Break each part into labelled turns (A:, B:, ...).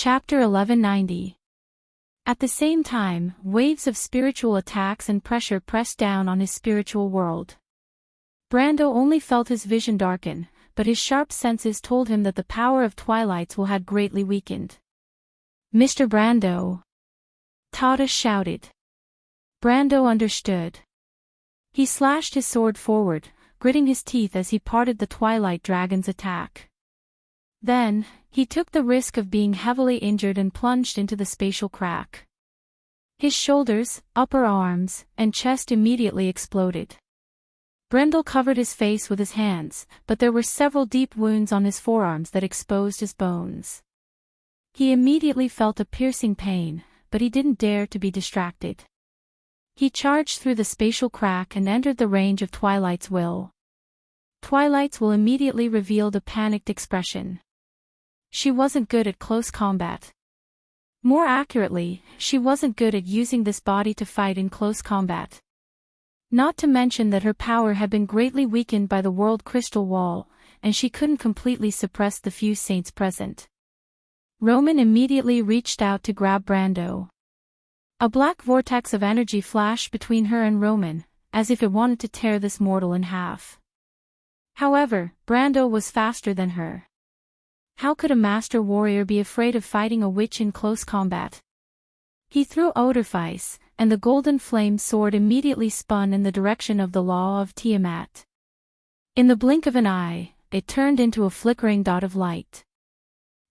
A: Chapter 1190. At the same time, waves of spiritual attacks and pressure pressed down on his spiritual world. Brando only felt his vision darken, but his sharp senses told him that the power of Twilight's will had greatly weakened. "Mr. Brando!" Tada shouted. Brando understood. He slashed his sword forward, gritting his teeth as he parted the Twilight Dragon's attack. Then, he took the risk of being heavily injured and plunged into the spatial crack. His shoulders, upper arms, and chest immediately exploded. Brendel covered his face with his hands, but there were several deep wounds on his forearms that exposed his bones. He immediately felt a piercing pain, but he didn't dare to be distracted. He charged through the spatial crack and entered the range of Twilight's will. Twilight's will immediately revealed a panicked expression. She wasn't good at close combat. More accurately, she wasn't good at using this body to fight in close combat. Not to mention that her power had been greatly weakened by the World Crystal Wall, and she couldn't completely suppress the few saints present. Roman immediately reached out to grab Brando. A black vortex of energy flashed between her and Roman, as if it wanted to tear this mortal in half. However, Brando was faster than her. How could a master warrior be afraid of fighting a witch in close combat? He threw Odorfice, and the golden flame sword immediately spun in the direction of the Law of Tiamat. In the blink of an eye, it turned into a flickering dot of light.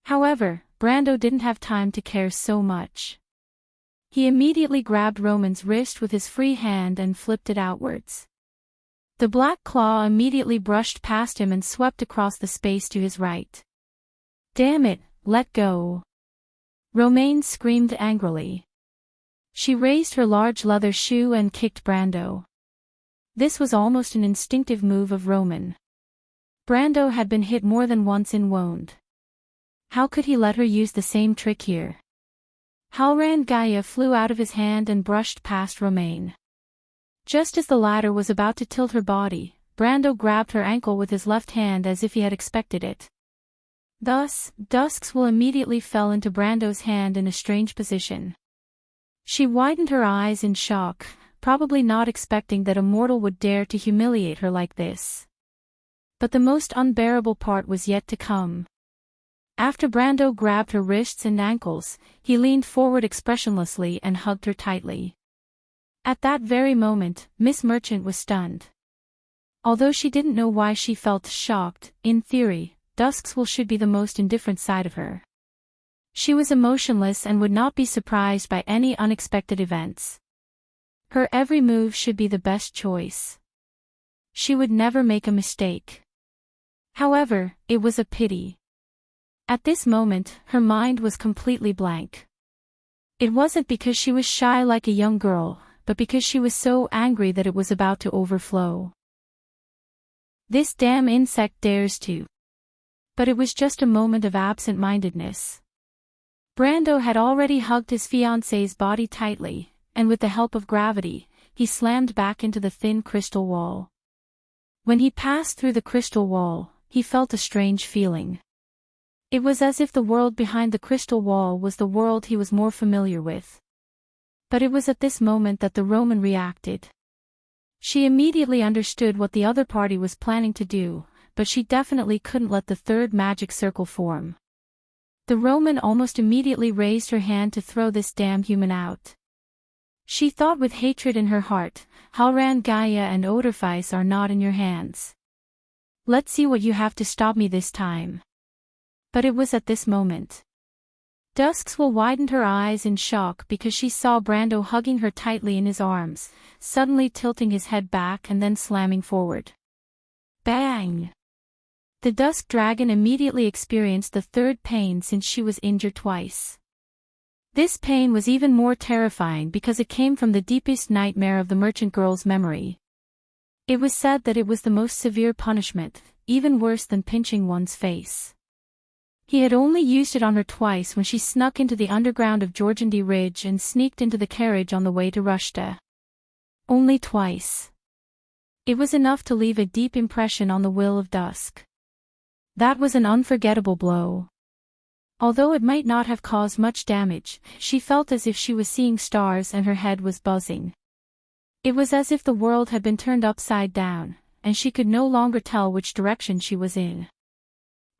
A: However, Brando didn't have time to care so much. He immediately grabbed Roman's wrist with his free hand and flipped it outwards. The black claw immediately brushed past him and swept across the space to his right. "Damn it, let go!" Romaine screamed angrily. She raised her large leather shoe and kicked Brando. This was almost an instinctive move of Roman. Brando had been hit more than once in wound. How could he let her use the same trick here? Halran Gaia flew out of his hand and brushed past Romaine. Just as the latter was about to tilt her body, Brando grabbed her ankle with his left hand as if he had expected it. Thus, Dusk's will immediately fell into Brando's hand in a strange position. She widened her eyes in shock, probably not expecting that a mortal would dare to humiliate her like this. But the most unbearable part was yet to come. After Brando grabbed her wrists and ankles, he leaned forward expressionlessly and hugged her tightly. At that very moment, Miss Merchant was stunned. Although she didn't know why she felt shocked, in theory, Dusk's will should be the most indifferent side of her. She was emotionless and would not be surprised by any unexpected events. Her every move should be the best choice. She would never make a mistake. However, it was a pity. At this moment, her mind was completely blank. It wasn't because she was shy like a young girl, but because she was so angry that it was about to overflow. "This damn insect dares to." But it was just a moment of absent-mindedness. Brando had already hugged his fiancée's body tightly, and with the help of gravity, he slammed back into the thin crystal wall. When he passed through the crystal wall, he felt a strange feeling. It was as if the world behind the crystal wall was the world he was more familiar with. But it was at this moment that the Roman reacted. She immediately understood what the other party was planning to do, but she definitely couldn't let the third magic circle form. The Roman almost immediately raised her hand to throw this damn human out. She thought with hatred in her heart, Halran Gaia and Odorfice are not in your hands. Let's see what you have to stop me this time. But it was at this moment. Dusk's will widened her eyes in shock because she saw Brando hugging her tightly in his arms, suddenly tilting his head back and then slamming forward. Bang! The Dusk Dragon immediately experienced the third pain since she was injured twice. This pain was even more terrifying because it came from the deepest nightmare of the merchant girl's memory. It was said that it was the most severe punishment, even worse than pinching one's face. He had only used it on her twice when she snuck into the underground of Jorgendy Ridge and sneaked into the carriage on the way to Rushta. Only twice. It was enough to leave a deep impression on the will of Dusk. That was an unforgettable blow. Although it might not have caused much damage, she felt as if she was seeing stars and her head was buzzing. It was as if the world had been turned upside down, and she could no longer tell which direction she was in.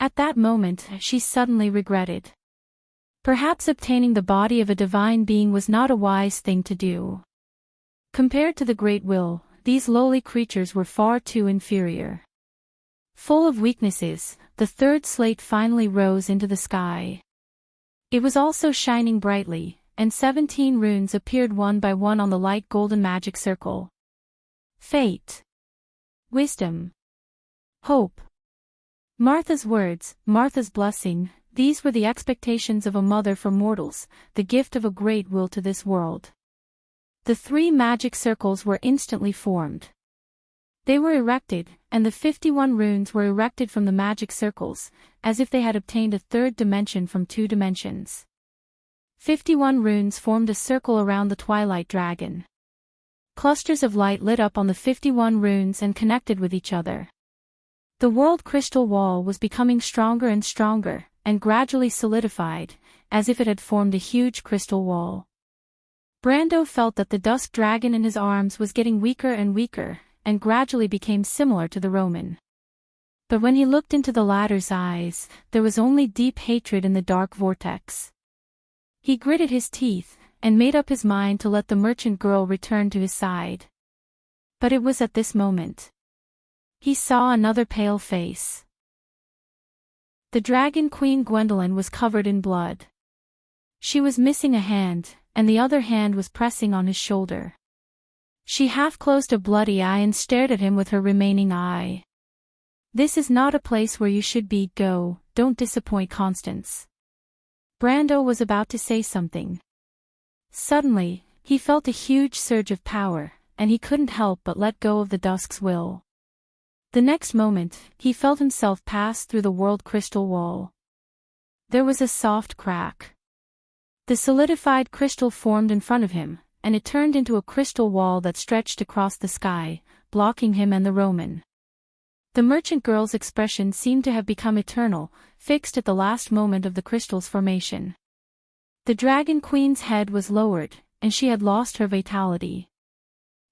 A: At that moment, she suddenly regretted. Perhaps obtaining the body of a divine being was not a wise thing to do. Compared to the great will, these lowly creatures were far too inferior. Full of weaknesses, the third slate finally rose into the sky. It was also shining brightly, and 17 runes appeared one by one on the light golden magic circle. Fate. Wisdom. Hope. Martha's words, Martha's blessing, these were the expectations of a mother for mortals, the gift of a great will to this world. The 3 magic circles were instantly formed. They were erected, and the 51 runes were erected from the magic circles, as if they had obtained a third dimension from 2 dimensions. 51 runes formed a circle around the twilight dragon. Clusters of light lit up on the 51 runes and connected with each other. The world crystal wall was becoming stronger and stronger, and gradually solidified, as if it had formed a huge crystal wall. Brando felt that the dusk dragon in his arms was getting weaker and weaker, and gradually became similar to the Roman. But when he looked into the latter's eyes, there was only deep hatred in the dark vortex. He gritted his teeth, and made up his mind to let the merchant girl return to his side. But it was at this moment he saw another pale face. The dragon queen Gwendolyn was covered in blood. She was missing a hand, and the other hand was pressing on his shoulder. She half closed a bloody eye and stared at him with her remaining eye. "This is not a place where you should be, go, don't disappoint Constance." Brando was about to say something. Suddenly, he felt a huge surge of power, and he couldn't help but let go of the dusk's will. The next moment, he felt himself pass through the world crystal wall. There was a soft crack. The solidified crystal formed in front of him, and it turned into a crystal wall that stretched across the sky, blocking him and the Roman. The merchant girl's expression seemed to have become eternal, fixed at the last moment of the crystal's formation. The dragon queen's head was lowered, and she had lost her vitality.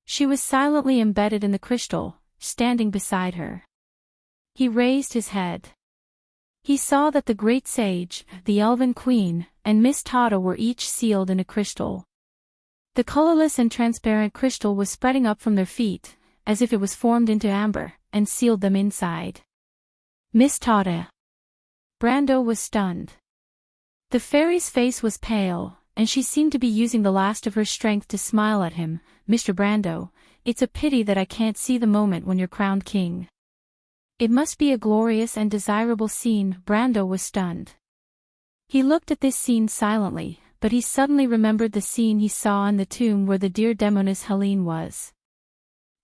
A: She was silently embedded in the crystal, standing beside her. He raised his head. He saw that the great sage, the elven queen, and Miss Tada were each sealed in a crystal. The colorless and transparent crystal was spreading up from their feet, as if it was formed into amber, and sealed them inside. Miss Tada. Brando was stunned. The fairy's face was pale, and she seemed to be using the last of her strength to smile at him. "Mr. Brando, it's a pity that I can't see the moment when you're crowned king. It must be a glorious and desirable scene." Brando was stunned. He looked at this scene silently, but he suddenly remembered the scene he saw in the tomb where the dear demoness Helene was.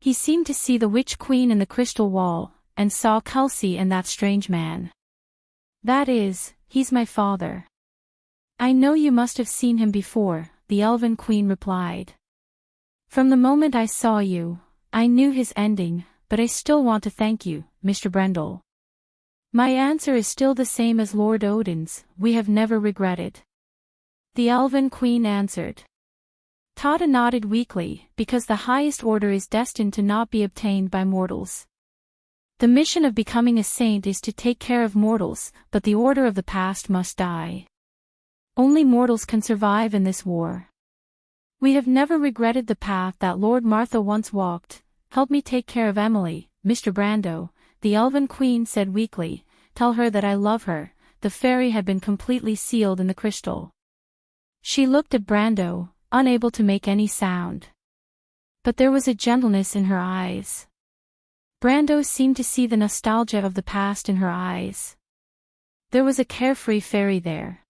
A: He seemed to see the witch queen in the crystal wall, and saw Kelsey and that strange man. "That is, he's my father." "I know you must have seen him before," the elven queen replied. "From the moment I saw you, I knew his ending, but I still want to thank you, Mr. Brendel." "My answer is still the same as Lord Odin's, we have never regretted," the elven queen answered. Tada nodded weakly, because the highest order is destined to not be obtained by mortals. The mission of becoming a saint is to take care of mortals, but the order of the past must die. Only mortals can survive in this war. We have never regretted the path that Lord Martha once walked. "Help me take care of Emily, Mr. Brando," the elven queen said weakly. "Tell her that I love her." The fairy had been completely sealed in the crystal. She looked at Brando, unable to make any sound. But there was a gentleness in her eyes. Brando seemed to see the nostalgia of the past in her eyes. There was a carefree fairy there.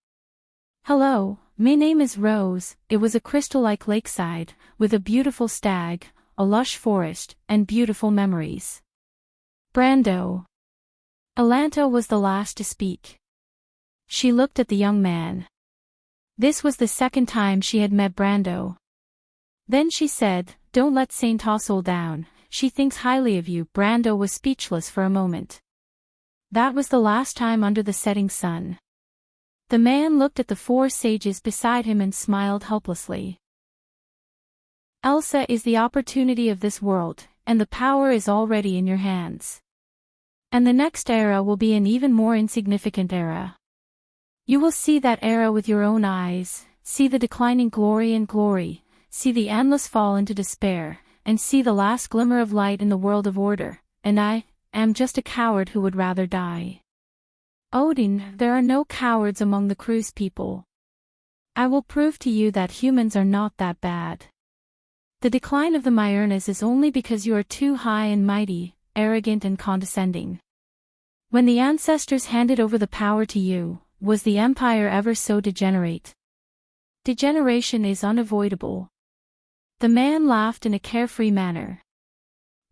A: "Hello, my name is Rose." It was a crystal-like lakeside, with a beautiful stag, a lush forest, and beautiful memories. Brando. Alanta was the last to speak. She looked at the young man. This was the second time she had met Brando. Then she said, "Don't let Saint Tossel down, she thinks highly of you." Brando was speechless for a moment. That was the last time under the setting sun. The man looked at the 4 sages beside him and smiled helplessly. Elsa is the opportunity of this world, and the power is already in your hands. And the next era will be an even more insignificant era. You will see that era with your own eyes, see the declining glory and glory, see the endless fall into despair, and see the last glimmer of light in the world of order, and I am just a coward who would rather die. Odin, there are no cowards among the Cruise people. I will prove to you that humans are not that bad. The decline of the Myrnas is only because you are too high and mighty, arrogant and condescending. When the ancestors handed over the power to you, was the empire ever so degenerate? Degeneration is unavoidable. The man laughed in a carefree manner.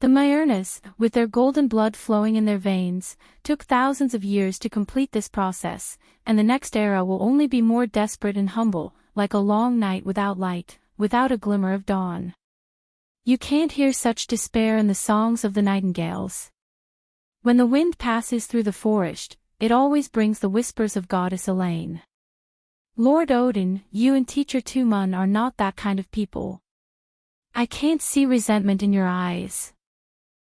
A: The Myrnas, with their golden blood flowing in their veins, took thousands of years to complete this process, and the next era will only be more desperate and humble, like a long night without light, without a glimmer of dawn. You can't hear such despair in the songs of the nightingales. When the wind passes through the forest, it always brings the whispers of Goddess Elaine. Lord Odin, you and Teacher Tumun are not that kind of people. I can't see resentment in your eyes.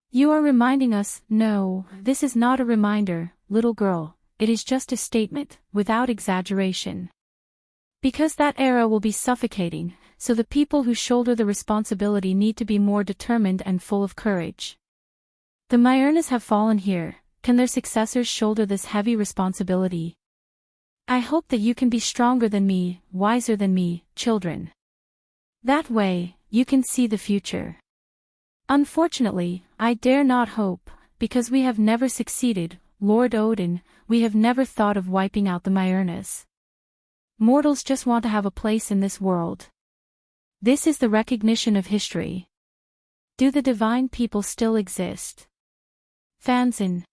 A: You are reminding us, no, this is not a reminder, little girl, it is just a statement, without exaggeration. Because that era will be suffocating, so the people who shoulder the responsibility need to be more determined and full of courage. The Myrnas have fallen here, can their successors shoulder this heavy responsibility? I hope that you can be stronger than me, wiser than me, children. That way, you can see the future. Unfortunately, I dare not hope, because we have never succeeded, Lord Odin, we have never thought of wiping out the Myrnas. Mortals just want to have a place in this world. This is the recognition of history. Do the divine people still exist? Fanzine.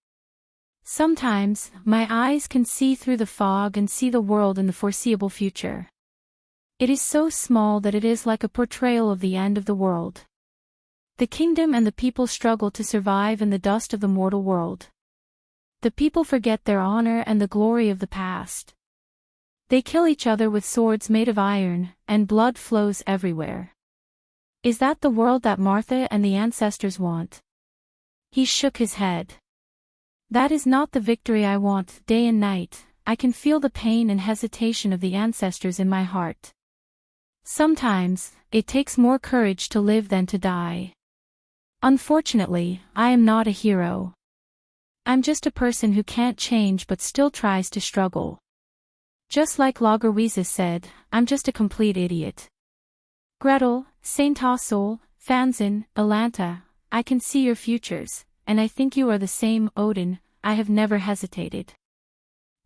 A: Sometimes, my eyes can see through the fog and see the world in the foreseeable future. It is so small that it is like a portrayal of the end of the world. The kingdom and the people struggle to survive in the dust of the mortal world. The people forget their honor and the glory of the past. They kill each other with swords made of iron, and blood flows everywhere. Is that the world that Martha and the ancestors want? He shook his head. That is not the victory I want. Day and night, I can feel the pain and hesitation of the ancestors in my heart. Sometimes, it takes more courage to live than to die. Unfortunately, I am not a hero. I'm just a person who can't change but still tries to struggle. Just like Lagerwiese said, I'm just a complete idiot. Gretel, Saint Osol, Fanzine, Alanta, I can see your futures, and I think you are the same, Odin, I have never hesitated.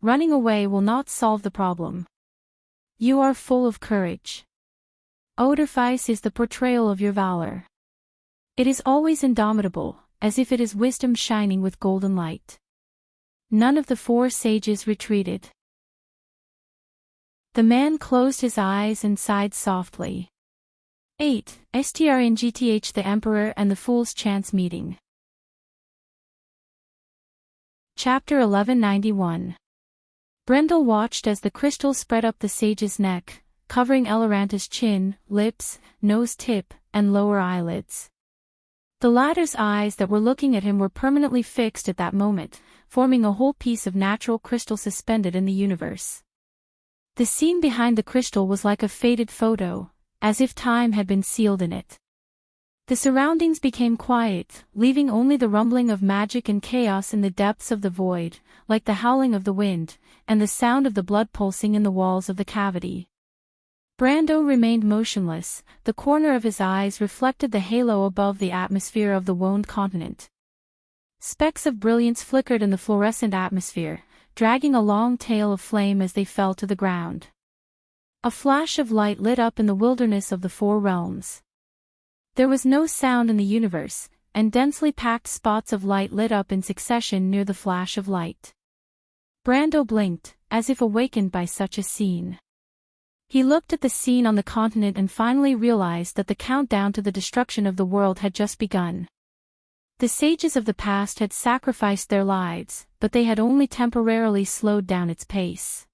A: Running away will not solve the problem. You are full of courage. Odorfice is the portrayal of your valor. It is always indomitable, as if it is wisdom shining with golden light. None of the 4 sages retreated. The man closed his eyes and sighed softly. 8. Strngth The Emperor and the Fool's Chance Meeting. Chapter 1191. Brendel watched as the crystal spread up the sage's neck, covering Eleranta's chin, lips, nose tip, and lower eyelids. The latter's eyes that were looking at him were permanently fixed at that moment, forming a whole piece of natural crystal suspended in the universe. The scene behind the crystal was like a faded photo, as if time had been sealed in it. The surroundings became quiet, leaving only the rumbling of magic and chaos in the depths of the void, like the howling of the wind, and the sound of the blood pulsing in the walls of the cavity. Brando remained motionless, the corner of his eyes reflected the halo above the atmosphere of the wound continent. Specks of brilliance flickered in the fluorescent atmosphere, dragging a long tail of flame as they fell to the ground. A flash of light lit up in the wilderness of the 4 realms. There was no sound in the universe, and densely packed spots of light lit up in succession near the flash of light. Brando blinked, as if awakened by such a scene. He looked at the scene on the continent and finally realized that the countdown to the destruction of the world had just begun. The sages of the past had sacrificed their lives, but they had only temporarily slowed down its pace.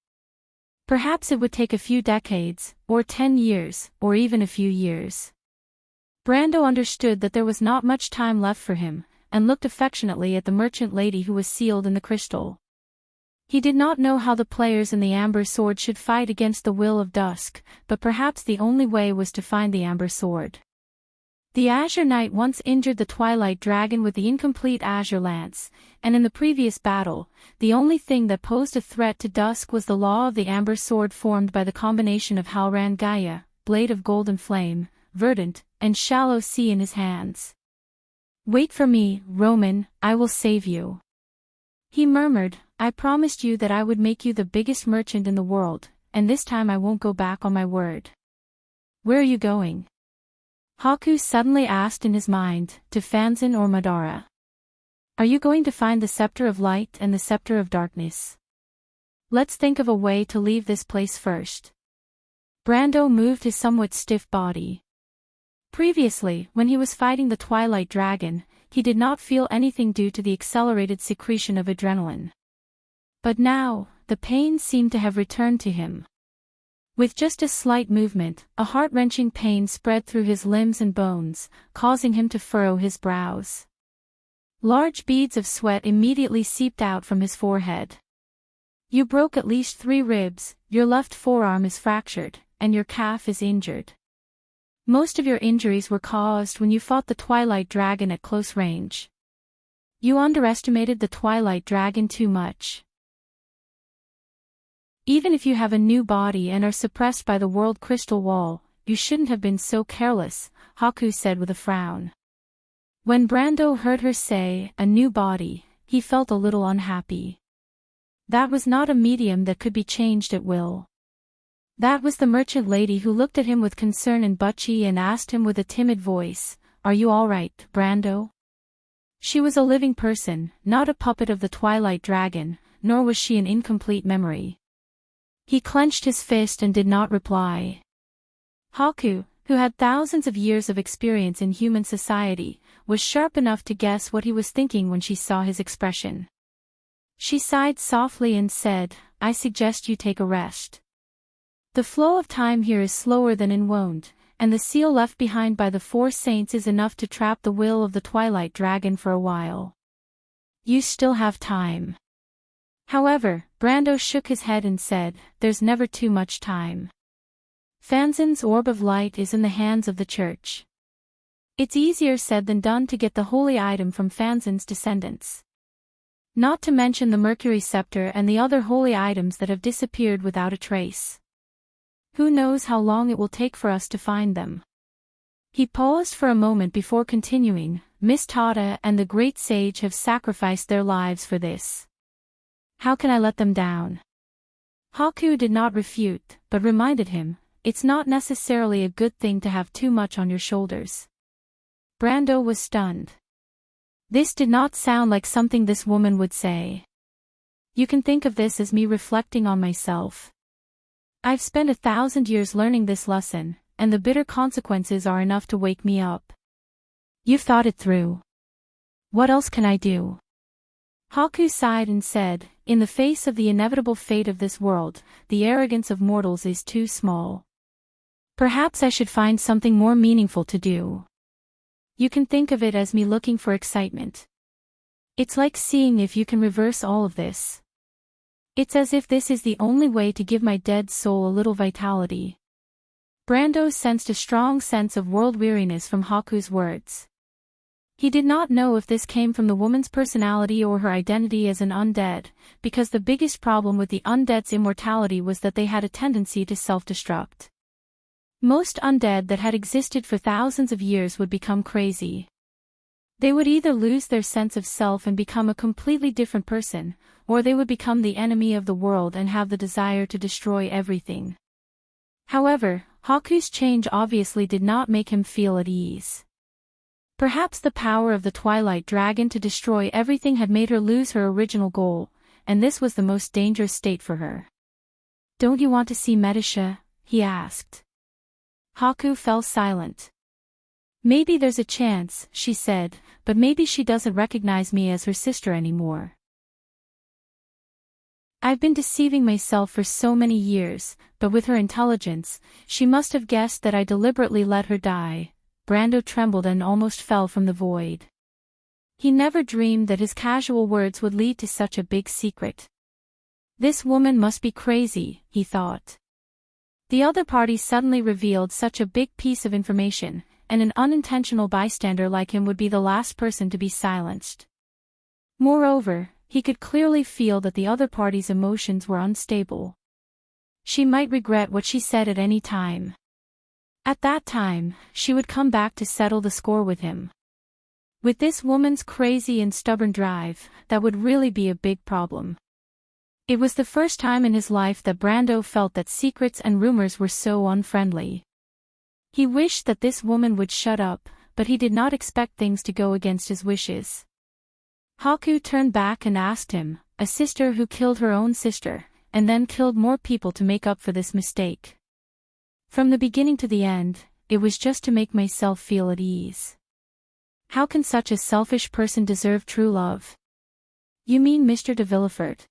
A: Perhaps it would take a few decades, or 10 years, or even a few years. Brando understood that there was not much time left for him, and looked affectionately at the merchant lady who was sealed in the crystal. He did not know how the players in the Amber Sword should fight against the Will of Dusk, but perhaps the only way was to find the Amber Sword. The Azure Knight once injured the Twilight Dragon with the incomplete Azure Lance, and in the previous battle, the only thing that posed a threat to Dusk was the Law of the Amber Sword formed by the combination of Halran Gaia, Blade of Golden Flame, Verdant, and Shallow Sea in his hands. "Wait for me, Roman, I will save you," he murmured. "I promised you that I would make you the biggest merchant in the world, and this time I won't go back on my word." "Where are you going?" Haku suddenly asked in his mind, to Fanzan or Madara. "Are you going to find the Scepter of Light and the Scepter of Darkness? Let's think of a way to leave this place first." Brando moved his somewhat stiff body. Previously, when he was fighting the Twilight Dragon, he did not feel anything due to the accelerated secretion of adrenaline. But now, the pain seemed to have returned to him. With just a slight movement, a heart-wrenching pain spread through his limbs and bones, causing him to furrow his brows. Large beads of sweat immediately seeped out from his forehead. "You broke at least 3 ribs, your left forearm is fractured, and your calf is injured. Most of your injuries were caused when you fought the Twilight Dragon at close range. You underestimated the Twilight Dragon too much. Even if you have a new body and are suppressed by the World Crystal Wall, you shouldn't have been so careless," Haku said with a frown. When Brando heard her say, "a new body," he felt a little unhappy. That was not a medium that could be changed at will. That was the merchant lady who looked at him with concern and Butchie and asked him with a timid voice, "Are you all right, Brando?" She was a living person, not a puppet of the Twilight Dragon, nor was she an incomplete memory. He clenched his fist and did not reply. Haku, who had thousands of years of experience in human society, was sharp enough to guess what he was thinking when she saw his expression. She sighed softly and said, "I suggest you take a rest. The flow of time here is slower than in Woned, and the seal left behind by the 4 saints is enough to trap the will of the Twilight Dragon for a while. You still have time." However, Brando shook his head and said, "There's never too much time. Fanzan's Orb of Light is in the hands of the Church. It's easier said than done to get the holy item from Fanzan's descendants. Not to mention the Mercury Scepter and the other holy items that have disappeared without a trace. Who knows how long it will take for us to find them." He paused for a moment before continuing, "Miss Tada and the Great Sage have sacrificed their lives for this. How can I let them down?" Haku did not refute, but reminded him, "It's not necessarily a good thing to have too much on your shoulders." Brando was stunned. This did not sound like something this woman would say. "You can think of this as me reflecting on myself. I've spent 1,000 years learning this lesson, and the bitter consequences are enough to wake me up. You've thought it through. What else can I do?" Haku sighed and said, "In the face of the inevitable fate of this world, the arrogance of mortals is too small. Perhaps I should find something more meaningful to do. You can think of it as me looking for excitement. It's like seeing if you can reverse all of this. It's as if this is the only way to give my dead soul a little vitality." Brando sensed a strong sense of world weariness from Haku's words. He did not know if this came from the woman's personality or her identity as an undead, because the biggest problem with the undead's immortality was that they had a tendency to self-destruct. Most undead that had existed for thousands of years would become crazy. They would either lose their sense of self and become a completely different person, or they would become the enemy of the world and have the desire to destroy everything. However, Haku's change obviously did not make him feel at ease. Perhaps the power of the Twilight Dragon to destroy everything had made her lose her original goal, and this was the most dangerous state for her. "Don't you want to see Medisha?" he asked. Haku fell silent. "Maybe there's a chance," she said, "but maybe she doesn't recognize me as her sister anymore." I've been deceiving myself for so many years, but with her intelligence, she must have guessed that I deliberately let her die. Brando trembled and almost fell from the void. He never dreamed that his casual words would lead to such a big secret. This woman must be crazy, he thought. The other party suddenly revealed such a big piece of information, and an unintentional bystander like him would be the last person to be silenced. Moreover, he could clearly feel that the other party's emotions were unstable. She might regret what she said at any time. At that time, she would come back to settle the score with him. With this woman's crazy and stubborn drive, that would really be a big problem. It was the first time in his life that Brando felt that secrets and rumors were so unfriendly. He wished that this woman would shut up, but he did not expect things to go against his wishes. Haku turned back and asked him, a sister who killed her own sister, and then killed more people to make up for this mistake. From the beginning to the end, it was just to make myself feel at ease. How can such a selfish person deserve true love? You mean Mr. de Villefort?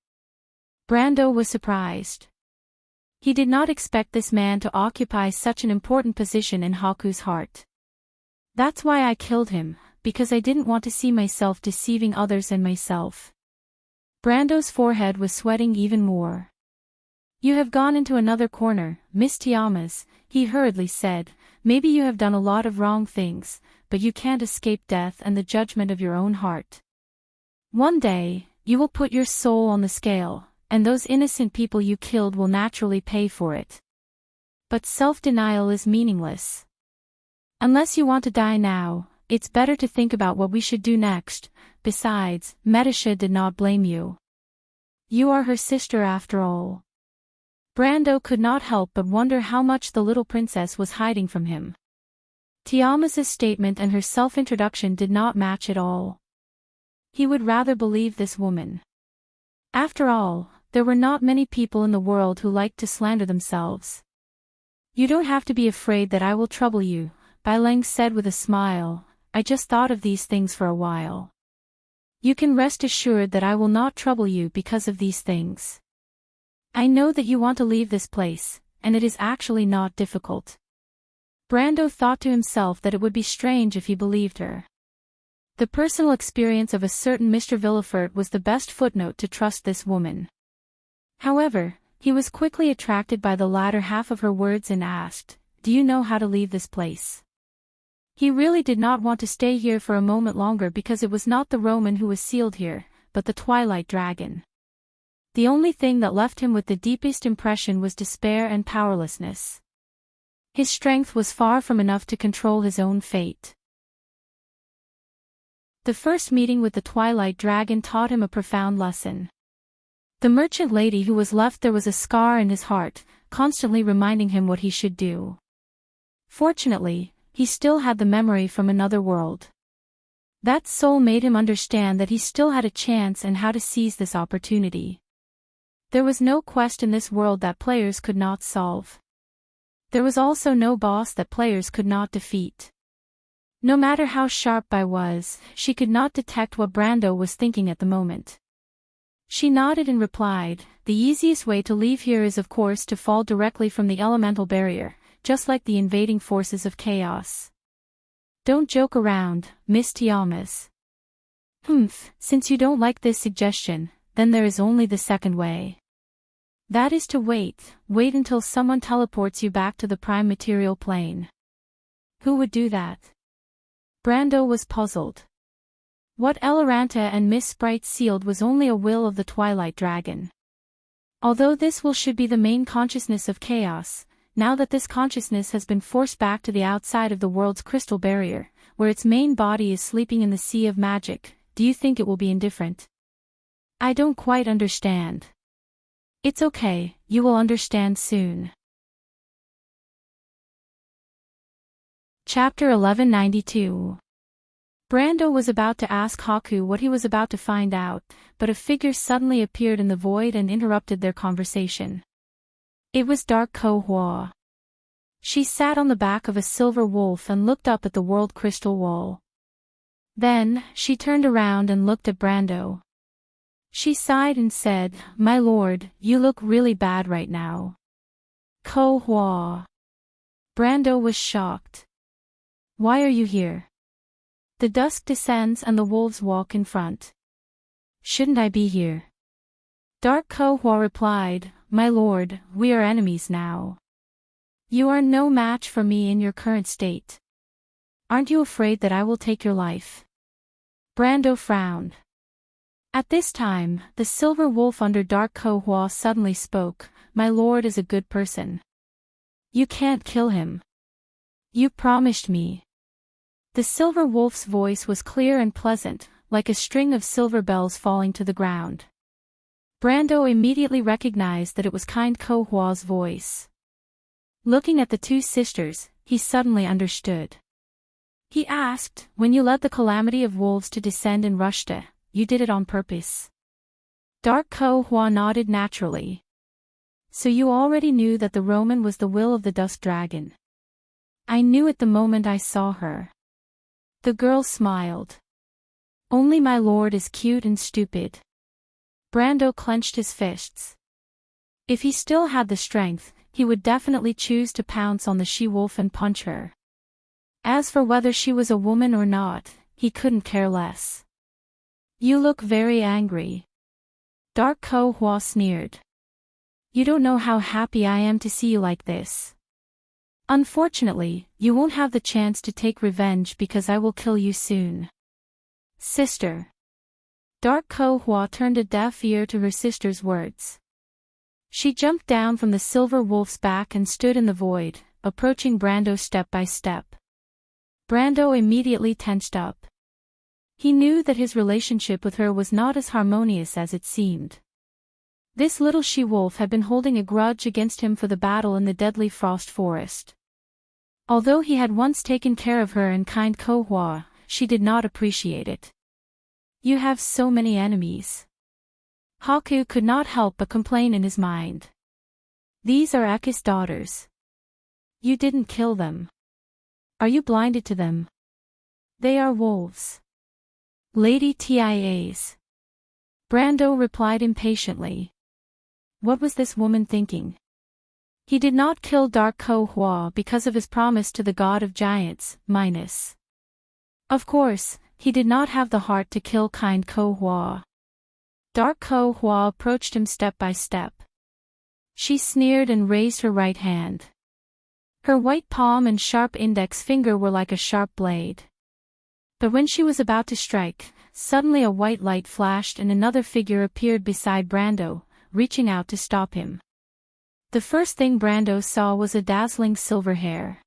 A: Brando was surprised. He did not expect this man to occupy such an important position in Haku's heart. That's why I killed him, because I didn't want to see myself deceiving others and myself. Brando's forehead was sweating even more. You have gone into another corner, Miss Tiamas, he hurriedly said. Maybe you have done a lot of wrong things, but you can't escape death and the judgment of your own heart. One day, you will put your soul on the scale, and those innocent people you killed will naturally pay for it. But self-denial is meaningless. Unless you want to die now, it's better to think about what we should do next. Besides, Medisha did not blame you. You are her sister after all. Brando could not help but wonder how much the little princess was hiding from him. Tiamas's statement and her self-introduction did not match at all. He would rather believe this woman. After all, there were not many people in the world who liked to slander themselves. You don't have to be afraid that I will trouble you, Bai Leng said with a smile. I just thought of these things for a while. You can rest assured that I will not trouble you because of these things. I know that you want to leave this place, and it is actually not difficult. Brando thought to himself that it would be strange if he believed her. The personal experience of a certain Mr. Villefort was the best footnote to trust this woman. However, he was quickly attracted by the latter half of her words and asked, Do you know how to leave this place? He really did not want to stay here for a moment longer because it was not the Roman who was sealed here, but the Twilight Dragon. The only thing that left him with the deepest impression was despair and powerlessness. His strength was far from enough to control his own fate. The first meeting with the Twilight Dragon taught him a profound lesson. The merchant lady who was left there was a scar in his heart, constantly reminding him what he should do. Fortunately, he still had the memory from another world. That soul made him understand that he still had a chance and how to seize this opportunity. There was no quest in this world that players could not solve. There was also no boss that players could not defeat. No matter how sharp Bai was, she could not detect what Brando was thinking at the moment. She nodded and replied, The easiest way to leave here is of course to fall directly from the elemental barrier, just like the invading forces of chaos. Don't joke around, Miss Tiamas. Since you don't like this suggestion, then there is only the second way. That is to wait until someone teleports you back to the prime material plane. Who would do that? Brando was puzzled. What Eloranta and Miss Sprite sealed was only a will of the Twilight Dragon. Although this will should be the main consciousness of chaos, now that this consciousness has been forced back to the outside of the world's crystal barrier, where its main body is sleeping in the sea of magic, do you think it will be indifferent? I don't quite understand. It's okay, you will understand soon. Chapter 1192. Brando was about to ask Haku what he was about to find out, but a figure suddenly appeared in the void and interrupted their conversation. It was Dark Ko-hua. She sat on the back of a silver wolf and looked up at the world crystal wall. Then, she turned around and looked at Brando. She sighed and said, "My lord, you look really bad right now." Ko-hwa. Brando was shocked. "Why are you here? The dusk descends and the wolves walk in front. Shouldn't I be here?" Dark Ko-hwa replied, "My lord, we are enemies now. You are no match for me in your current state. Aren't you afraid that I will take your life?" Brando frowned. At this time, the silver wolf under Dark Ko-hwa suddenly spoke, "My lord is a good person. You can't kill him. You promised me." The silver wolf's voice was clear and pleasant, like a string of silver bells falling to the ground. Brando immediately recognized that it was kind Ko-hwa's voice. Looking at the two sisters, he suddenly understood. He asked, "When you led the calamity of wolves to descend in Rushta, you did it on purpose?" Dark Ko-hwa nodded naturally. "So you already knew that the Roman was the will of the Dusk Dragon?" "I knew it the moment I saw her." The girl smiled. "Only my lord is cute and stupid." Brando clenched his fists. If he still had the strength, he would definitely choose to pounce on the she-wolf and punch her. As for whether she was a woman or not, he couldn't care less. "You look very angry." Dark Ko-hwa sneered. "You don't know how happy I am to see you like this. Unfortunately, you won't have the chance to take revenge because I will kill you soon." "Sister." Dark Ko-hwa turned a deaf ear to her sister's words. She jumped down from the silver wolf's back and stood in the void, approaching Brando step by step. Brando immediately tensed up. He knew that his relationship with her was not as harmonious as it seemed. This little she-wolf had been holding a grudge against him for the battle in the deadly frost forest. Although he had once taken care of her and kind Ko-hwa, she did not appreciate it. "You have so many enemies." Haku could not help but complain in his mind. "These are Aki's daughters. You didn't kill them. Are you blinded to them? They are wolves." "Lady Tia's." Brando replied impatiently. What was this woman thinking? He did not kill Dark Ko-hwa because of his promise to the god of giants, Minus. Of course, he did not have the heart to kill kind Ko-hwa. Dark Ko-hwa approached him step by step. She sneered and raised her right hand. Her white palm and sharp index finger were like a sharp blade. But when she was about to strike, suddenly a white light flashed and another figure appeared beside Brando, reaching out to stop him. The first thing Brando saw was a dazzling silver hair.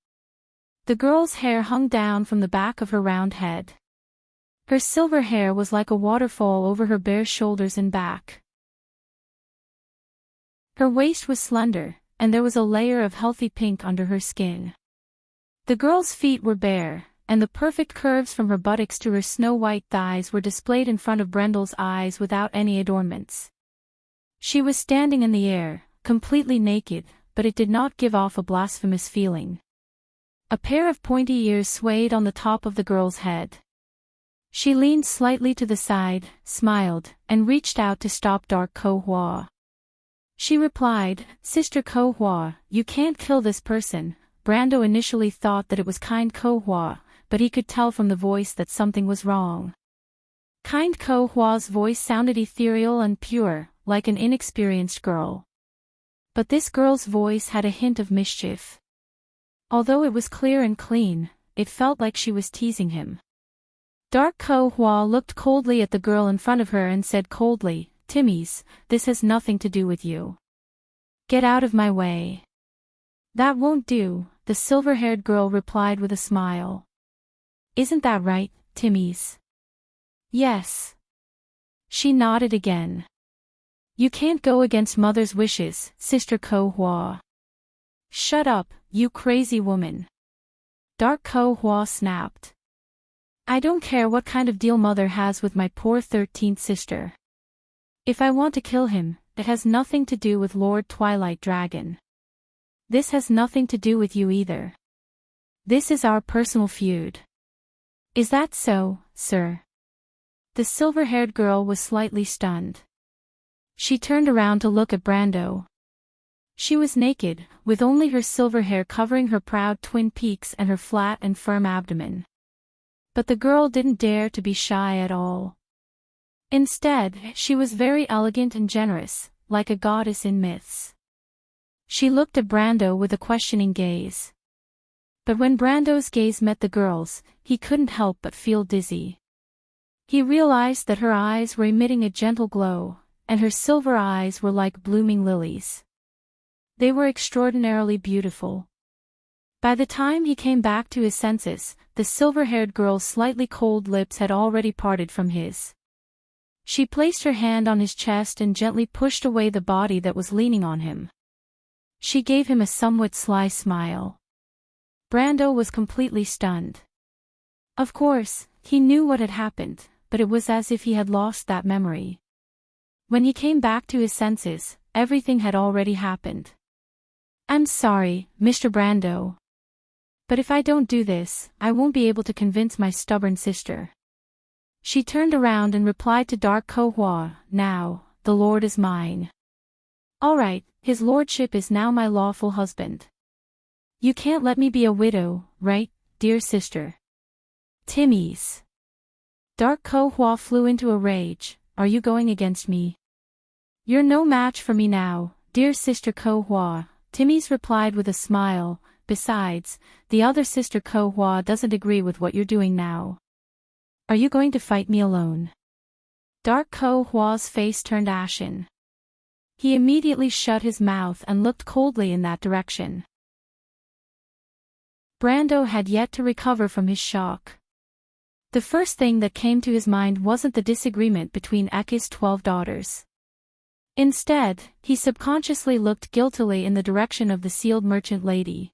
A: The girl's hair hung down from the back of her round head. Her silver hair was like a waterfall over her bare shoulders and back. Her waist was slender, and there was a layer of healthy pink under her skin. The girl's feet were bare, and the perfect curves from her buttocks to her snow-white thighs were displayed in front of Brendel's eyes without any adornments. She was standing in the air, completely naked, but it did not give off a blasphemous feeling. A pair of pointy ears swayed on the top of the girl's head. She leaned slightly to the side, smiled, and reached out to stop Dark Ko-hwa. She replied, "Sister Ko-hwa, you can't kill this person." Brando initially thought that it was kind Ko-hwa, but he could tell from the voice that something was wrong. Kind Ko-hwa's voice sounded ethereal and pure, like an inexperienced girl. But this girl's voice had a hint of mischief. Although it was clear and clean, it felt like she was teasing him. Dark Ko-hwa looked coldly at the girl in front of her and said coldly, "Timmy's, this has nothing to do with you. Get out of my way." "That won't do," the silver-haired girl replied with a smile. "Isn't that right, Timmy's?" "Yes." She nodded again. "You can't go against mother's wishes, Sister Ko-hwa." "Shut up, you crazy woman." Dark Ko-hwa snapped. "I don't care what kind of deal mother has with my poor 13th sister. If I want to kill him, it has nothing to do with Lord Twilight Dragon. This has nothing to do with you either. This is our personal feud." "Is that so, sir?" The silver-haired girl was slightly stunned. She turned around to look at Brando. She was naked, with only her silver hair covering her proud twin peaks and her flat and firm abdomen. But the girl didn't dare to be shy at all. Instead, she was very elegant and generous, like a goddess in myths. She looked at Brando with a questioning gaze. But when Brando's gaze met the girl's, he couldn't help but feel dizzy. He realized that her eyes were emitting a gentle glow, and her silver eyes were like blooming lilies. They were extraordinarily beautiful. By the time he came back to his senses, the silver-haired girl's slightly cold lips had already parted from his. She placed her hand on his chest and gently pushed away the body that was leaning on him. She gave him a somewhat sly smile. Brando was completely stunned. Of course, he knew what had happened, but it was as if he had lost that memory. When he came back to his senses, everything had already happened. I'm sorry, Mr. Brando. But if I don't do this, I won't be able to convince my stubborn sister. She turned around and replied to Dark Ko-hwa, now, the Lord is mine. All right, his lordship is now my lawful husband. You can't let me be a widow, right, dear sister? Timmy's. Dark Ko-hwa flew into a rage. Are you going against me? You're no match for me now, dear sister Ko-hwa, Timmy's replied with a smile. Besides, the other sister Ko-hwa doesn't agree with what you're doing now. Are you going to fight me alone? Dark Ko-hwa's face turned ashen. He immediately shut his mouth and looked coldly in that direction. Brando had yet to recover from his shock. The first thing that came to his mind wasn't the disagreement between Ekke's 12 daughters. Instead, he subconsciously looked guiltily in the direction of the sealed merchant lady.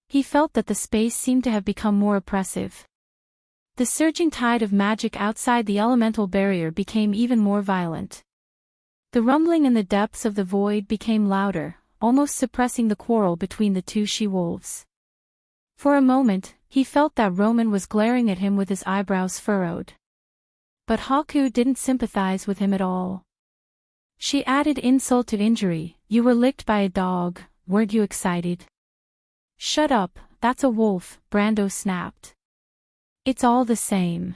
A: He felt that the space seemed to have become more oppressive. The surging tide of magic outside the elemental barrier became even more violent. The rumbling in the depths of the void became louder, almost suppressing the quarrel between the two she-wolves. For a moment, he felt that Roman was glaring at him with his eyebrows furrowed. But Haku didn't sympathize with him at all. She added insult to injury. You were licked by a dog, weren't you excited? Shut up, that's a wolf, Brando snapped. It's all the same.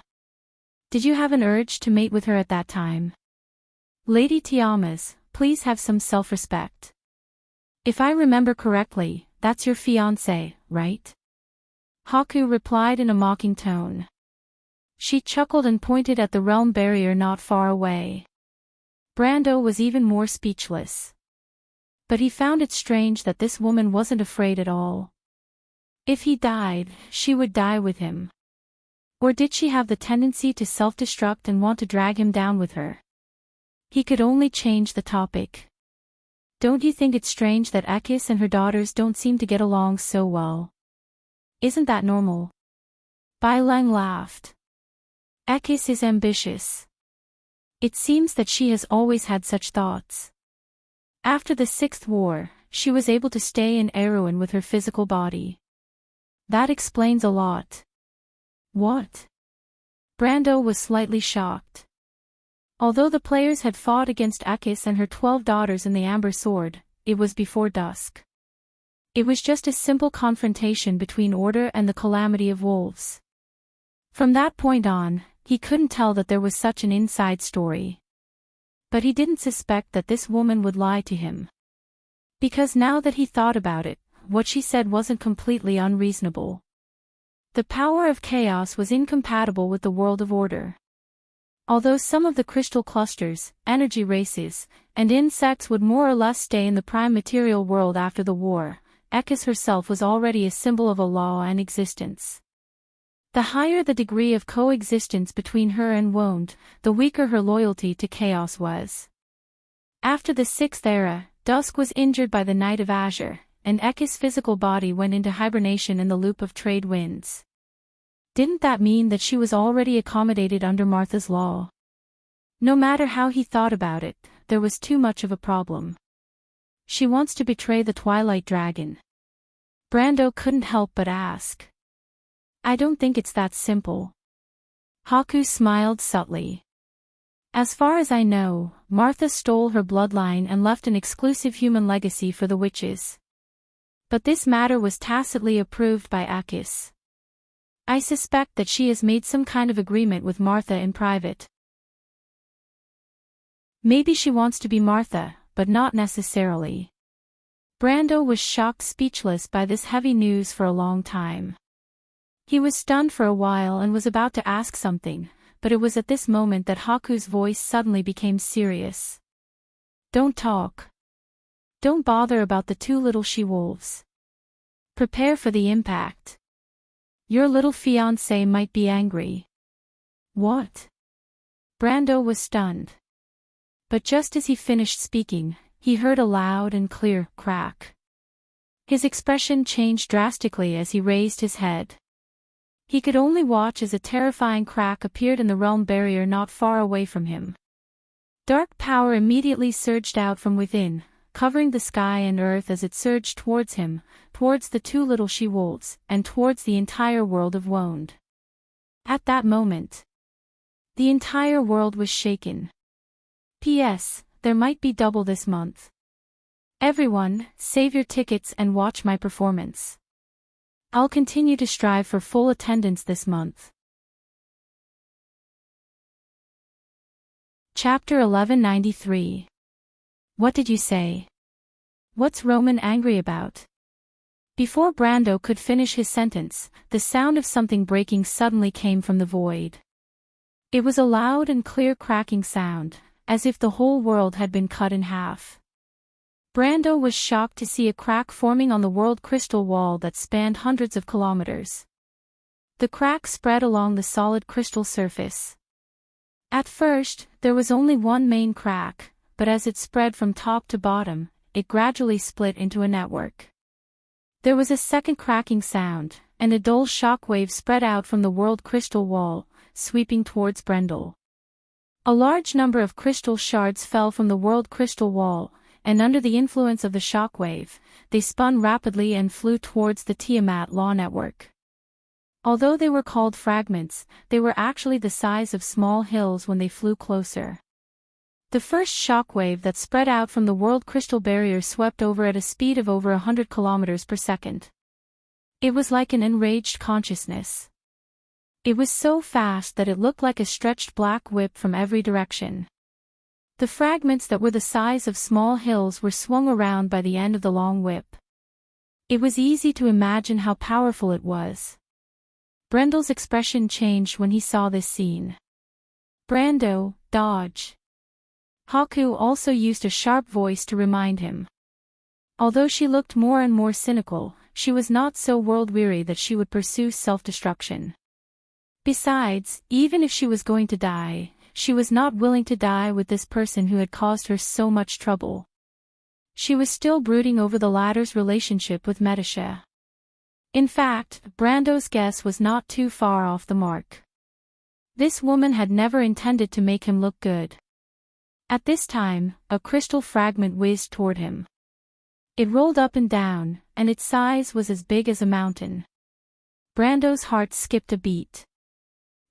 A: Did you have an urge to mate with her at that time? Lady Tiamas, please have some self-respect. If I remember correctly, that's your fiancé, right? Haku replied in a mocking tone. She chuckled and pointed at the realm barrier not far away. Brando was even more speechless. But he found it strange that this woman wasn't afraid at all. If he died, she would die with him. Or did she have the tendency to self-destruct and want to drag him down with her? He could only change the topic. Don't you think it's strange that Ekis and her daughters don't seem to get along so well? Isn't that normal? Bai Lang laughed. Ekis is ambitious. It seems that she has always had such thoughts. After the Sixth War, she was able to stay in Erewhon with her physical body. That explains a lot. What? Brando was slightly shocked. Although the players had fought against Ekis and her 12 daughters in the Amber Sword, it was before dusk. It was just a simple confrontation between Order and the Calamity of Wolves. From that point on, he couldn't tell that there was such an inside story. But he didn't suspect that this woman would lie to him. Because now that he thought about it, what she said wasn't completely unreasonable. The power of chaos was incompatible with the world of order. Although some of the crystal clusters, energy races, and insects would more or less stay in the prime material world after the war, Ekis herself was already a symbol of a law and existence. The higher the degree of coexistence between her and Wond, the weaker her loyalty to chaos was. After the Sixth Era, Dusk was injured by the Night of Azure, and Ekis' physical body went into hibernation in the loop of trade winds. Didn't that mean that she was already accommodated under Martha's law? No matter how he thought about it, there was too much of a problem. She wants to betray the Twilight Dragon. Brando couldn't help but ask. I don't think it's that simple. Haku smiled subtly. As far as I know, Martha stole her bloodline and left an exclusive human legacy for the witches. But this matter was tacitly approved by Akis. I suspect that she has made some kind of agreement with Martha in private. Maybe she wants to be Martha, but not necessarily. Brando was shocked speechless by this heavy news for a long time. He was stunned for a while and was about to ask something, but it was at this moment that Haku's voice suddenly became serious. Don't talk. Don't bother about the two little she-wolves. Prepare for the impact. Your little fiancé might be angry. What? Brando was stunned. But just as he finished speaking, he heard a loud and clear crack. His expression changed drastically as he raised his head. He could only watch as a terrifying crack appeared in the realm barrier not far away from him. Dark power immediately surged out from within, covering the sky and earth as it surged towards him, towards the two little she-wolves, and towards the entire world of Woned. At that moment, the entire world was shaken. P.S. There might be double this month. Everyone, save your tickets and watch my performance. I'll continue to strive for full attendance this month. Chapter 1193. What did you say? What's Roman angry about? Before Brando could finish his sentence, the sound of something breaking suddenly came from the void. It was a loud and clear cracking sound, as if the whole world had been cut in half. Brando was shocked to see a crack forming on the world crystal wall that spanned hundreds of kilometers. The crack spread along the solid crystal surface. At first, there was only one main crack, but as it spread from top to bottom, it gradually split into a network. There was a second cracking sound, and a dull shockwave spread out from the world crystal wall, sweeping towards Brendel. A large number of crystal shards fell from the world crystal wall, and under the influence of the shockwave, they spun rapidly and flew towards the Tiamat Law network. Although they were called fragments, they were actually the size of small hills when they flew closer. The first shockwave that spread out from the world crystal barrier swept over at a speed of over 100 kilometers per second. It was like an enraged consciousness. It was so fast that it looked like a stretched black whip from every direction. The fragments that were the size of small hills were swung around by the end of the long whip. It was easy to imagine how powerful it was. Brendel's expression changed when he saw this scene. Brando, dodge. Haku also used a sharp voice to remind him. Although she looked more and more cynical, she was not so world-weary that she would pursue self-destruction. Besides, even if she was going to die, she was not willing to die with this person who had caused her so much trouble. She was still brooding over the latter's relationship with Medisha. In fact, Brando's guess was not too far off the mark. This woman had never intended to make him look good. At this time, a crystal fragment whizzed toward him. It rolled up and down, and its size was as big as a mountain. Brando's heart skipped a beat.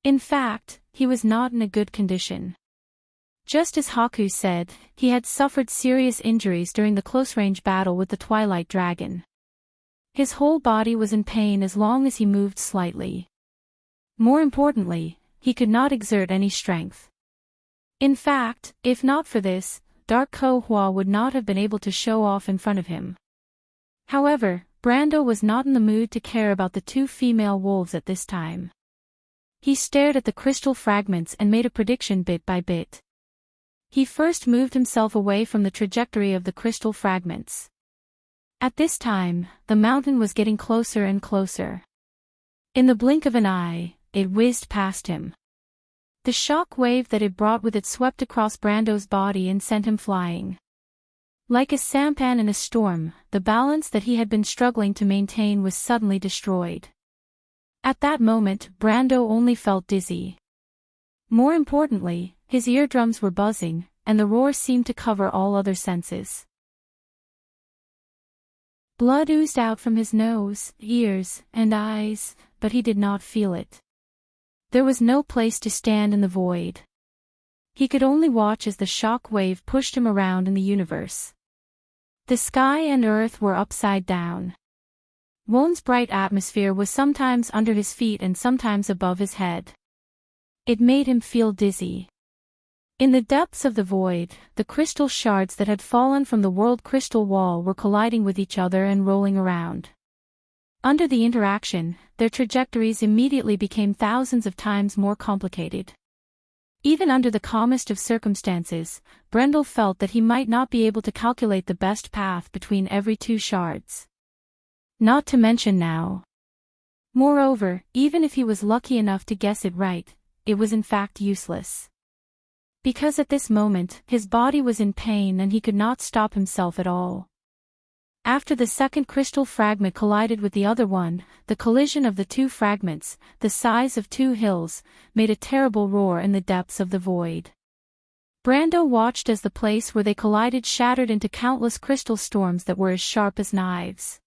A: In fact, he was not in a good condition. Just as Haku said, he had suffered serious injuries during the close-range battle with the Twilight Dragon. His whole body was in pain as long as he moved slightly. More importantly, he could not exert any strength. In fact, if not for this, Dark Ko-Hua would not have been able to show off in front of him. However, Brando was not in the mood to care about the two female wolves at this time. He stared at the crystal fragments and made a prediction bit by bit. He first moved himself away from the trajectory of the crystal fragments. At this time, the mountain was getting closer and closer. In the blink of an eye, it whizzed past him. The shock wave that it brought with it swept across Brando's body and sent him flying. Like a sampan in a storm, the balance that he had been struggling to maintain was suddenly destroyed. At that moment, Brando only felt dizzy. More importantly, his eardrums were buzzing, and the roar seemed to cover all other senses. Blood oozed out from his nose, ears, and eyes, but he did not feel it. There was no place to stand in the void. He could only watch as the shock wave pushed him around in the universe. The sky and earth were upside down. Won's bright atmosphere was sometimes under his feet and sometimes above his head. It made him feel dizzy. In the depths of the void, the crystal shards that had fallen from the world crystal wall were colliding with each other and rolling around. Under the interaction, their trajectories immediately became thousands of times more complicated. Even under the calmest of circumstances, Brendel felt that he might not be able to calculate the best path between every two shards. Not to mention now. Moreover, even if he was lucky enough to guess it right, it was in fact useless. Because at this moment, his body was in pain and he could not stop himself at all. After the second crystal fragment collided with the other one, the collision of the two fragments, the size of two hills, made a terrible roar in the depths of the void. Brando watched as the place where they collided shattered into countless crystal storms that were as sharp as knives.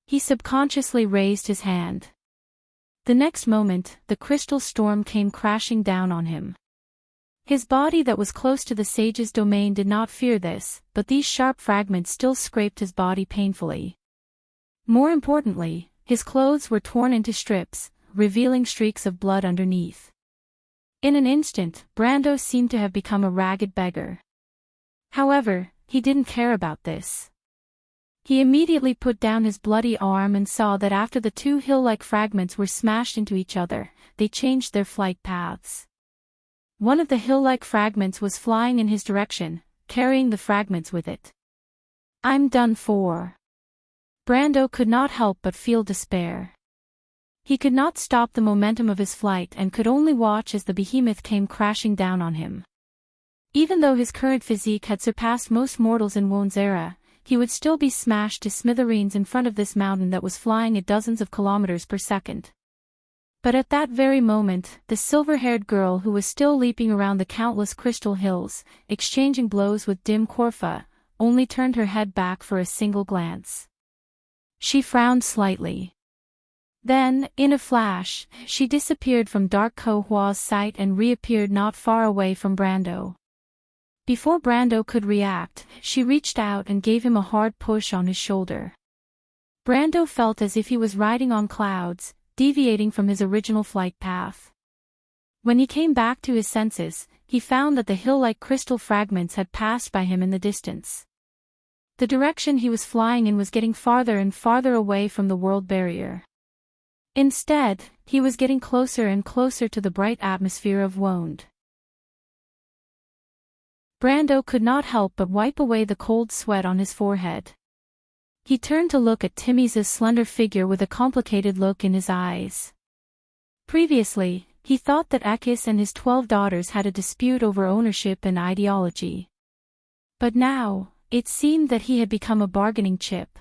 A: He subconsciously raised his hand. The next moment, the crystal storm came crashing down on him. His body that was close to the sage's domain did not fear this, but these sharp fragments still scraped his body painfully. More importantly, his clothes were torn into strips, revealing streaks of blood underneath. In an instant, Brando seemed to have become a ragged beggar. However, he didn't care about this. He immediately put down his bloody arm and saw that after the two hill-like fragments were smashed into each other, they changed their flight paths. One of the hill-like fragments was flying in his direction, carrying the fragments with it. "I'm done for." Brando could not help but feel despair. He could not stop the momentum of his flight and could only watch as the behemoth came crashing down on him. Even though his current physique had surpassed most mortals in Won's era, he would still be smashed to smithereens in front of this mountain that was flying at dozens of kilometers per second. But at that very moment, the silver-haired girl who was still leaping around the countless crystal hills, exchanging blows with dim Corfa, only turned her head back for a single glance. She frowned slightly. Then, in a flash, she disappeared from Dark Ko Hua's sight and reappeared not far away from Brando. Before Brando could react, she reached out and gave him a hard push on his shoulder. Brando felt as if he was riding on clouds, deviating from his original flight path. When he came back to his senses, he found that the hill-like crystal fragments had passed by him in the distance. The direction he was flying in was getting farther and farther away from the world barrier. Instead, he was getting closer and closer to the bright atmosphere of Wonde. Brando could not help but wipe away the cold sweat on his forehead. He turned to look at Timmy's slender figure with a complicated look in his eyes. Previously, he thought that Ekis and his 12 daughters had a dispute over ownership and ideology. But now, it seemed that he had become a bargaining chip.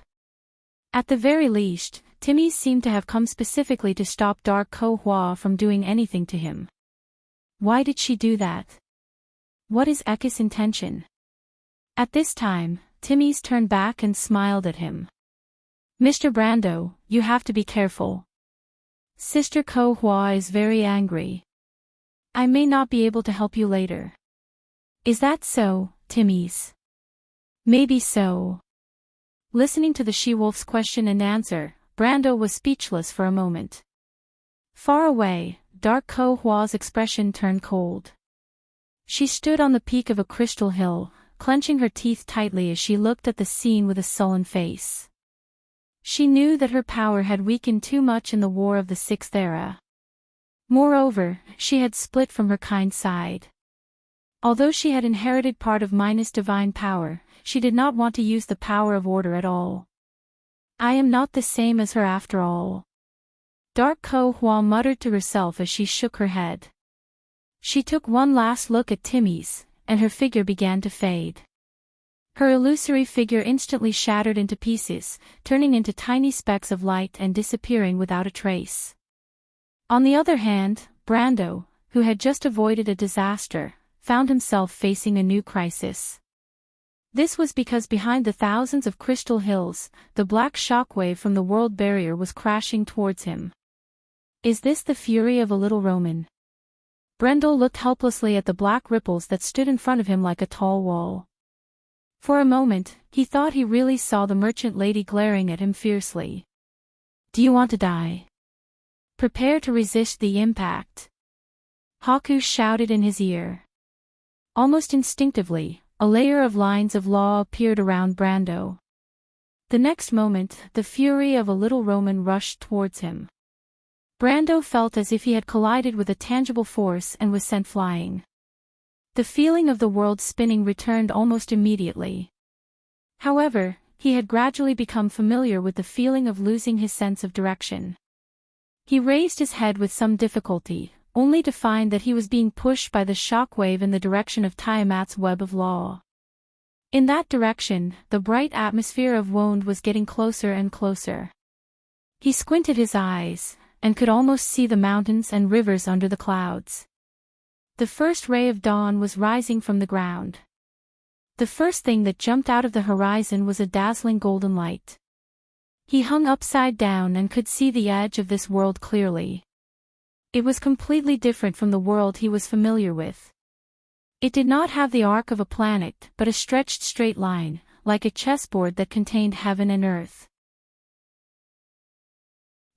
A: At the very least, Timmy seemed to have come specifically to stop Dark Ko Hua from doing anything to him. Why did she do that? What is Ekis' intention? At this time, Timmy's turned back and smiled at him. "Mr. Brando, you have to be careful. Sister Ko Hua is very angry. I may not be able to help you later." "Is that so, Timmy's?" "Maybe so." Listening to the she-wolf's question and answer, Brando was speechless for a moment. Far away, Dark Ko Hua's expression turned cold. She stood on the peak of a crystal hill, clenching her teeth tightly as she looked at the scene with a sullen face. She knew that her power had weakened too much in the War of the Sixth Era. Moreover, she had split from her kind side. Although she had inherited part of Minus divine power, she did not want to use the power of order at all. "I am not the same as her after all," Dark Ko Hua muttered to herself as she shook her head. She took one last look at Timmy's, and her figure began to fade. Her illusory figure instantly shattered into pieces, turning into tiny specks of light and disappearing without a trace. On the other hand, Brando, who had just avoided a disaster, found himself facing a new crisis. This was because behind the thousands of crystal hills, the black shockwave from the world barrier was crashing towards him. Is this the fury of a little Roman? Brendel looked helplessly at the black ripples that stood in front of him like a tall wall. For a moment, he thought he really saw the merchant lady glaring at him fiercely. "Do you want to die? Prepare to resist the impact," Haku shouted in his ear. Almost instinctively, a layer of lines of law appeared around Brando. The next moment, the fury of a little Roman rushed towards him. Brando felt as if he had collided with a tangible force and was sent flying. The feeling of the world spinning returned almost immediately. However, he had gradually become familiar with the feeling of losing his sense of direction. He raised his head with some difficulty, only to find that he was being pushed by the shock wave in the direction of Tiamat's web of law. In that direction, the bright atmosphere of wound was getting closer and closer. He squinted his eyes, and could almost see the mountains and rivers under the clouds. The first ray of dawn was rising from the ground. The first thing that jumped out of the horizon was a dazzling golden light. He hung upside down and could see the edge of this world clearly. It was completely different from the world he was familiar with. It did not have the arc of a planet, but a stretched straight line, like a chessboard that contained heaven and earth.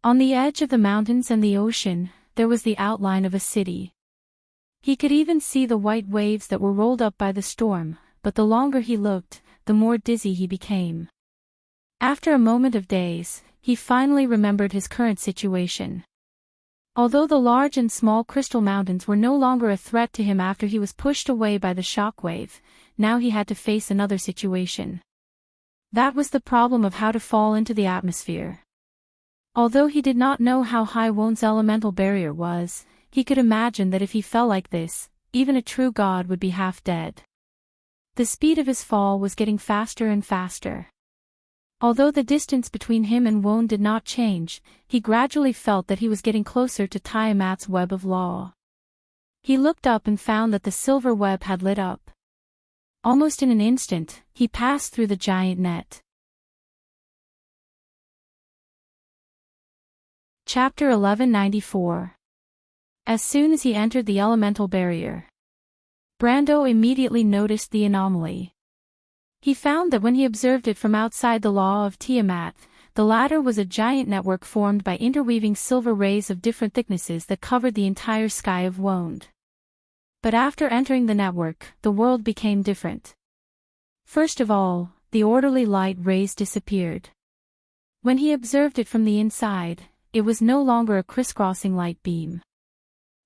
A: On the edge of the mountains and the ocean, there was the outline of a city. He could even see the white waves that were rolled up by the storm, but the longer he looked, the more dizzy he became. After a moment of daze, he finally remembered his current situation. Although the large and small crystal mountains were no longer a threat to him after he was pushed away by the shockwave, now he had to face another situation. That was the problem of how to fall into the atmosphere. Although he did not know how high Won's elemental barrier was, he could imagine that if he fell like this, even a true god would be half dead. The speed of his fall was getting faster and faster. Although the distance between him and Won did not change, he gradually felt that he was getting closer to Tiamat's web of law. He looked up and found that the silver web had lit up. Almost in an instant, he passed through the giant net. Chapter 1194. As soon as he entered the elemental barrier, Brando immediately noticed the anomaly. He found that when he observed it from outside the law of Tiamat, the latter was a giant network formed by interweaving silver rays of different thicknesses that covered the entire sky of Wond. But after entering the network, the world became different. First of all, the orderly light rays disappeared. When he observed it from the inside, it was no longer a crisscrossing light beam.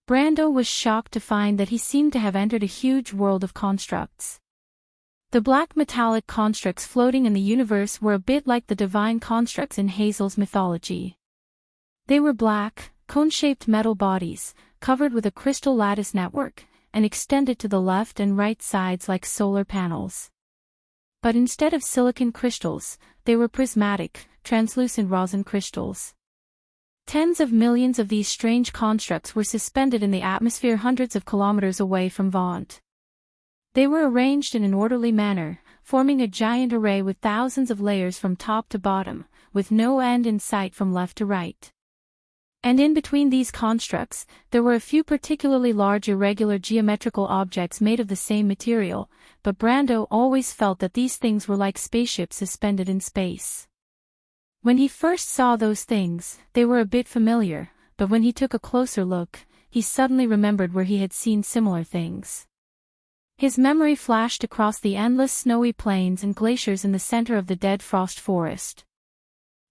A: Brando was shocked to find that he seemed to have entered a huge world of constructs. The black metallic constructs floating in the universe were a bit like the divine constructs in Hazel's mythology. They were black, cone-shaped metal bodies, covered with a crystal lattice network, and extended to the left and right sides like solar panels. But instead of silicon crystals, they were prismatic, translucent rosin crystals. Tens of millions of these strange constructs were suspended in the atmosphere hundreds of kilometers away from Vaunt. They were arranged in an orderly manner, forming a giant array with thousands of layers from top to bottom, with no end in sight from left to right. And in between these constructs, there were a few particularly large irregular geometrical objects made of the same material, but Brando always felt that these things were like spaceships suspended in space. When he first saw those things, they were a bit familiar, but when he took a closer look, he suddenly remembered where he had seen similar things. His memory flashed across the endless snowy plains and glaciers in the center of the dead frost forest.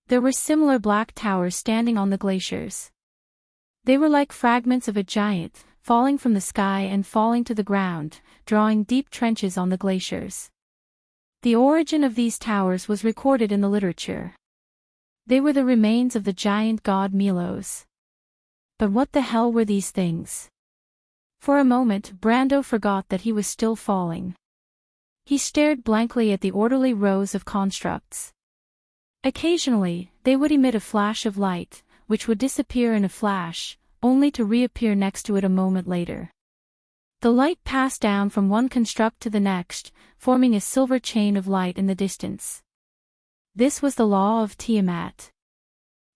A: There were similar black towers standing on the glaciers. They were like fragments of a giant, falling from the sky and falling to the ground, drawing deep trenches on the glaciers. The origin of these towers was recorded in the literature. They were the remains of the giant god Milos. But what the hell were these things? For a moment Brando forgot that he was still falling. He stared blankly at the orderly rows of constructs. Occasionally, they would emit a flash of light, which would disappear in a flash, only to reappear next to it a moment later. The light passed down from one construct to the next, forming a silver chain of light in the distance. This was the law of Tiamat.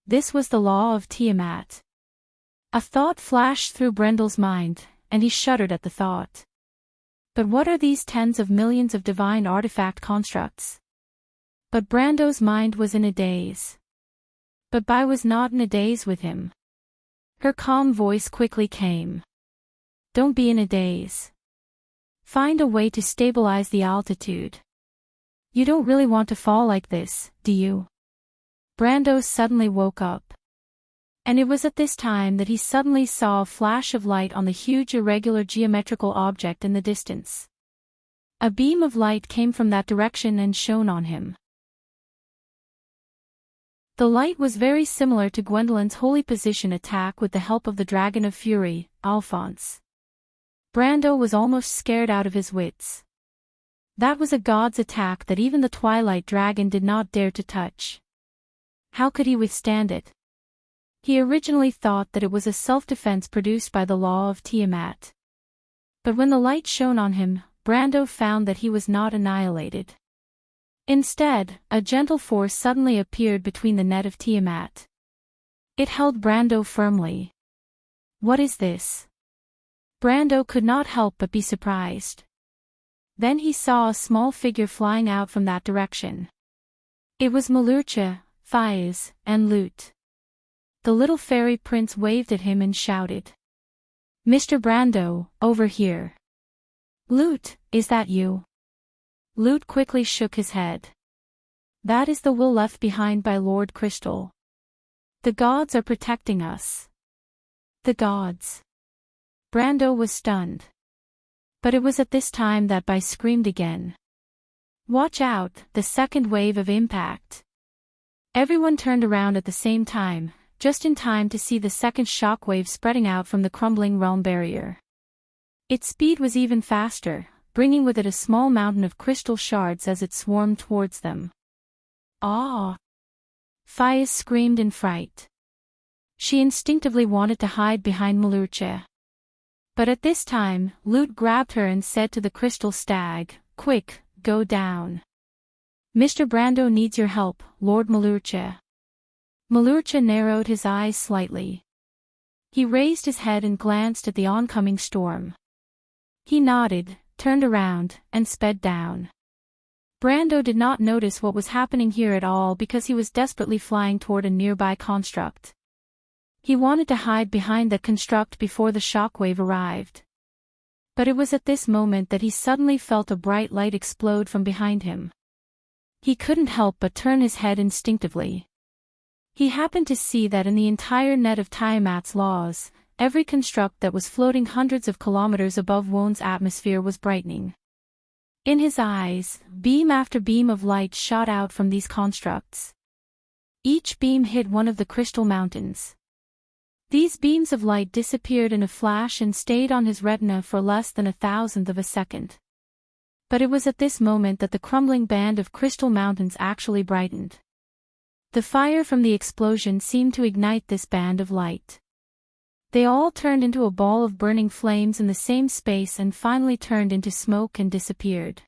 A: This was the law of Tiamat. A thought flashed through Brendel's mind, and he shuddered at the thought. But what are these tens of millions of divine artifact constructs? But Brando's mind was in a daze. But Bai was not in a daze with him. Her calm voice quickly came. Don't be in a daze. Find a way to stabilize the altitude. You don't really want to fall like this, do you? Brando suddenly woke up. And it was at this time that he suddenly saw a flash of light on the huge irregular geometrical object in the distance. A beam of light came from that direction and shone on him. The light was very similar to Gwendolyn's holy position attack with the help of the Dragon of Fury, Alphonse. Brando was almost scared out of his wits. That was a god's attack that even the Twilight Dragon did not dare to touch. How could he withstand it? He originally thought that it was a self-defense produced by the law of Tiamat. But when the light shone on him, Brando found that he was not annihilated. Instead, a gentle force suddenly appeared between the net of Tiamat. It held Brando firmly. What is this? Brando could not help but be surprised. Then he saw a small figure flying out from that direction. It was Malucha, Faiz, and Lute. The little fairy prince waved at him and shouted. Mr. Brando, over here. Lute, is that you? Lute quickly shook his head. That is the will left behind by Lord Crystal. The gods are protecting us. The gods. Brando was stunned. But it was at this time that Bai screamed again. Watch out, the second wave of impact. Everyone turned around at the same time, just in time to see the second shockwave spreading out from the crumbling realm barrier. Its speed was even faster, bringing with it a small mountain of crystal shards as it swarmed towards them. Ah! Faiz screamed in fright. She instinctively wanted to hide behind Malucha. But at this time, Lute grabbed her and said to the crystal stag, Quick, go down. Mr. Brando needs your help, Lord Malucha. Malucha narrowed his eyes slightly. He raised his head and glanced at the oncoming storm. He nodded, turned around, and sped down. Brando did not notice what was happening here at all because he was desperately flying toward a nearby construct. He wanted to hide behind that construct before the shockwave arrived. But it was at this moment that he suddenly felt a bright light explode from behind him. He couldn't help but turn his head instinctively. He happened to see that in the entire net of Tiamat's laws, every construct that was floating hundreds of kilometers above Won's atmosphere was brightening. In his eyes, beam after beam of light shot out from these constructs. Each beam hit one of the crystal mountains. These beams of light disappeared in a flash and stayed on his retina for less than 1,000th of a second. But it was at this moment that the crumbling band of crystal mountains actually brightened. The fire from the explosion seemed to ignite this band of light. They all turned into a ball of burning flames in the same space and finally turned into smoke and disappeared.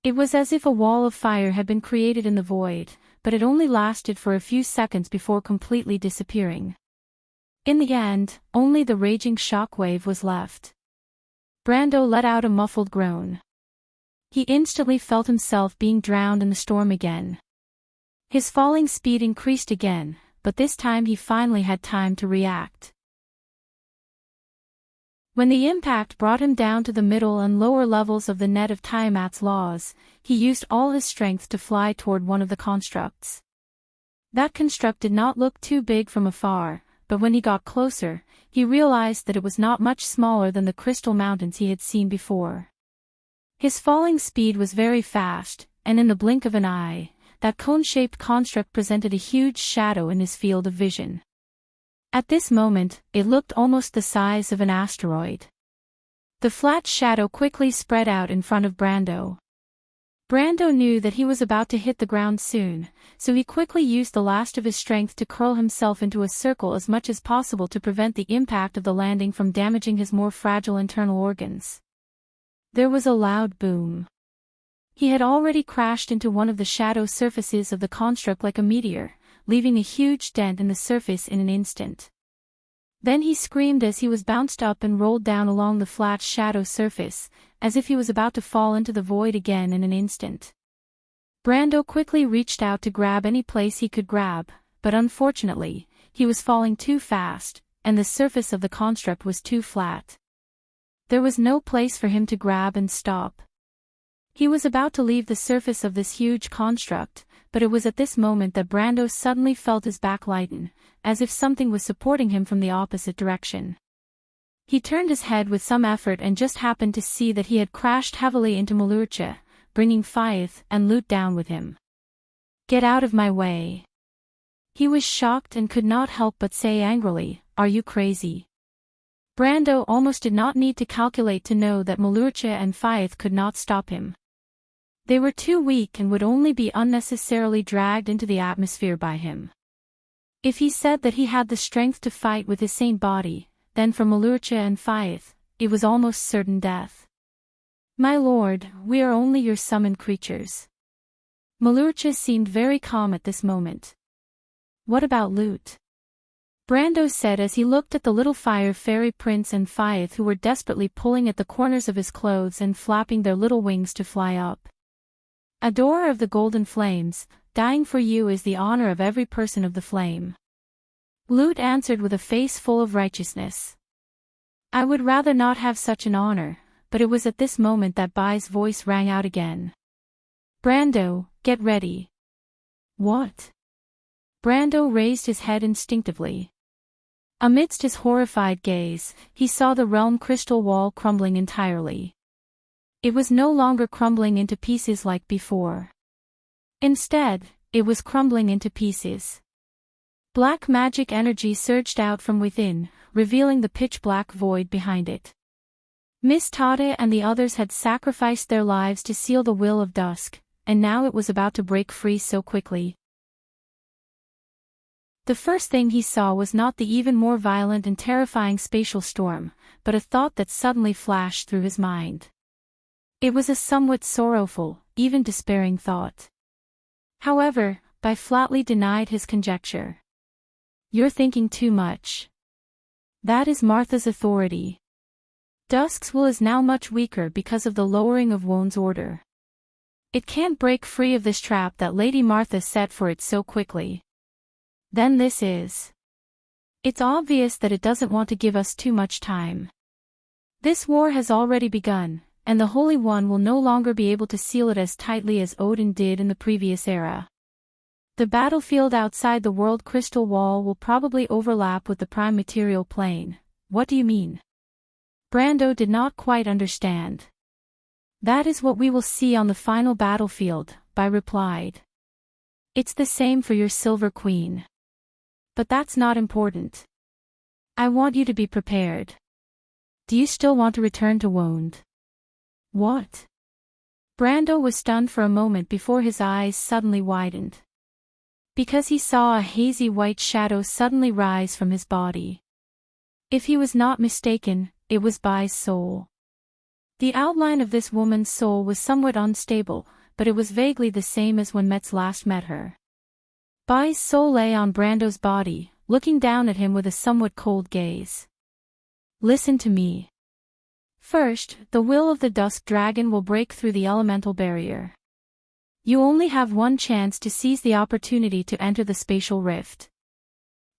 A: It was as if a wall of fire had been created in the void, but it only lasted for a few seconds before completely disappearing. In the end, only the raging shockwave was left. Brando let out a muffled groan. He instantly felt himself being drowned in the storm again. His falling speed increased again, but this time he finally had time to react. When the impact brought him down to the middle and lower levels of the net of Tiamat's laws, he used all his strength to fly toward one of the constructs. That construct did not look too big from afar, but when he got closer, he realized that it was not much smaller than the crystal mountains he had seen before. His falling speed was very fast, and in the blink of an eye, that cone-shaped construct presented a huge shadow in his field of vision. At this moment, it looked almost the size of an asteroid. The flat shadow quickly spread out in front of Brando. Brando knew that he was about to hit the ground soon, so he quickly used the last of his strength to curl himself into a circle as much as possible to prevent the impact of the landing from damaging his more fragile internal organs. There was a loud boom. He had already crashed into one of the shadow surfaces of the construct like a meteor, leaving a huge dent in the surface in an instant. Then he screamed as he was bounced up and rolled down along the flat shadow surface, as if he was about to fall into the void again in an instant. Brando quickly reached out to grab any place he could grab, but unfortunately, he was falling too fast, and the surface of the construct was too flat. There was no place for him to grab and stop. He was about to leave the surface of this huge construct, but it was at this moment that Brando suddenly felt his back lighten, as if something was supporting him from the opposite direction. He turned his head with some effort and just happened to see that he had crashed heavily into Malucha, bringing Faith and Loot down with him. "Get out of my way." He was shocked and could not help but say angrily, "Are you crazy?" Brando almost did not need to calculate to know that Malucha and Faith could not stop him. They were too weak and would only be unnecessarily dragged into the atmosphere by him. If he said that he had the strength to fight with his sane body, then for Malucha and Faith, it was almost certain death. "My lord, we are only your summoned creatures." Malucha seemed very calm at this moment. "What about Loot?" Brando said as he looked at the little fire fairy prince and Faith who were desperately pulling at the corners of his clothes and flapping their little wings to fly up. "Adorer of the golden flames, dying for you is the honor of every person of the flame." Loot answered with a face full of righteousness. "I would rather not have such an honor," but it was at this moment that Bai's voice rang out again. "Brando, get ready." "What?" Brando raised his head instinctively. Amidst his horrified gaze, he saw the realm crystal wall crumbling entirely. It was no longer crumbling into pieces like before. Instead, it was crumbling into pieces. Black magic energy surged out from within, revealing the pitch-black void behind it. Miss Tade and the others had sacrificed their lives to seal the will of dusk, and now it was about to break free so quickly. The first thing he saw was not the even more violent and terrifying spatial storm, but a thought that suddenly flashed through his mind. It was a somewhat sorrowful, even despairing thought. However, Bai flatly denied his conjecture. "You're thinking too much. That is Martha's authority. Dusk's will is now much weaker because of the lowering of Won's order. It can't break free of this trap that Lady Martha set for it so quickly. Then this is. It's obvious that it doesn't want to give us too much time. This war has already begun, and the Holy One will no longer be able to seal it as tightly as Odin did in the previous era. The battlefield outside the World Crystal Wall will probably overlap with the Prime Material Plane." "What do you mean?" Brando did not quite understand. "That is what we will see on the final battlefield," Bai replied. "It's the same for your Silver Queen. But that's not important. I want you to be prepared. Do you still want to return to Wond?" "What?" Brando was stunned for a moment before his eyes suddenly widened. Because he saw a hazy white shadow suddenly rise from his body. If he was not mistaken, it was Bai's soul. The outline of this woman's soul was somewhat unstable, but it was vaguely the same as when Metz last met her. Bai's soul lay on Brando's body, looking down at him with a somewhat cold gaze. "Listen to me. First, the will of the Dusk Dragon will break through the elemental barrier. You only have one chance to seize the opportunity to enter the spatial rift.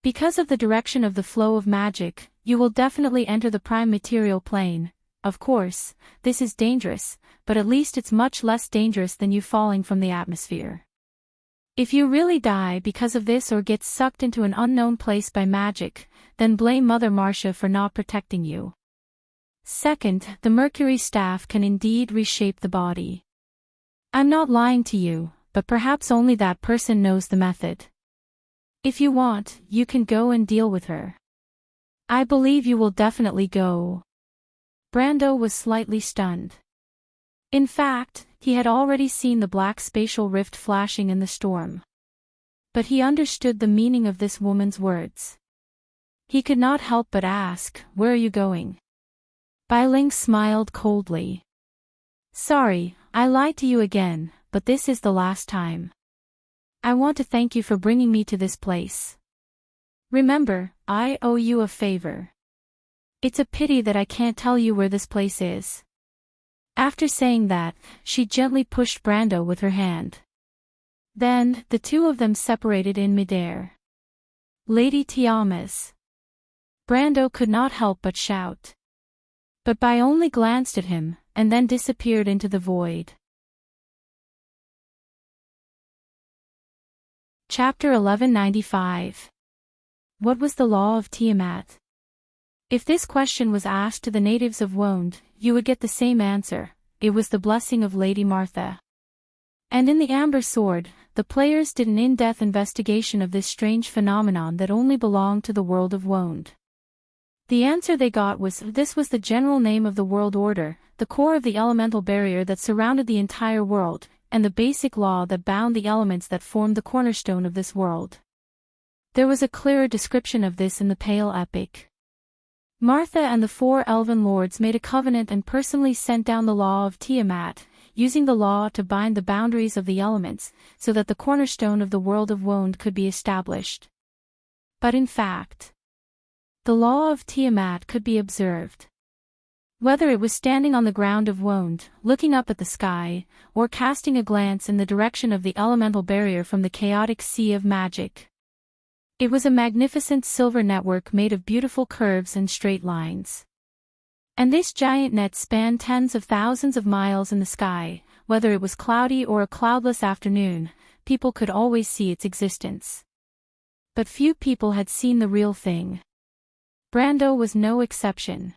A: Because of the direction of the flow of magic, you will definitely enter the Prime Material Plane. Of course, this is dangerous, but at least it's much less dangerous than you falling from the atmosphere. If you really die because of this or get sucked into an unknown place by magic, then blame Mother Marcia for not protecting you. Second, the Mercury Staff can indeed reshape the body. I'm not lying to you, but perhaps only that person knows the method. If you want, you can go and deal with her. I believe you will definitely go." Brando was slightly stunned. In fact, he had already seen the black spatial rift flashing in the storm. But he understood the meaning of this woman's words. He could not help but ask, "Where are you going?" Bai Ling smiled coldly. "Sorry, I lied to you again, but this is the last time. I want to thank you for bringing me to this place." Remember, I owe you a favor. It's a pity that I can't tell you where this place is." After saying that, she gently pushed Brando with her hand. Then, the two of them separated in midair. "Lady Tiamas!" Brando could not help but shout. But Bai only glanced at him, and then disappeared into the void. Chapter 1195. What was the law of Tiamat? If this question was asked to the natives of Wonde, you would get the same answer: it was the blessing of Lady Martha. And in the Amber Sword, the players did an in-depth investigation of this strange phenomenon that only belonged to the world of Wonde. The answer they got was this was the general name of the world order, the core of the elemental barrier that surrounded the entire world, and the basic law that bound the elements that formed the cornerstone of this world. There was a clearer description of this in the Pale Epic. Martha and the four elven lords made a covenant and personally sent down the law of Tiamat, using the law to bind the boundaries of the elements, so that the cornerstone of the world of Wonde could be established. But in fact, the law of Tiamat could be observed. Whether it was standing on the ground of Wonde, looking up at the sky, or casting a glance in the direction of the elemental barrier from the chaotic sea of magic. It was a magnificent silver network made of beautiful curves and straight lines. And this giant net spanned tens of thousands of miles in the sky. Whether it was cloudy or a cloudless afternoon, people could always see its existence. But few people had seen the real thing. Brando was no exception.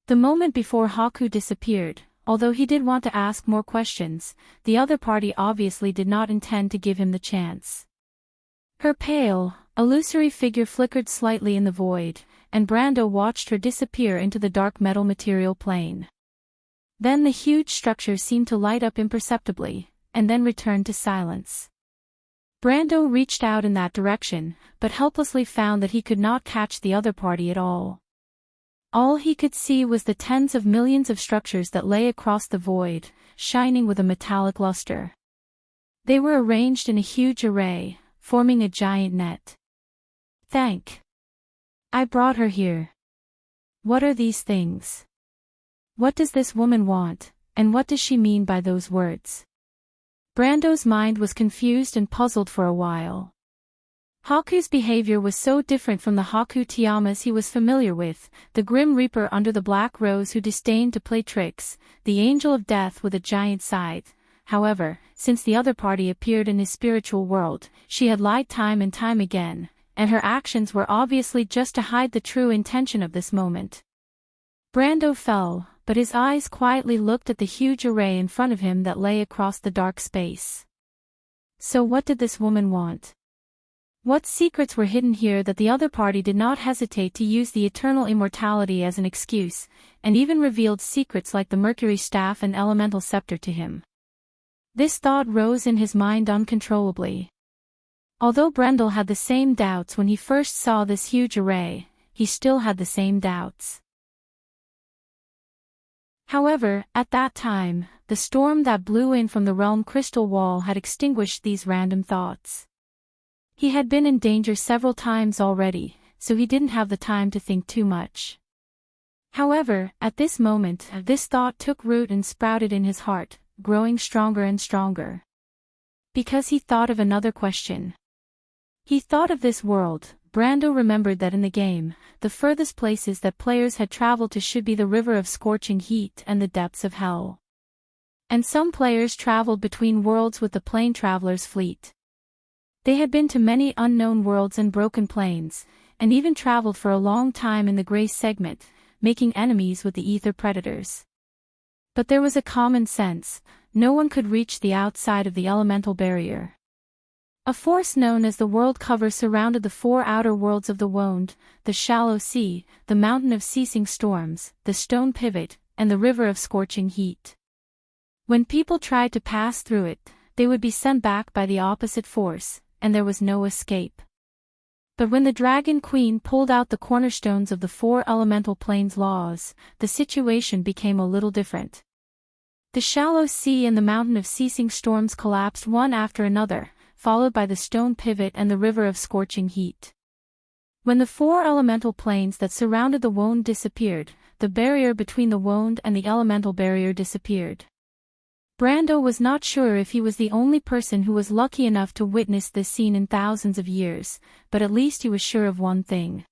A: The moment before Haku disappeared, although he did want to ask more questions, the other party obviously did not intend to give him the chance. Her pale, illusory figure flickered slightly in the void, and Brando watched her disappear into the dark metal material plane. Then the huge structure seemed to light up imperceptibly, and then returned to silence. Brando reached out in that direction, but helplessly found that he could not catch the other party at all. All he could see was the tens of millions of structures that lay across the void, shining with a metallic luster. They were arranged in a huge array, forming a giant net. I brought her here. What are these things? What does this woman want, and what does she mean by those words? Brando's mind was confused and puzzled for a while. Haku's behavior was so different from the Haku Tiamas he was familiar with, the Grim Reaper under the Black Rose who disdained to play tricks, the Angel of Death with a giant scythe. However, since the other party appeared in his spiritual world, she had lied time and time again, and her actions were obviously just to hide the true intention of this moment. Brando fell, but his eyes quietly looked at the huge array in front of him that lay across the dark space. So what did this woman want? What secrets were hidden here that the other party did not hesitate to use the eternal immortality as an excuse, and even revealed secrets like the Mercury Staff and Elemental Scepter to him? This thought rose in his mind uncontrollably. Although Brendel had the same doubts when he first saw this huge array, he still had the same doubts. However, at that time, the storm that blew in from the realm crystal wall had extinguished these random thoughts. He had been in danger several times already, so he didn't have the time to think too much. However, at this moment, this thought took root and sprouted in his heart, growing stronger and stronger. Because he thought of another question. He thought of this world. Brando remembered that in the game, the furthest places that players had traveled to should be the river of scorching heat and the depths of hell. And some players traveled between worlds with the Plane Traveler's fleet. They had been to many unknown worlds and broken planes, and even traveled for a long time in the gray segment, making enemies with the ether predators. But there was a common sense: no one could reach the outside of the elemental barrier. A force known as the World Cover surrounded the four outer worlds of the Wonde, the Shallow Sea, the Mountain of Ceasing Storms, the Stone Pivot, and the River of Scorching Heat. When people tried to pass through it, they would be sent back by the opposite force, and there was no escape. But when the Dragon Queen pulled out the cornerstones of the four elemental planes laws, the situation became a little different. The Shallow Sea and the Mountain of Ceasing Storms collapsed one after another, followed by the Stone Pivot and the River of Scorching Heat. When the 4 elemental planes that surrounded the wound disappeared, the barrier between the wound and the elemental barrier disappeared. Brando was not sure if he was the only person who was lucky enough to witness this scene in thousands of years, but at least he was sure of one thing.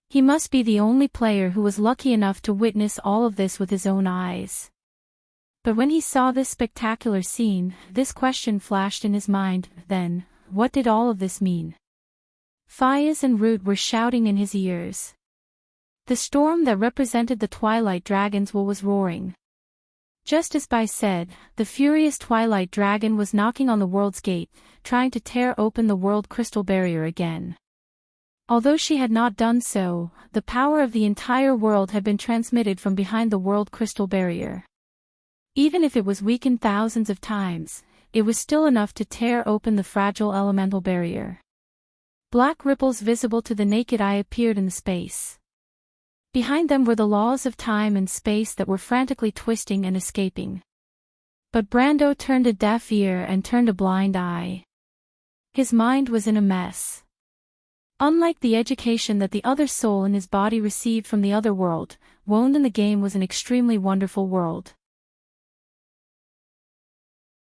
A: He must be the only player who was lucky enough to witness all of this with his own eyes. But when he saw this spectacular scene, this question flashed in his mind, then, what did all of this mean? Fias and Root were shouting in his ears. The storm that represented the Twilight Dragons was roaring. Just as Bai said, the furious Twilight Dragon was knocking on the world's gate, trying to tear open the world crystal barrier again. Although she had not done so, the power of the entire world had been transmitted from behind the world crystal barrier. Even if it was weakened thousands of times, it was still enough to tear open the fragile elemental barrier. Black ripples visible to the naked eye appeared in the space. Behind them were the laws of time and space that were frantically twisting and escaping. But Brando turned a deaf ear and turned a blind eye. His mind was in a mess. Unlike the education that the other soul in his body received from the other world, Wound in the game was an extremely wonderful world.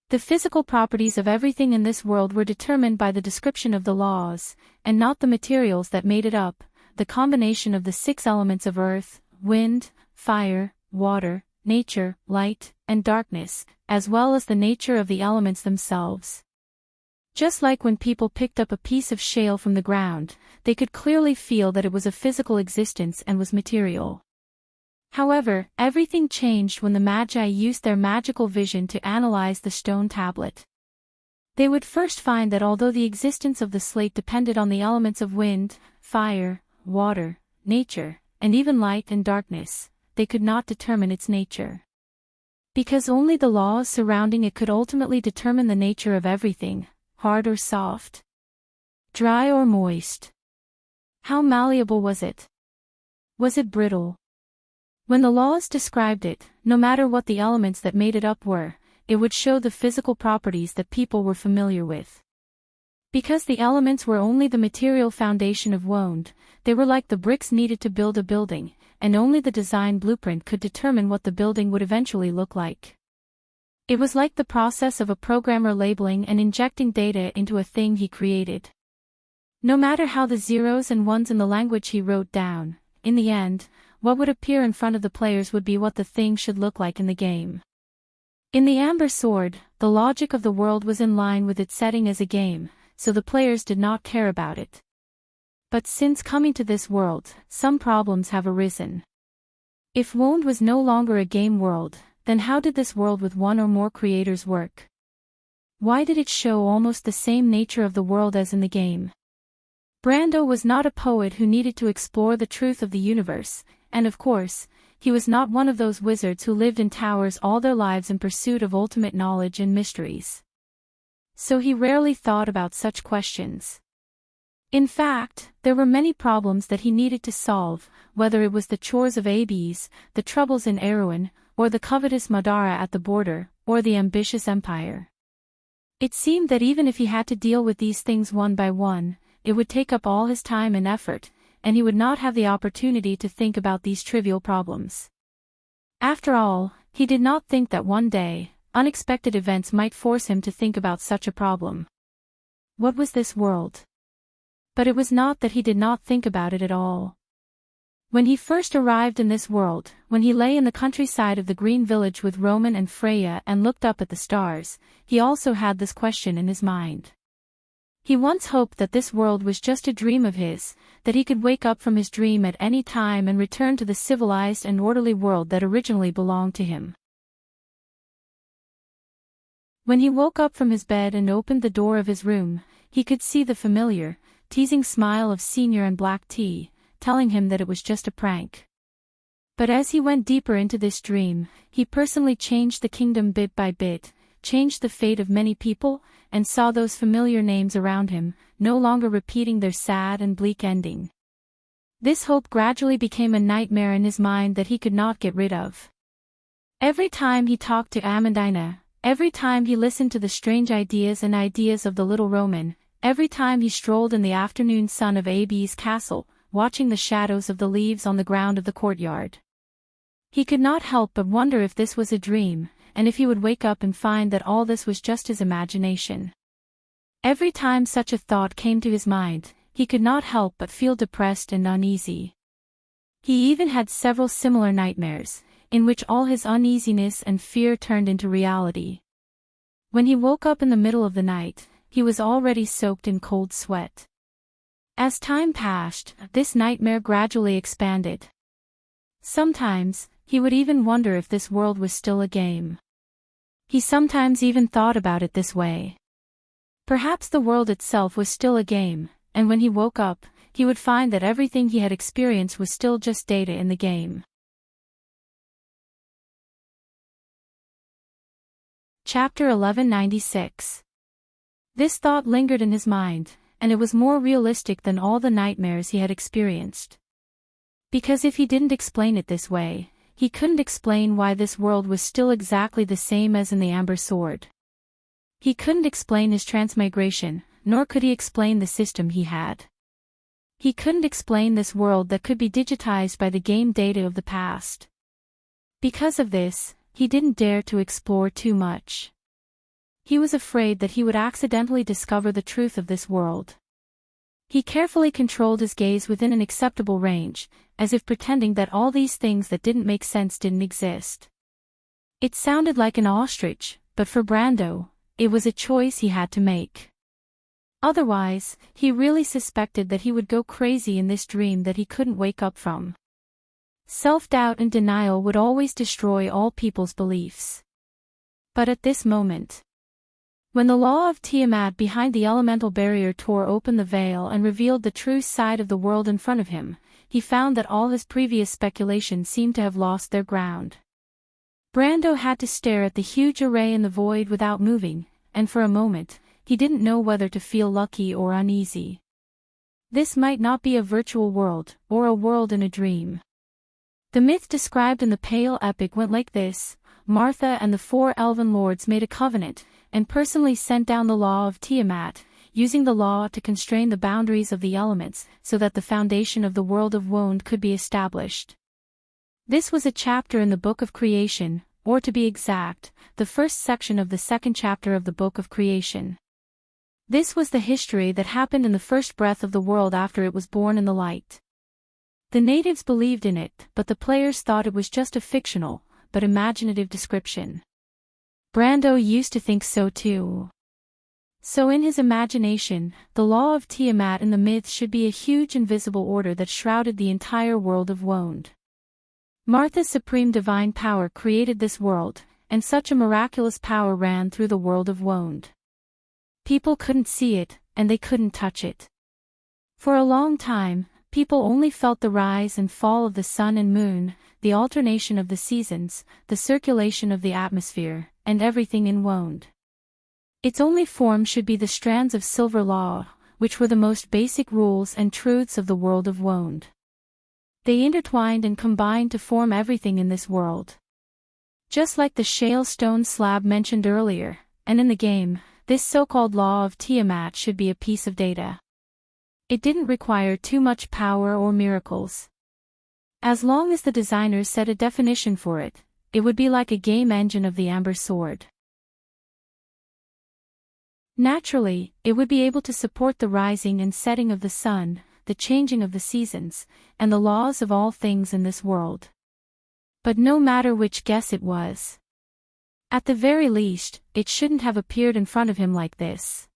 A: The physical properties of everything in this world were determined by the description of the laws, and not the materials that made it up, the combination of the 6 elements of earth, wind, fire, water, nature, light, and darkness, as well as the nature of the elements themselves. Just like when people picked up a piece of shale from the ground, they could clearly feel that it was a physical existence and was material. However, everything changed when the Magi used their magical vision to analyze the stone tablet. They would first find that although the existence of the slate depended on the elements of wind, fire, water, nature, and even light and darkness, they could not determine its nature. Because only the laws surrounding it could ultimately determine the nature of everything, hard or soft, dry or moist. How malleable was it? Was it brittle? When the laws described it, no matter what the elements that made it up were, it would show the physical properties that people were familiar with. Because the elements were only the material foundation of Wound, they were like the bricks needed to build a building, and only the design blueprint could determine what the building would eventually look like. It was like the process of a programmer labeling and injecting data into a thing he created. No matter how the zeros and ones in the language he wrote down, in the end, what would appear in front of the players would be what the thing should look like in the game. In the Amber Sword, the logic of the world was in line with its setting as a game, so the players did not care about it. But since coming to this world, some problems have arisen. If Wound was no longer a game world, then how did this world with one or more creators work? Why did it show almost the same nature of the world as in the game? Brando was not a poet who needed to explore the truth of the universe, and of course, he was not one of those wizards who lived in towers all their lives in pursuit of ultimate knowledge and mysteries. So he rarely thought about such questions. In fact, there were many problems that he needed to solve, whether it was the chores of Abes, the troubles in Erewhon, or the covetous Madara at the border, or the ambitious Empire. It seemed that even if he had to deal with these things one by one, it would take up all his time and effort, and he would not have the opportunity to think about these trivial problems. After all, he did not think that one day, unexpected events might force him to think about such a problem. What was this world? But it was not that he did not think about it at all. When he first arrived in this world, when he lay in the countryside of the Green Village with Roman and Freya and looked up at the stars, he also had this question in his mind. He once hoped that this world was just a dream of his, that he could wake up from his dream at any time and return to the civilized and orderly world that originally belonged to him. When he woke up from his bed and opened the door of his room, he could see the familiar, teasing smile of Senior and Black Tea, telling him that it was just a prank. But as he went deeper into this dream, he personally changed the kingdom bit by bit, changed the fate of many people, and saw those familiar names around him, no longer repeating their sad and bleak ending. This hope gradually became a nightmare in his mind that he could not get rid of. Every time he talked to Amandina, every time he listened to the strange ideas of the little Roman, every time he strolled in the afternoon sun of Ab's castle, watching the shadows of the leaves on the ground of the courtyard. He could not help but wonder if this was a dream, and if he would wake up and find that all this was just his imagination. Every time such a thought came to his mind, he could not help but feel depressed and uneasy. He even had several similar nightmares, in which all his uneasiness and fear turned into reality. When he woke up in the middle of the night, he was already soaked in cold sweat. As time passed, this nightmare gradually expanded. Sometimes, he would even wonder if this world was still a game. He sometimes even thought about it this way. Perhaps the world itself was still a game, and when he woke up, he would find that everything he had experienced was still just data in the game. Chapter 1196. This thought lingered in his mind, and it was more realistic than all the nightmares he had experienced. Because if he didn't explain it this way, he couldn't explain why this world was still exactly the same as in the Amber Sword. He couldn't explain his transmigration, nor could he explain the system he had. He couldn't explain this world that could be digitized by the game data of the past. Because of this, he didn't dare to explore too much. He was afraid that he would accidentally discover the truth of this world. He carefully controlled his gaze within an acceptable range, as if pretending that all these things that didn't make sense didn't exist. It sounded like an ostrich, but for Brando, it was a choice he had to make. Otherwise, he really suspected that he would go crazy in this dream that he couldn't wake up from. Self-doubt and denial would always destroy all people's beliefs. But at this moment, when the law of Tiamat behind the elemental barrier tore open the veil and revealed the true side of the world in front of him, he found that all his previous speculations seemed to have lost their ground. Brando had to stare at the huge array in the void without moving, and for a moment, he didn't know whether to feel lucky or uneasy. This might not be a virtual world, or a world in a dream. The myth described in the Pale Epic went like this: Martha and the 4 elven lords made a covenant, and personally sent down the law of Tiamat, using the law to constrain the boundaries of the elements so that the foundation of the world of Woned could be established. This was a chapter in the Book of Creation, or to be exact, the first section of the second chapter of the Book of Creation. This was the history that happened in the first breath of the world after it was born in the light. The natives believed in it, but the players thought it was just a fictional, but imaginative description. Brando used to think so too. So in his imagination, the law of Tiamat in the myth should be a huge invisible order that shrouded the entire world of Woned. Martha's supreme divine power created this world, and such a miraculous power ran through the world of Woned. People couldn't see it, and they couldn't touch it. For a long time, people only felt the rise and fall of the sun and moon, the alternation of the seasons, the circulation of the atmosphere, and everything in Woned. Its only form should be the strands of silver law, which were the most basic rules and truths of the world of Woned. They intertwined and combined to form everything in this world. Just like the shale stone slab mentioned earlier, and in the game, this so-called law of Tiamat should be a piece of data. It didn't require too much power or miracles. As long as the designers set a definition for it, it would be like a game engine of the Amber Sword. Naturally, it would be able to support the rising and setting of the sun, the changing of the seasons, and the laws of all things in this world. But no matter which guess it was, at the very least, it shouldn't have appeared in front of him like this.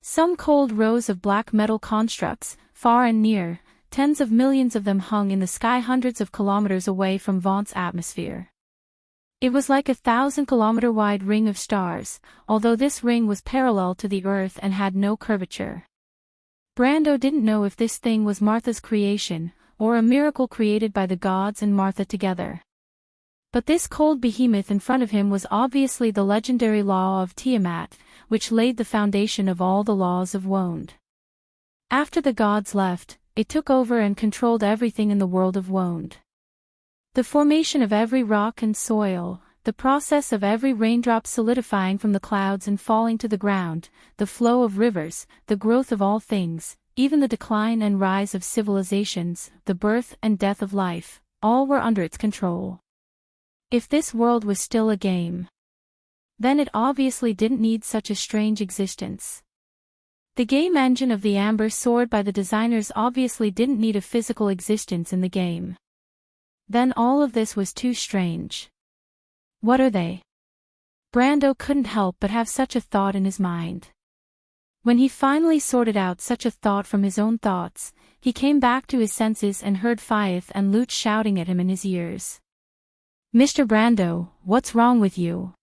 A: Some cold rows of black metal constructs, far and near, tens of millions of them hung in the sky hundreds of kilometers away from Vaunt's atmosphere. It was like a 1,000-kilometer-wide ring of stars, although this ring was parallel to the Earth and had no curvature. Brando didn't know if this thing was Martha's creation, or a miracle created by the gods and Martha together. But this cold behemoth in front of him was obviously the legendary law of Tiamat, which laid the foundation of all the laws of Woned. After the gods left, it took over and controlled everything in the world of Woned. The formation of every rock and soil, the process of every raindrop solidifying from the clouds and falling to the ground, the flow of rivers, the growth of all things, even the decline and rise of civilizations, the birth and death of life, all were under its control. If this world was still a game, then it obviously didn't need such a strange existence. The game engine of the Amber Sword by the designers obviously didn't need a physical existence in the game. Then all of this was too strange. What are they? Brando couldn't help but have such a thought in his mind. When he finally sorted out such a thought from his own thoughts, he came back to his senses and heard Faith and Lute shouting at him in his ears. "Mr. Brando, what's wrong with you?"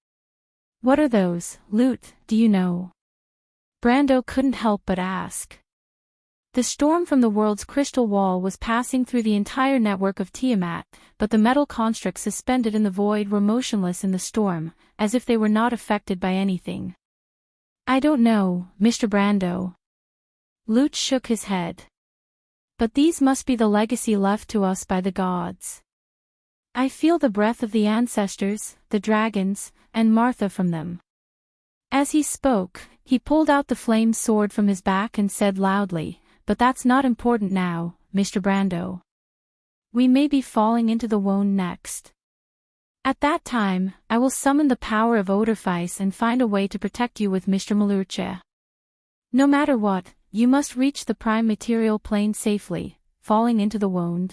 A: "What are those, Lute, do you know?" Brando couldn't help but ask. The storm from the world's crystal wall was passing through the entire network of Tiamat, but the metal constructs suspended in the void were motionless in the storm, as if they were not affected by anything. "I don't know, Mr. Brando." Lute shook his head. "But these must be the legacy left to us by the gods. I feel the breath of the ancestors, the dragons, and Martha from them." As he spoke, he pulled out the flame sword from his back and said loudly, "But that's not important now, Mr. Brando. We may be falling into the Wone next. At that time, I will summon the power of Odorfice and find a way to protect you with Mr. Malurche. No matter what, you must reach the prime material plane safely, falling into the Wone."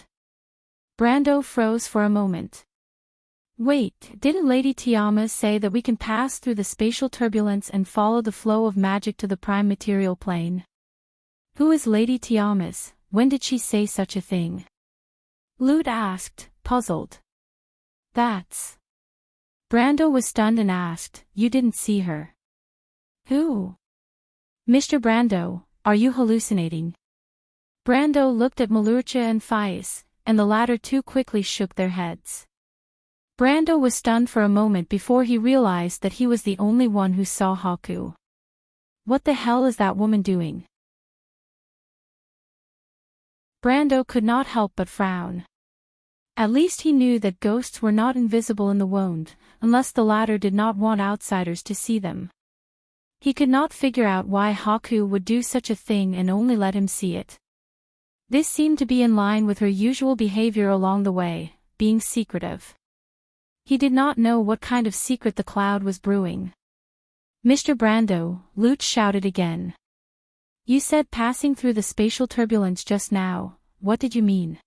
A: Brando froze for a moment. "Wait, didn't Lady Tiamat say that we can pass through the spatial turbulence and follow the flow of magic to the prime material plane? Who is Lady Tiamat? When did she say such a thing?" Lute asked, puzzled. "That's..." Brando was stunned and asked, "You didn't see her?" "Who?" "Mr. Brando, are you hallucinating?" Brando looked at Malurche and Faith, and the latter two quickly shook their heads. Brando was stunned for a moment before he realized that he was the only one who saw Haku. What the hell is that woman doing? Brando could not help but frown. At least he knew that ghosts were not invisible in the Wond, unless the latter did not want outsiders to see them. He could not figure out why Haku would do such a thing and only let him see it. This seemed to be in line with her usual behavior along the way, being secretive. He did not know what kind of secret the cloud was brewing. "Mr. Brando," Lute shouted again. "You said passing through the spatial turbulence just now, what did you mean?"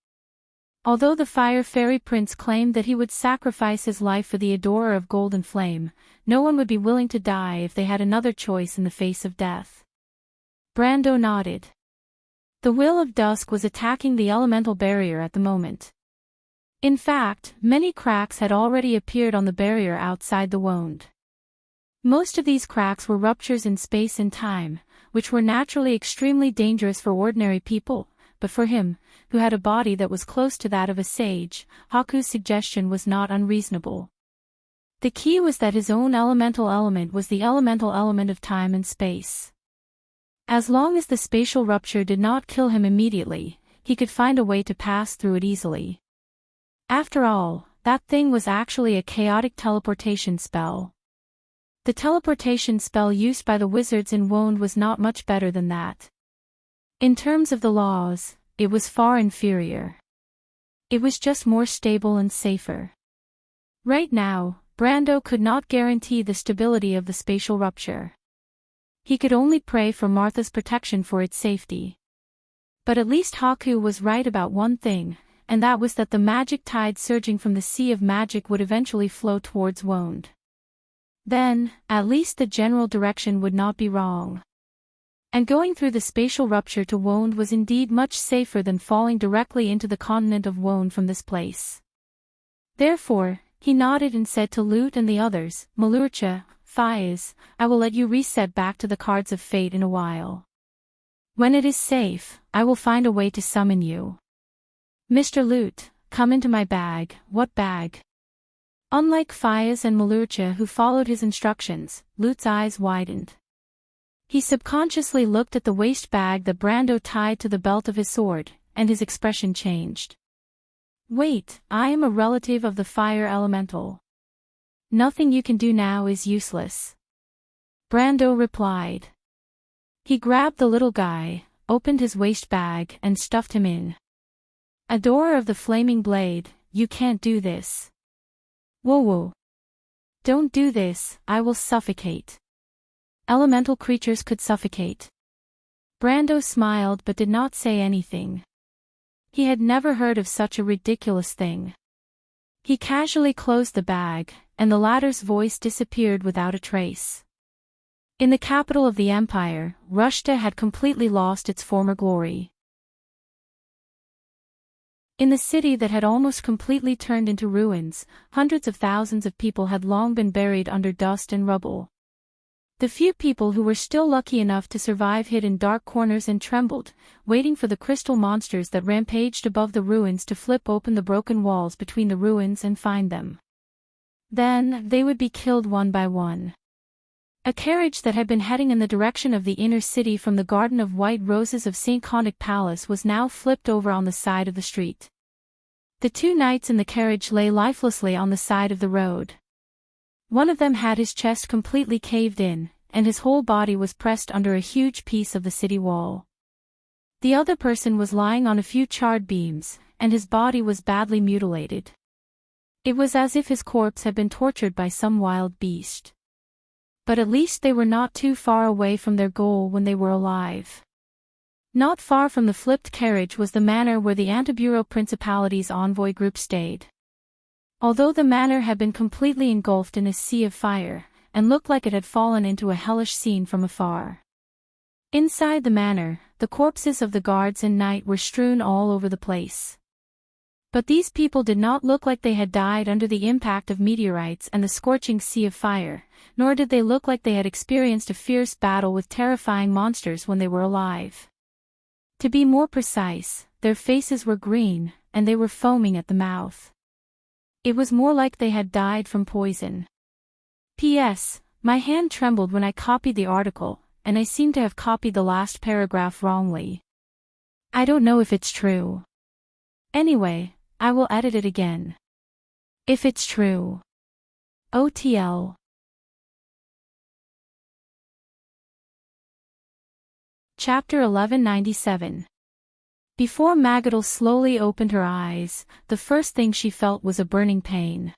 A: Although the Fire Fairy Prince claimed that he would sacrifice his life for the adorer of Golden Flame, no one would be willing to die if they had another choice in the face of death. Brando nodded. The Will of Dusk was attacking the elemental barrier at the moment. In fact, many cracks had already appeared on the barrier outside the Wond. Most of these cracks were ruptures in space and time, which were naturally extremely dangerous for ordinary people, but for him, who had a body that was close to that of a sage, Haku's suggestion was not unreasonable. The key was that his own elemental element was the elemental element of time and space. As long as the spatial rupture did not kill him immediately, he could find a way to pass through it easily. After all, that thing was actually a chaotic teleportation spell. The teleportation spell used by the wizards in Wond was not much better than that. In terms of the laws, it was far inferior. It was just more stable and safer. Right now, Brando could not guarantee the stability of the spatial rupture. He could only pray for Martha's protection for its safety. But at least Haku was right about one thing, and that was that the magic tide surging from the sea of magic would eventually flow towards Wond. Then, at least the general direction would not be wrong. And going through the spatial rupture to Wond was indeed much safer than falling directly into the continent of Wond from this place. Therefore, he nodded and said to Lute and the others, "Malurche, Faiz, I will let you reset back to the cards of fate in a while. When it is safe, I will find a way to summon you. Mr. Lute, come into my bag." "What bag?" Unlike Faiz and Malurche who followed his instructions, Lute's eyes widened. He subconsciously looked at the waist bag that Brando tied to the belt of his sword, and his expression changed. "Wait, I am a relative of the fire elemental. Nothing you can do now is useless. Brando replied. He grabbed the little guy, opened his waist bag and stuffed him in. Adorer of the flaming blade, you can't do this. Whoa whoa. Don't do this, I will suffocate. Elemental creatures could suffocate. Brando smiled but did not say anything. He had never heard of such a ridiculous thing. He casually closed the bag, and the latter's voice disappeared without a trace. In the capital of the empire, Rushta had completely lost its former glory. In the city that had almost completely turned into ruins, hundreds of thousands of people had long been buried under dust and rubble. The few people who were still lucky enough to survive hid in dark corners and trembled, waiting for the crystal monsters that rampaged above the ruins to flip open the broken walls between the ruins and find them. Then, they would be killed one by one. A carriage that had been heading in the direction of the inner city from the Garden of White Roses of St. Conic Palace was now flipped over on the side of the street. The two knights in the carriage lay lifelessly on the side of the road. One of them had his chest completely caved in, and his whole body was pressed under a huge piece of the city wall. The other person was lying on a few charred beams, and his body was badly mutilated. It was as if his corpse had been tortured by some wild beast. But at least they were not too far away from their goal when they were alive. Not far from the flipped carriage was the manor where the Antibureau Principality's envoy group stayed. Although the manor had been completely engulfed in a sea of fire, and looked like it had fallen into a hellish scene from afar. Inside the manor, the corpses of the guards and knight were strewn all over the place. But these people did not look like they had died under the impact of meteorites and the scorching sea of fire, nor did they look like they had experienced a fierce battle with terrifying monsters when they were alive. To be more precise, their faces were green, and they were foaming at the mouth. It was more like they had died from poison. P.S. My hand trembled when I copied the article, and I seem to have copied the last paragraph wrongly. I don't know if it's true. Anyway, I will edit it again. If it's true. OTL. Chapter 1197. Before Magadal slowly opened her eyes, the first thing she felt was a burning pain.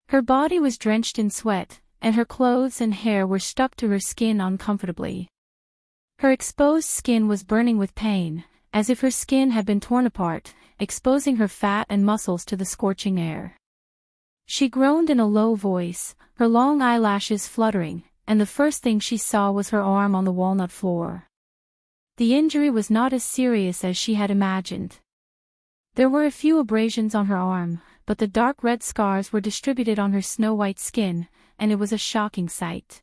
A: Her body was drenched in sweat, and her clothes and hair were stuck to her skin uncomfortably. Her exposed skin was burning with pain, as if her skin had been torn apart, exposing her fat and muscles to the scorching air. She groaned in a low voice, her long eyelashes fluttering, and the first thing she saw was her arm on the walnut floor. The injury was not as serious as she had imagined. There were a few abrasions on her arm, but the dark red scars were distributed on her snow-white skin, and it was a shocking sight.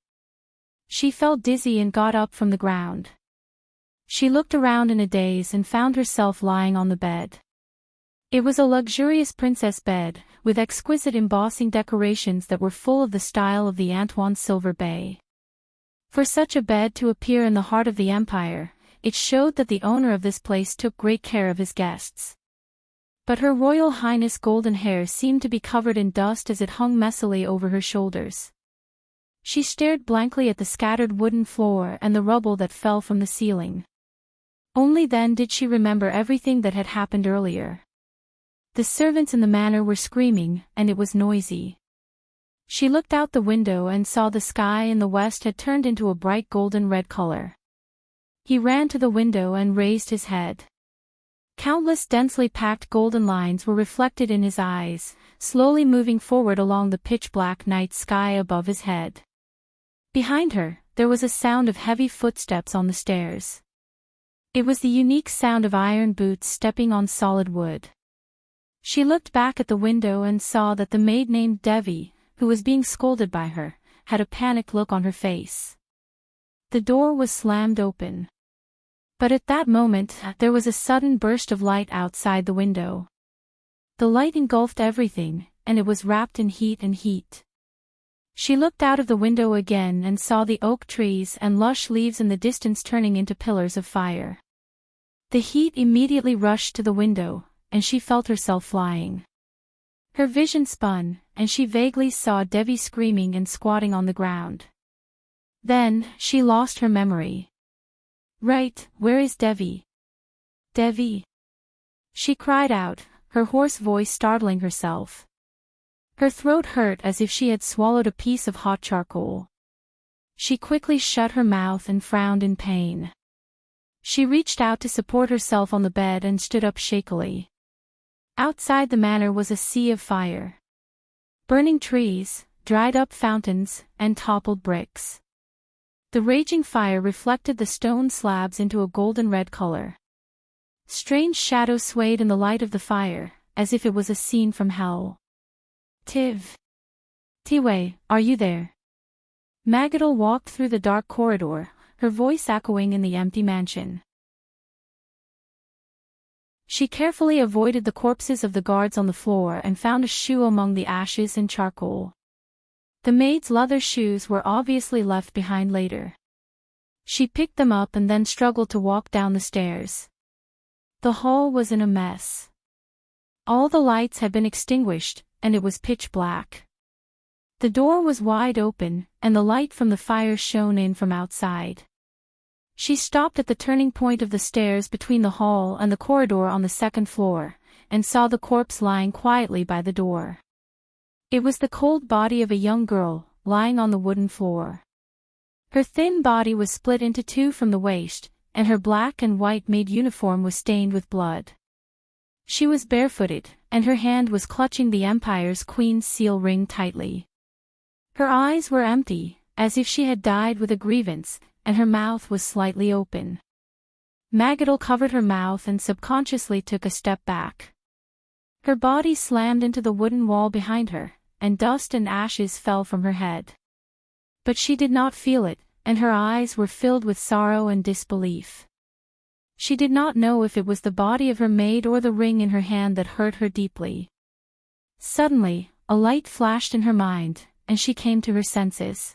A: She felt dizzy and got up from the ground. She looked around in a daze and found herself lying on the bed. It was a luxurious princess bed, with exquisite embossing decorations that were full of the style of the Antoine Silver Bay. For such a bed to appear in the heart of the empire, it showed that the owner of this place took great care of his guests. But Her Royal Highness' golden hair seemed to be covered in dust as it hung messily over her shoulders. She stared blankly at the scattered wooden floor and the rubble that fell from the ceiling. Only then did she remember everything that had happened earlier. The servants in the manor were screaming, and it was noisy. She looked out the window and saw the sky in the west had turned into a bright golden-red color. He ran to the window and raised his head. Countless densely packed golden lines were reflected in his eyes, slowly moving forward along the pitch-black night sky above his head. Behind her, there was a sound of heavy footsteps on the stairs. It was the unique sound of iron boots stepping on solid wood. She looked back at the window and saw that the maid named Devi, who was being scolded by her, had a panicked look on her face. The door was slammed open. But at that moment, there was a sudden burst of light outside the window. The light engulfed everything, and it was wrapped in heat and heat. She looked out of the window again and saw the oak trees and lush leaves in the distance turning into pillars of fire. The heat immediately rushed to the window, and she felt herself flying. Her vision spun, and she vaguely saw Devi screaming and squatting on the ground. Then, she lost her memory. Right, where is Devi? Devi? She cried out, her hoarse voice startling herself. Her throat hurt as if she had swallowed a piece of hot charcoal. She quickly shut her mouth and frowned in pain. She reached out to support herself on the bed and stood up shakily. Outside the manor was a sea of fire. Burning trees, dried-up fountains, and toppled bricks. The raging fire reflected the stone slabs into a golden-red color. Strange shadows swayed in the light of the fire, as if it was a scene from hell. Tiv. Tiwei, are you there? Magadal walked through the dark corridor, her voice echoing in the empty mansion. She carefully avoided the corpses of the guards on the floor and found a shoe among the ashes and charcoal. The maid's leather shoes were obviously left behind later. She picked them up and then struggled to walk down the stairs. The hall was in a mess. All the lights had been extinguished, and it was pitch black. The door was wide open, and the light from the fire shone in from outside. She stopped at the turning point of the stairs between the hall and the corridor on the second floor, and saw the corpse lying quietly by the door. It was the cold body of a young girl, lying on the wooden floor. Her thin body was split into two from the waist, and her black and white maid uniform was stained with blood. She was barefooted, and her hand was clutching the Empire's Queen's seal ring tightly. Her eyes were empty, as if she had died with a grievance, and her mouth was slightly open. Magadal covered her mouth and subconsciously took a step back. Her body slammed into the wooden wall behind her, and dust and ashes fell from her head. But she did not feel it, and her eyes were filled with sorrow and disbelief. She did not know if it was the body of her maid or the ring in her hand that hurt her deeply. Suddenly, a light flashed in her mind, and she came to her senses.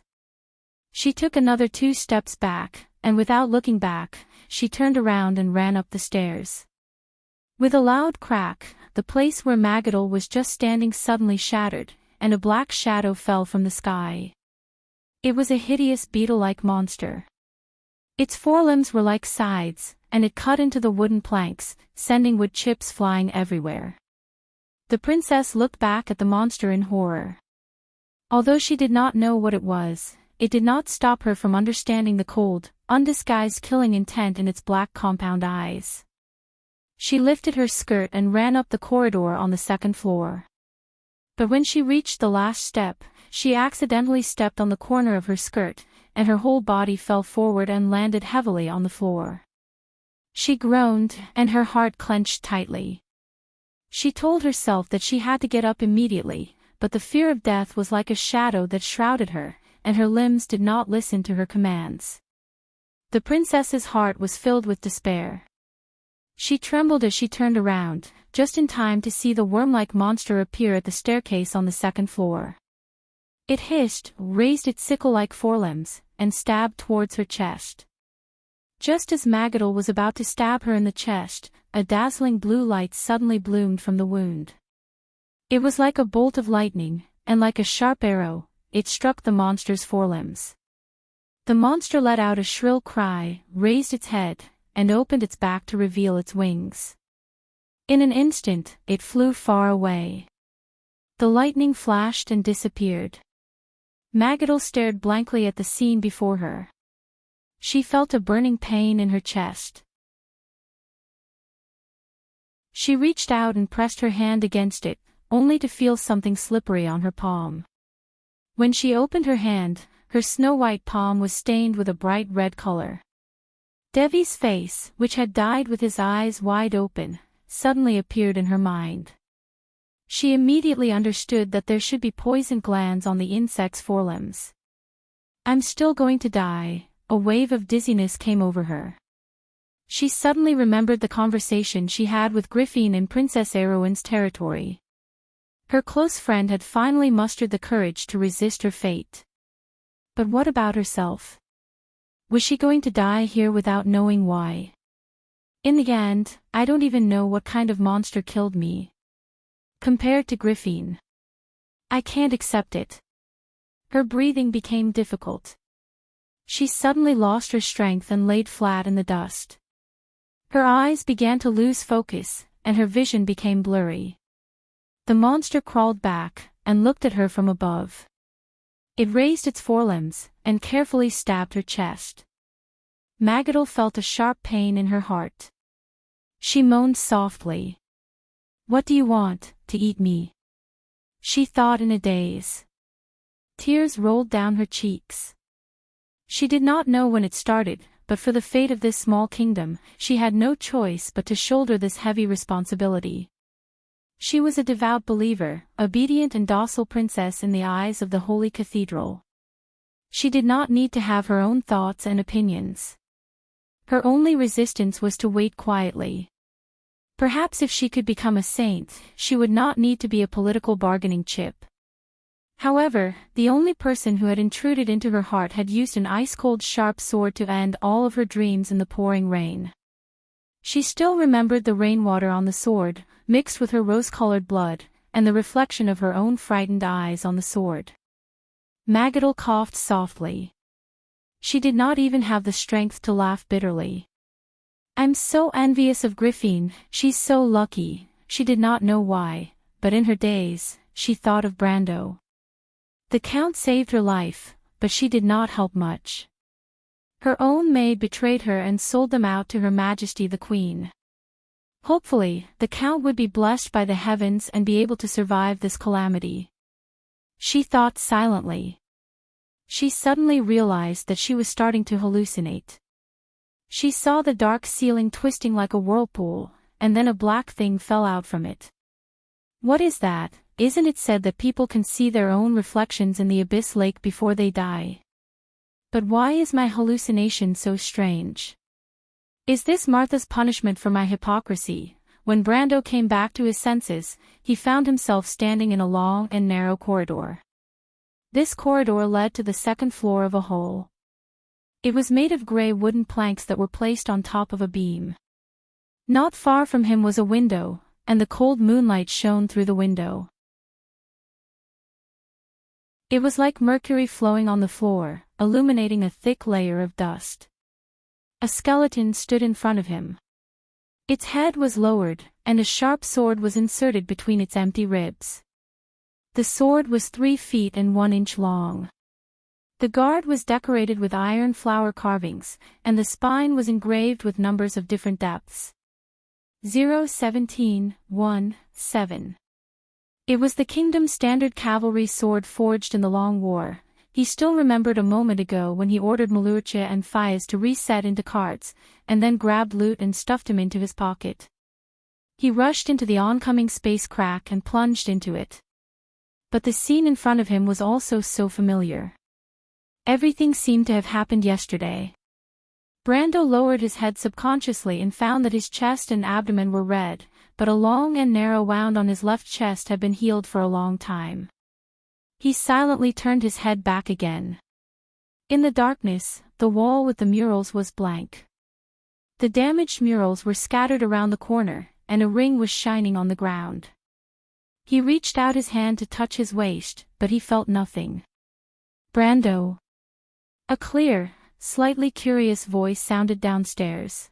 A: She took another 2 steps back, and without looking back, she turned around and ran up the stairs. With a loud crack, the place where Magadal was just standing suddenly shattered, and a black shadow fell from the sky. It was a hideous beetle-like monster. Its forelimbs were like scythes, and it cut into the wooden planks, sending wood chips flying everywhere. The princess looked back at the monster in horror. Although she did not know what it was, it did not stop her from understanding the cold, undisguised killing intent in its black compound eyes. She lifted her skirt and ran up the corridor on the second floor. But when she reached the last step, she accidentally stepped on the corner of her skirt, and her whole body fell forward and landed heavily on the floor. She groaned, and her heart clenched tightly. She told herself that she had to get up immediately, but the fear of death was like a shadow that shrouded her, and her limbs did not listen to her commands. The princess's heart was filled with despair. She trembled as she turned around, just in time to see the worm-like monster appear at the staircase on the second floor. It hissed, raised its sickle-like forelimbs, and stabbed towards her chest. Just as Magadal was about to stab her in the chest, a dazzling blue light suddenly bloomed from the wound. It was like a bolt of lightning, and like a sharp arrow, it struck the monster's forelimbs. The monster let out a shrill cry, raised its head, and opened its back to reveal its wings. In an instant, it flew far away. The lightning flashed and disappeared. Magadal stared blankly at the scene before her. She felt a burning pain in her chest. She reached out and pressed her hand against it, only to feel something slippery on her palm. When she opened her hand, her snow-white palm was stained with a bright red color. Devi's face, which had died with his eyes wide open, suddenly appeared in her mind. She immediately understood that there should be poison glands on the insect's forelimbs. "I'm still going to die," a wave of dizziness came over her. She suddenly remembered the conversation she had with Griffin in Princess Erowyn's territory. Her close friend had finally mustered the courage to resist her fate. But what about herself? Was she going to die here without knowing why? In the end, I don't even know what kind of monster killed me. Compared to Griffin, I can't accept it. Her breathing became difficult. She suddenly lost her strength and laid flat in the dust. Her eyes began to lose focus, and her vision became blurry. The monster crawled back, and looked at her from above. It raised its forelimbs, and carefully stabbed her chest. Magadal felt a sharp pain in her heart. She moaned softly. What do you want, to eat me? She thought in a daze. Tears rolled down her cheeks. She did not know when it started, but for the fate of this small kingdom, she had no choice but to shoulder this heavy responsibility. She was a devout believer, obedient and docile princess in the eyes of the holy cathedral. She did not need to have her own thoughts and opinions. Her only resistance was to wait quietly. Perhaps if she could become a saint, she would not need to be a political bargaining chip. However, the only person who had intruded into her heart had used an ice-cold sharp sword to end all of her dreams in the pouring rain. She still remembered the rainwater on the sword, mixed with her rose-colored blood, and the reflection of her own frightened eyes on the sword. Magadal coughed softly. She did not even have the strength to laugh bitterly. I'm so envious of Griffin, she's so lucky. She did not know why, but in her daze, she thought of Brando. The Count saved her life, but she did not help much. Her own maid betrayed her and sold them out to Her Majesty the Queen. Hopefully, the Count would be blessed by the heavens and be able to survive this calamity. She thought silently. She suddenly realized that she was starting to hallucinate. She saw the dark ceiling twisting like a whirlpool, and then a black thing fell out from it. What is that? Isn't it said that people can see their own reflections in the abyss lake before they die? But why is my hallucination so strange? Is this Martha's punishment for my hypocrisy? When Brando came back to his senses, he found himself standing in a long and narrow corridor. This corridor led to the second floor of a hole. It was made of gray wooden planks that were placed on top of a beam. Not far from him was a window, and the cold moonlight shone through the window. It was like mercury flowing on the floor, illuminating a thick layer of dust. A skeleton stood in front of him. Its head was lowered, and a sharp sword was inserted between its empty ribs. The sword was 3 feet and 1 inch long. The guard was decorated with iron flower carvings, and the spine was engraved with numbers of different depths. 0, 17, 1, 7. It was the kingdom's standard cavalry sword forged in the Long War. He still remembered a moment ago when he ordered Malurcha and Faiz to reset into carts, and then grabbed loot and stuffed him into his pocket. He rushed into the oncoming space crack and plunged into it. But the scene in front of him was also so familiar. Everything seemed to have happened yesterday. Brando lowered his head subconsciously and found that his chest and abdomen were red, but a long and narrow wound on his left chest had been healed for a long time. He silently turned his head back again. In the darkness, the wall with the murals was blank. The damaged murals were scattered around the corner, and a ring was shining on the ground. He reached out his hand to touch his waist, but he felt nothing. Brando. A clear, slightly curious voice sounded downstairs.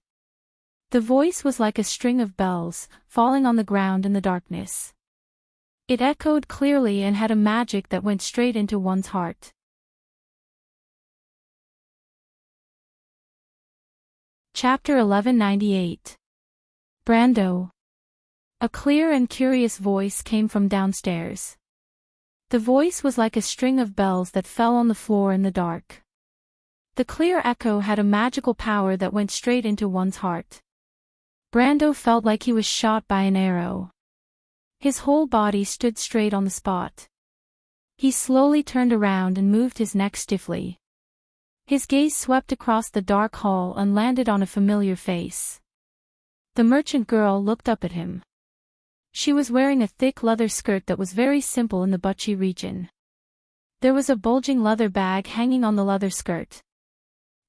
A: The voice was like a string of bells, falling on the ground in the darkness. It echoed clearly and had a magic that went straight into one's heart. Chapter 1198. Brando. A clear and curious voice came from downstairs. The voice was like a string of bells that fell on the floor in the dark. The clear echo had a magical power that went straight into one's heart. Brando felt like he was shot by an arrow. His whole body stood straight on the spot. He slowly turned around and moved his neck stiffly. His gaze swept across the dark hall and landed on a familiar face. The merchant girl looked up at him. She was wearing a thick leather skirt that was very simple in the Butchie region. There was a bulging leather bag hanging on the leather skirt.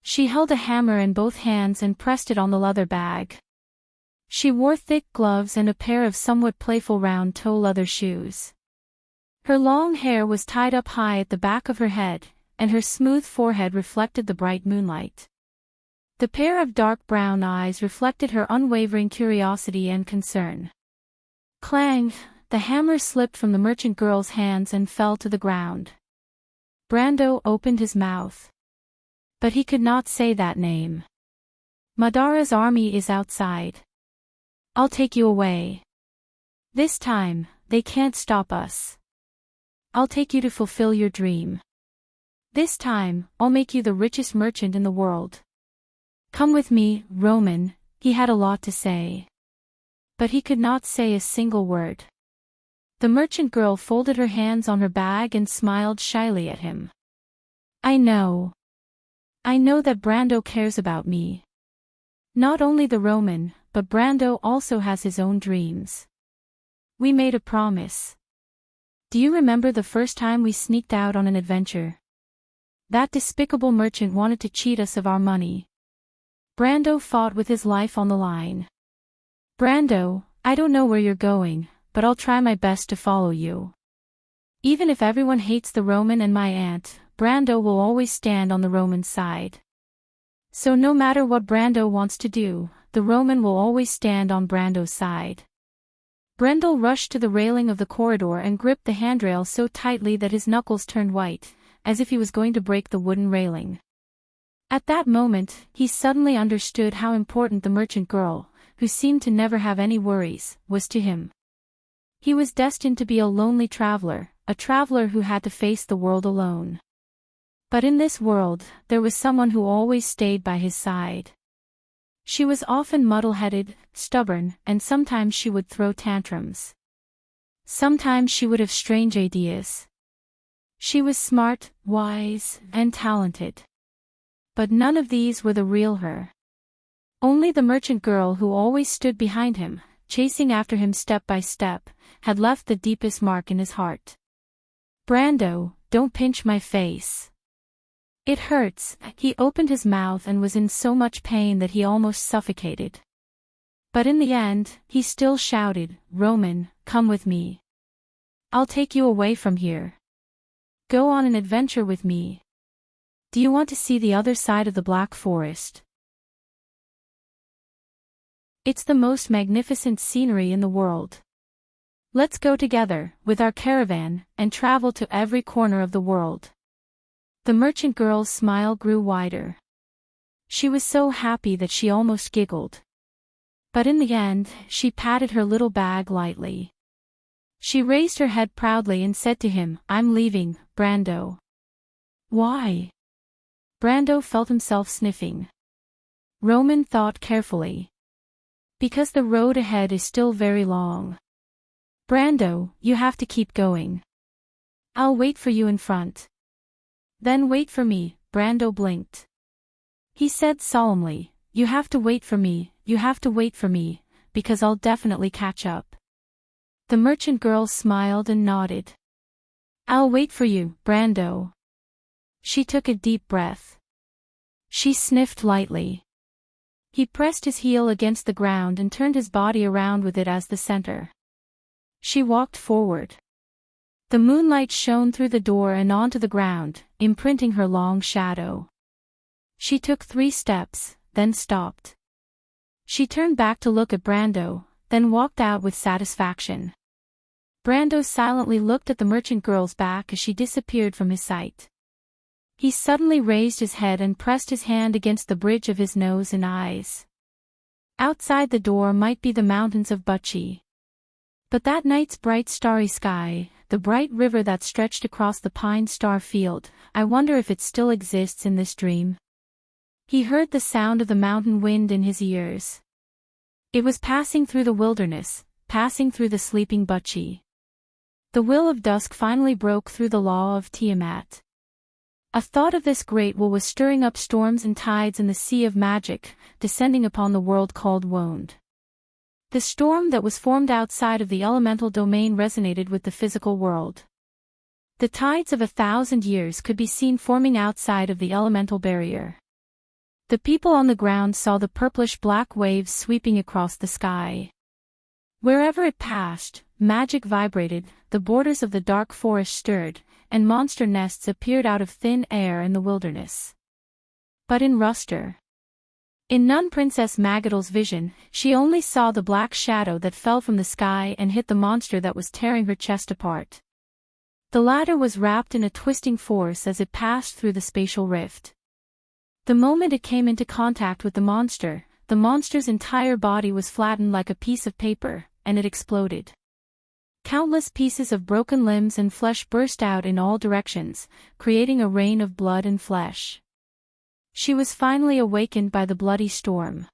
A: She held a hammer in both hands and pressed it on the leather bag. She wore thick gloves and a pair of somewhat playful round-toe leather shoes. Her long hair was tied up high at the back of her head, and her smooth forehead reflected the bright moonlight. The pair of dark brown eyes reflected her unwavering curiosity and concern. Clang! The hammer slipped from the merchant girl's hands and fell to the ground. Brando opened his mouth. But he could not say that name. Madara's army is outside. I'll take you away. This time, they can't stop us. I'll take you to fulfill your dream. This time, I'll make you the richest merchant in the world. Come with me, Roman. He had a lot to say. But he could not say a single word. The merchant girl folded her hands on her bag and smiled shyly at him. I know. I know that Brando cares about me. Not only the Roman, but Brando also has his own dreams. We made a promise. Do you remember the first time we sneaked out on an adventure? That despicable merchant wanted to cheat us of our money. Brando fought with his life on the line. Brando, I don't know where you're going, but I'll try my best to follow you. Even if everyone hates the Roman and my aunt, Brando will always stand on the Roman side. So no matter what Brando wants to do, the Roman will always stand on Brando's side. Brendel rushed to the railing of the corridor and gripped the handrail so tightly that his knuckles turned white, as if he was going to break the wooden railing. At that moment, he suddenly understood how important the merchant girl, who seemed to never have any worries, was to him. He was destined to be a lonely traveler, a traveler who had to face the world alone. But in this world, there was someone who always stayed by his side. She was often muddle-headed, stubborn, and sometimes she would throw tantrums. Sometimes she would have strange ideas. She was smart, wise, and talented. But none of these were the real her. Only the merchant girl who always stood behind him, chasing after him step by step, had left the deepest mark in his heart. Brando, don't pinch my face. It hurts. He opened his mouth and was in so much pain that he almost suffocated. But in the end, he still shouted, Roman, come with me. I'll take you away from here. Go on an adventure with me. Do you want to see the other side of the Black Forest? It's the most magnificent scenery in the world. Let's go together, with our caravan, and travel to every corner of the world. The merchant girl's smile grew wider. She was so happy that she almost giggled. But in the end, she patted her little bag lightly. She raised her head proudly and said to him, I'm leaving, Brando. Why? Brando felt himself sniffing. Roman thought carefully. Because the road ahead is still very long. Brando, you have to keep going. I'll wait for you in front. Then wait for me, Brando blinked. He said solemnly, you have to wait for me, you have to wait for me, because I'll definitely catch up. The merchant girl smiled and nodded. I'll wait for you, Brando. She took a deep breath. She sniffed lightly. He pressed his heel against the ground and turned his body around with it as the center. She walked forward. The moonlight shone through the door and onto the ground, imprinting her long shadow. She took 3 steps, then stopped. She turned back to look at Brando, then walked out with satisfaction. Brando silently looked at the merchant girl's back as she disappeared from his sight. He suddenly raised his head and pressed his hand against the bridge of his nose and eyes. Outside the door might be the mountains of Bucci. But that night's bright starry sky, the bright river that stretched across the pine star field, I wonder if it still exists in this dream. He heard the sound of the mountain wind in his ears. It was passing through the wilderness, passing through the sleeping Bucci. The will of dusk finally broke through the law of Tiamat. A thought of this great will was stirring up storms and tides in the sea of magic, descending upon the world called Woned. The storm that was formed outside of the elemental domain resonated with the physical world. The tides of 1,000 years could be seen forming outside of the elemental barrier. The people on the ground saw the purplish black waves sweeping across the sky. Wherever it passed, magic vibrated, the borders of the dark forest stirred, and monster nests appeared out of thin air in the wilderness. But in Nun Princess Magadel's vision, she only saw the black shadow that fell from the sky and hit the monster that was tearing her chest apart. The latter was wrapped in a twisting force as it passed through the spatial rift. The moment it came into contact with the monster's entire body was flattened like a piece of paper, and it exploded. Countless pieces of broken limbs and flesh burst out in all directions, creating a rain of blood and flesh. She was finally awakened by the bloody storm.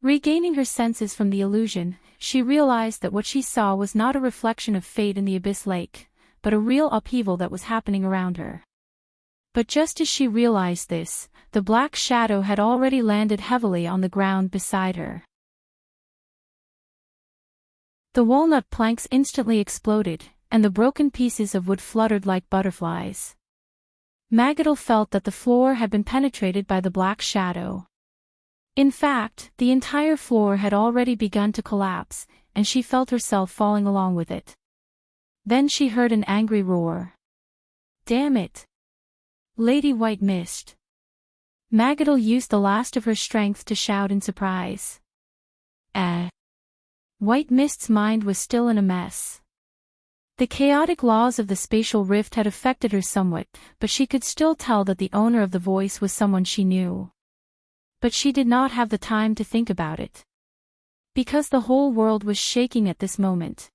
A: Regaining her senses from the illusion, she realized that what she saw was not a reflection of fate in the abyss lake, but a real upheaval that was happening around her. But just as she realized this, the black shadow had already landed heavily on the ground beside her. The walnut planks instantly exploded, and the broken pieces of wood fluttered like butterflies. Magadel felt that the floor had been penetrated by the black shadow. In fact, the entire floor had already begun to collapse, and she felt herself falling along with it. Then she heard an angry roar. "Damn it! Lady White Mist!" Magadel used the last of her strength to shout in surprise. White Mist's mind was still in a mess. The chaotic laws of the spatial rift had affected her somewhat, but she could still tell that the owner of the voice was someone she knew. But she did not have the time to think about it. Because the whole world was shaking at this moment.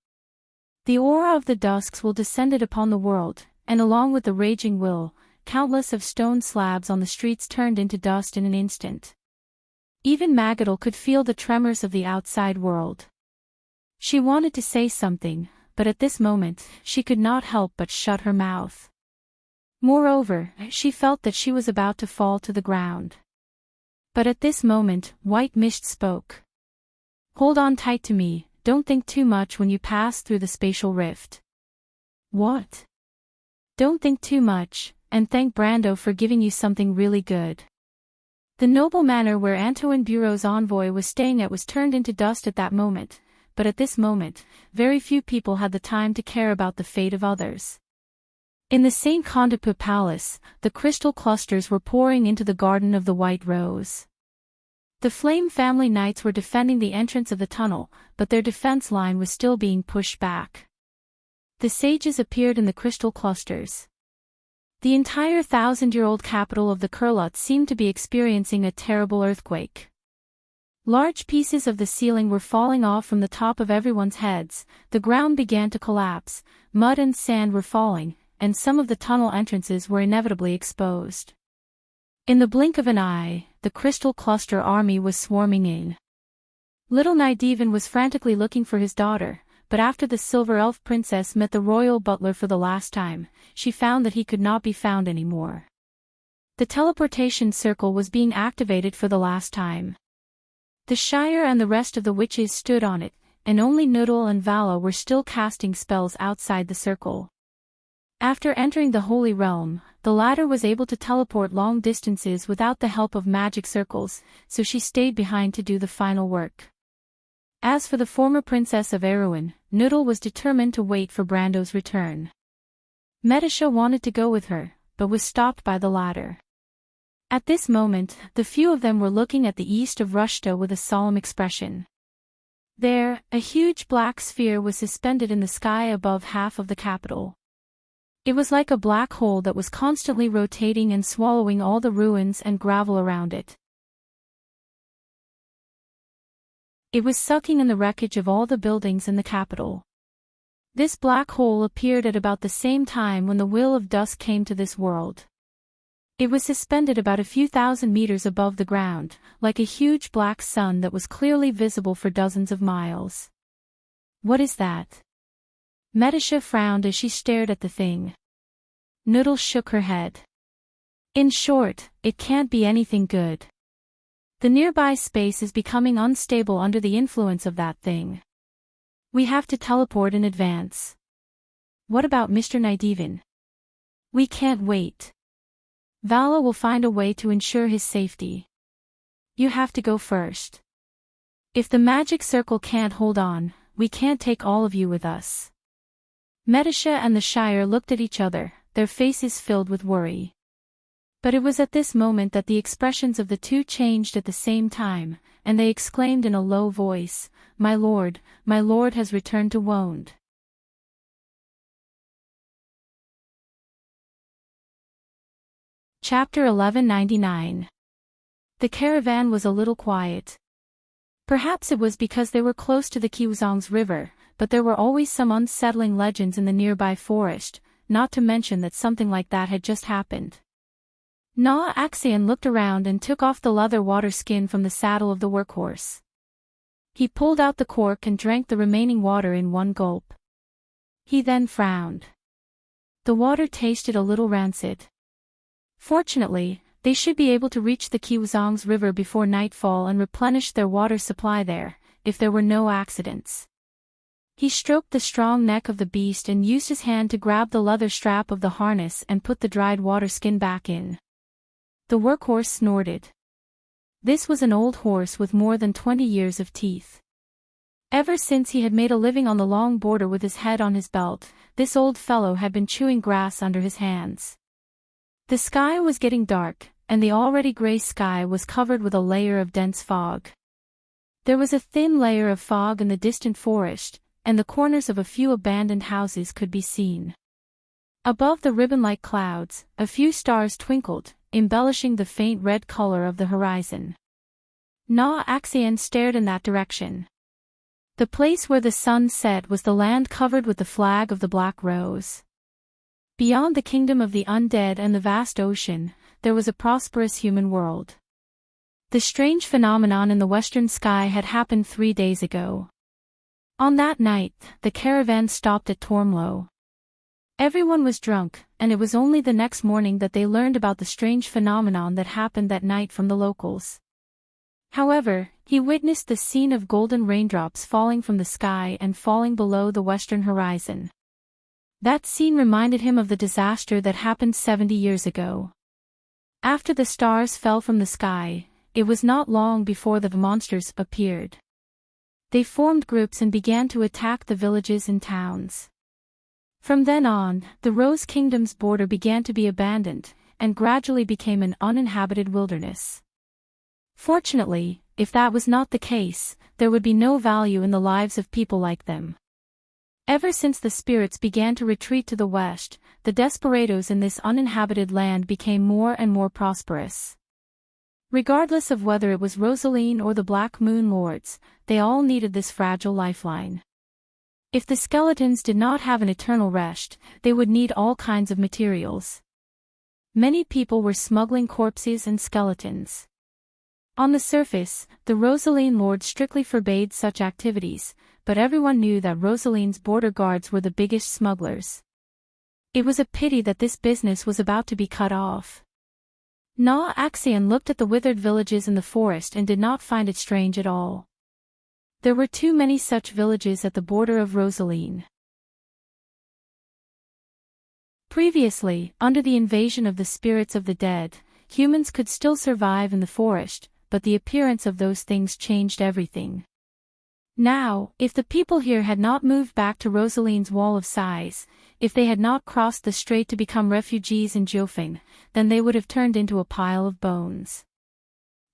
A: The aura of the dusks will descended upon the world, and along with the raging will, countless of stone slabs on the streets turned into dust in an instant. Even Magadel could feel the tremors of the outside world. She wanted to say something, but at this moment, she could not help but shut her mouth. Moreover, she felt that she was about to fall to the ground. But at this moment, White Mist spoke. "Hold on tight to me, don't think too much when you pass through the spatial rift." "What?" "Don't think too much, and thank Brando for giving you something really good." The noble manor where Antoine Bureau's envoy was staying at was turned into dust at that moment. But at this moment, very few people had the time to care about the fate of others. In the St. Condepu Palace, the crystal clusters were pouring into the Garden of the White Rose. The Flame family knights were defending the entrance of the tunnel, but their defense line was still being pushed back. The sages appeared in the crystal clusters. The entire 1,000-year-old capital of the Kurlut seemed to be experiencing a terrible earthquake. Large pieces of the ceiling were falling off from the top of everyone's heads, the ground began to collapse, mud and sand were falling, and some of the tunnel entrances were inevitably exposed. In the blink of an eye, the crystal cluster army was swarming in. Little Nydivan was frantically looking for his daughter, but after the Silver Elf Princess met the royal butler for the last time, she found that he could not be found anymore. The teleportation circle was being activated for the last time. The Shire and the rest of the witches stood on it, and only Noodle and Vala were still casting spells outside the circle. After entering the Holy Realm, the latter was able to teleport long distances without the help of magic circles, so she stayed behind to do the final work. As for the former princess of Erewhon, Noodle was determined to wait for Brando's return. Medisha wanted to go with her, but was stopped by the latter. At this moment, the few of them were looking at the east of Rushta with a solemn expression. There, a huge black sphere was suspended in the sky above half of the capital. It was like a black hole that was constantly rotating and swallowing all the ruins and gravel around it. It was sucking in the wreckage of all the buildings in the capital. This black hole appeared at about the same time when the Will of Dusk came to this world. It was suspended about a few thousand meters above the ground, like a huge black sun that was clearly visible for dozens of miles. "What is that?" Medisha frowned as she stared at the thing. Noodle shook her head. "In short, it can't be anything good. The nearby space is becoming unstable under the influence of that thing. We have to teleport in advance." "What about Mr. Nydivan?" "We can't wait. Vala will find a way to ensure his safety. You have to go first. If the magic circle can't hold on, we can't take all of you with us." Medisha and the Shire looked at each other, their faces filled with worry. But it was at this moment that the expressions of the two changed at the same time, and they exclaimed in a low voice, my lord has returned to Wonde." Chapter 1199. The caravan was a little quiet. Perhaps it was because they were close to the Kiwuzong's river, but there were always some unsettling legends in the nearby forest, not to mention that something like that had just happened. Na Axian looked around and took off the leather water skin from the saddle of the workhorse. He pulled out the cork and drank the remaining water in one gulp. He then frowned. The water tasted a little rancid. Fortunately, they should be able to reach the Kiwuzong's river before nightfall and replenish their water supply there, if there were no accidents. He stroked the strong neck of the beast and used his hand to grab the leather strap of the harness and put the dried water skin back in. The workhorse snorted. This was an old horse with more than 20 years of teeth. Ever since he had made a living on the long border with his head on his belt, this old fellow had been chewing grass under his hands. The sky was getting dark, and the already gray sky was covered with a layer of dense fog. There was a thin layer of fog in the distant forest, and the corners of a few abandoned houses could be seen. Above the ribbon-like clouds, a few stars twinkled, embellishing the faint red color of the horizon. Na Axian stared in that direction. The place where the sun set was the land covered with the flag of the Black Rose. Beyond the kingdom of the undead and the vast ocean, there was a prosperous human world. The strange phenomenon in the western sky had happened 3 days ago. On that night, the caravan stopped at Tormlo. Everyone was drunk, and it was only the next morning that they learned about the strange phenomenon that happened that night from the locals. However, he witnessed the scene of golden raindrops falling from the sky and falling below the western horizon. That scene reminded him of the disaster that happened 70 years ago. After the stars fell from the sky, it was not long before the monsters appeared. They formed groups and began to attack the villages and towns. From then on, the Rose Kingdom's border began to be abandoned, and gradually became an uninhabited wilderness. Fortunately, if that was not the case, there would be no value in the lives of people like them. Ever since the spirits began to retreat to the west, the desperados in this uninhabited land became more and more prosperous. Regardless of whether it was Rosaline or the Black Moon Lords, they all needed this fragile lifeline. If the skeletons did not have an eternal rest, they would need all kinds of materials. Many people were smuggling corpses and skeletons. On the surface, the Rosaline Lord strictly forbade such activities, but everyone knew that Rosaline's border guards were the biggest smugglers. It was a pity that this business was about to be cut off. Na Axian looked at the withered villages in the forest and did not find it strange at all. There were too many such villages at the border of Rosaline. Previously, under the invasion of the spirits of the dead, humans could still survive in the forest, but the appearance of those things changed everything. Now, if the people here had not moved back to Rosaline's Wall of Sighs, if they had not crossed the strait to become refugees in Jiofeng, then they would have turned into a pile of bones.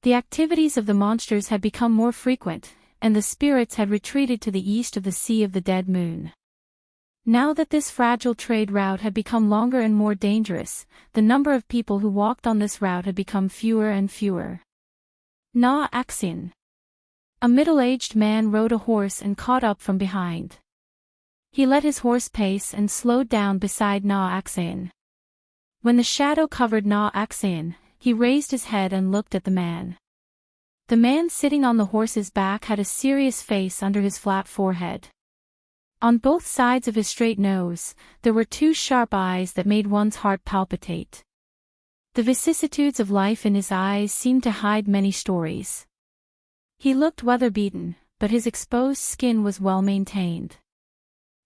A: The activities of the monsters had become more frequent, and the spirits had retreated to the east of the Sea of the Dead Moon. Now that this fragile trade route had become longer and more dangerous, the number of people who walked on this route had become fewer and fewer. Na Axian. A middle-aged man rode a horse and caught up from behind. He let his horse pace and slowed down beside Na Axian. When the shadow covered Na Axian, he raised his head and looked at the man. The man sitting on the horse's back had a serious face under his flat forehead. On both sides of his straight nose, there were 2 sharp eyes that made one's heart palpitate. The vicissitudes of life in his eyes seemed to hide many stories. He looked weather-beaten, but his exposed skin was well maintained.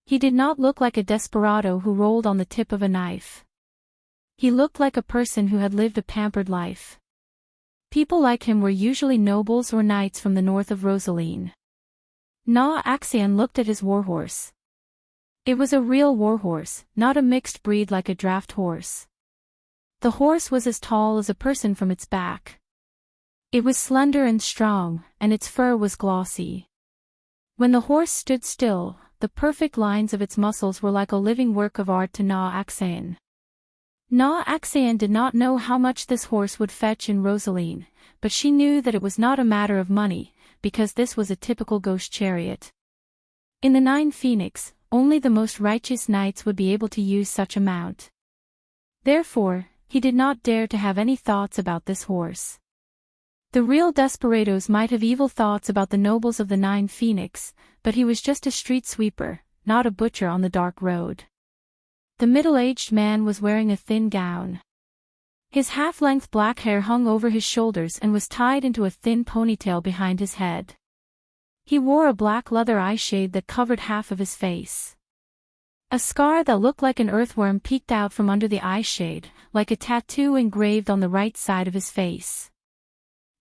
A: He did not look like a desperado who rolled on the tip of a knife. He looked like a person who had lived a pampered life. People like him were usually nobles or knights from the north of Rosaline. Axion looked at his warhorse. It was a real warhorse, not a mixed breed like a draft horse. The horse was as tall as a person from its back. It was slender and strong, and its fur was glossy. When the horse stood still, the perfect lines of its muscles were like a living work of art to Axion. Axion did not know how much this horse would fetch in Rosaline, but she knew that it was not a matter of money, because this was a typical ghost chariot. In the 9 Phoenix, only the most righteous knights would be able to use such a mount. Therefore, he did not dare to have any thoughts about this horse. The real desperados might have evil thoughts about the nobles of the 9 Phoenix, but he was just a street sweeper, not a butcher on the dark road. The middle-aged man was wearing a thin gown. His half-length black hair hung over his shoulders and was tied into a thin ponytail behind his head. He wore a black leather eyeshade that covered half of his face. A scar that looked like an earthworm peeked out from under the eyeshade, like a tattoo engraved on the right side of his face.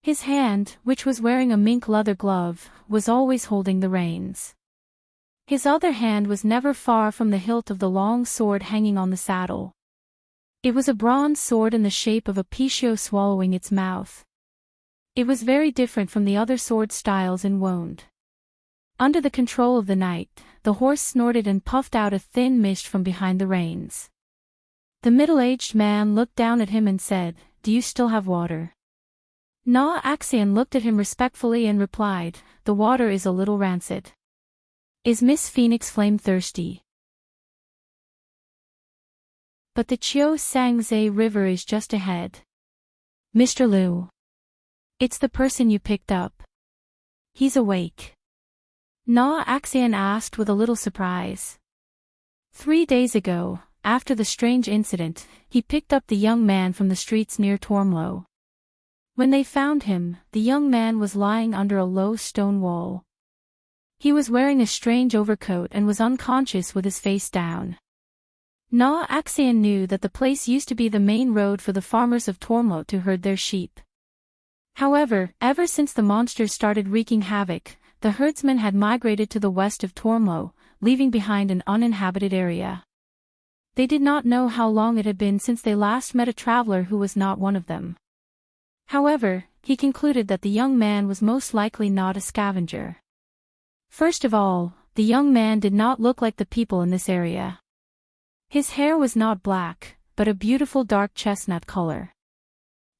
A: His hand, which was wearing a mink leather glove, was always holding the reins. His other hand was never far from the hilt of the long sword hanging on the saddle. It was a bronze sword in the shape of a piccio swallowing its mouth. It was very different from the other sword styles in Wound. Under the control of the knight, the horse snorted and puffed out a thin mist from behind the reins. The middle-aged man looked down at him and said, "Do you still have water?" Axion looked at him respectfully and replied, "The water is a little rancid. Is Miss Phoenix Flame thirsty?" "But the Chiu Sangze River is just ahead." "Mr. Liu. It's the person you picked up. He's awake." Axion asked with a little surprise. 3 days ago, after the strange incident, he picked up the young man from the streets near Tormlo. When they found him, the young man was lying under a low stone wall. He was wearing a strange overcoat and was unconscious with his face down. Axion knew that the place used to be the main road for the farmers of Tormlo to herd their sheep. However, ever since the monsters started wreaking havoc, the herdsmen had migrated to the west of Tormlo, leaving behind an uninhabited area. They did not know how long it had been since they last met a traveler who was not one of them. However, he concluded that the young man was most likely not a scavenger. First of all, the young man did not look like the people in this area. His hair was not black, but a beautiful dark chestnut color.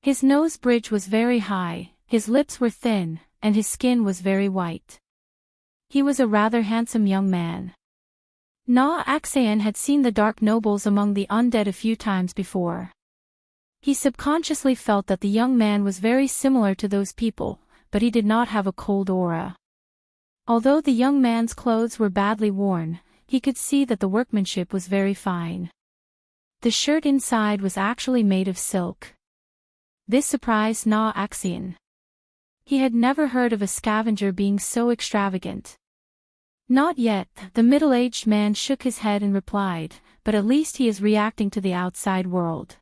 A: His nose bridge was very high, his lips were thin, and his skin was very white. He was a rather handsome young man. Axion had seen the dark nobles among the undead a few times before. He subconsciously felt that the young man was very similar to those people, but he did not have a cold aura. Although the young man's clothes were badly worn, he could see that the workmanship was very fine. The shirt inside was actually made of silk. This surprised Axion. He had never heard of a scavenger being so extravagant. "Not yet," the middle-aged man shook his head and replied, "but at least he is reacting to the outside world.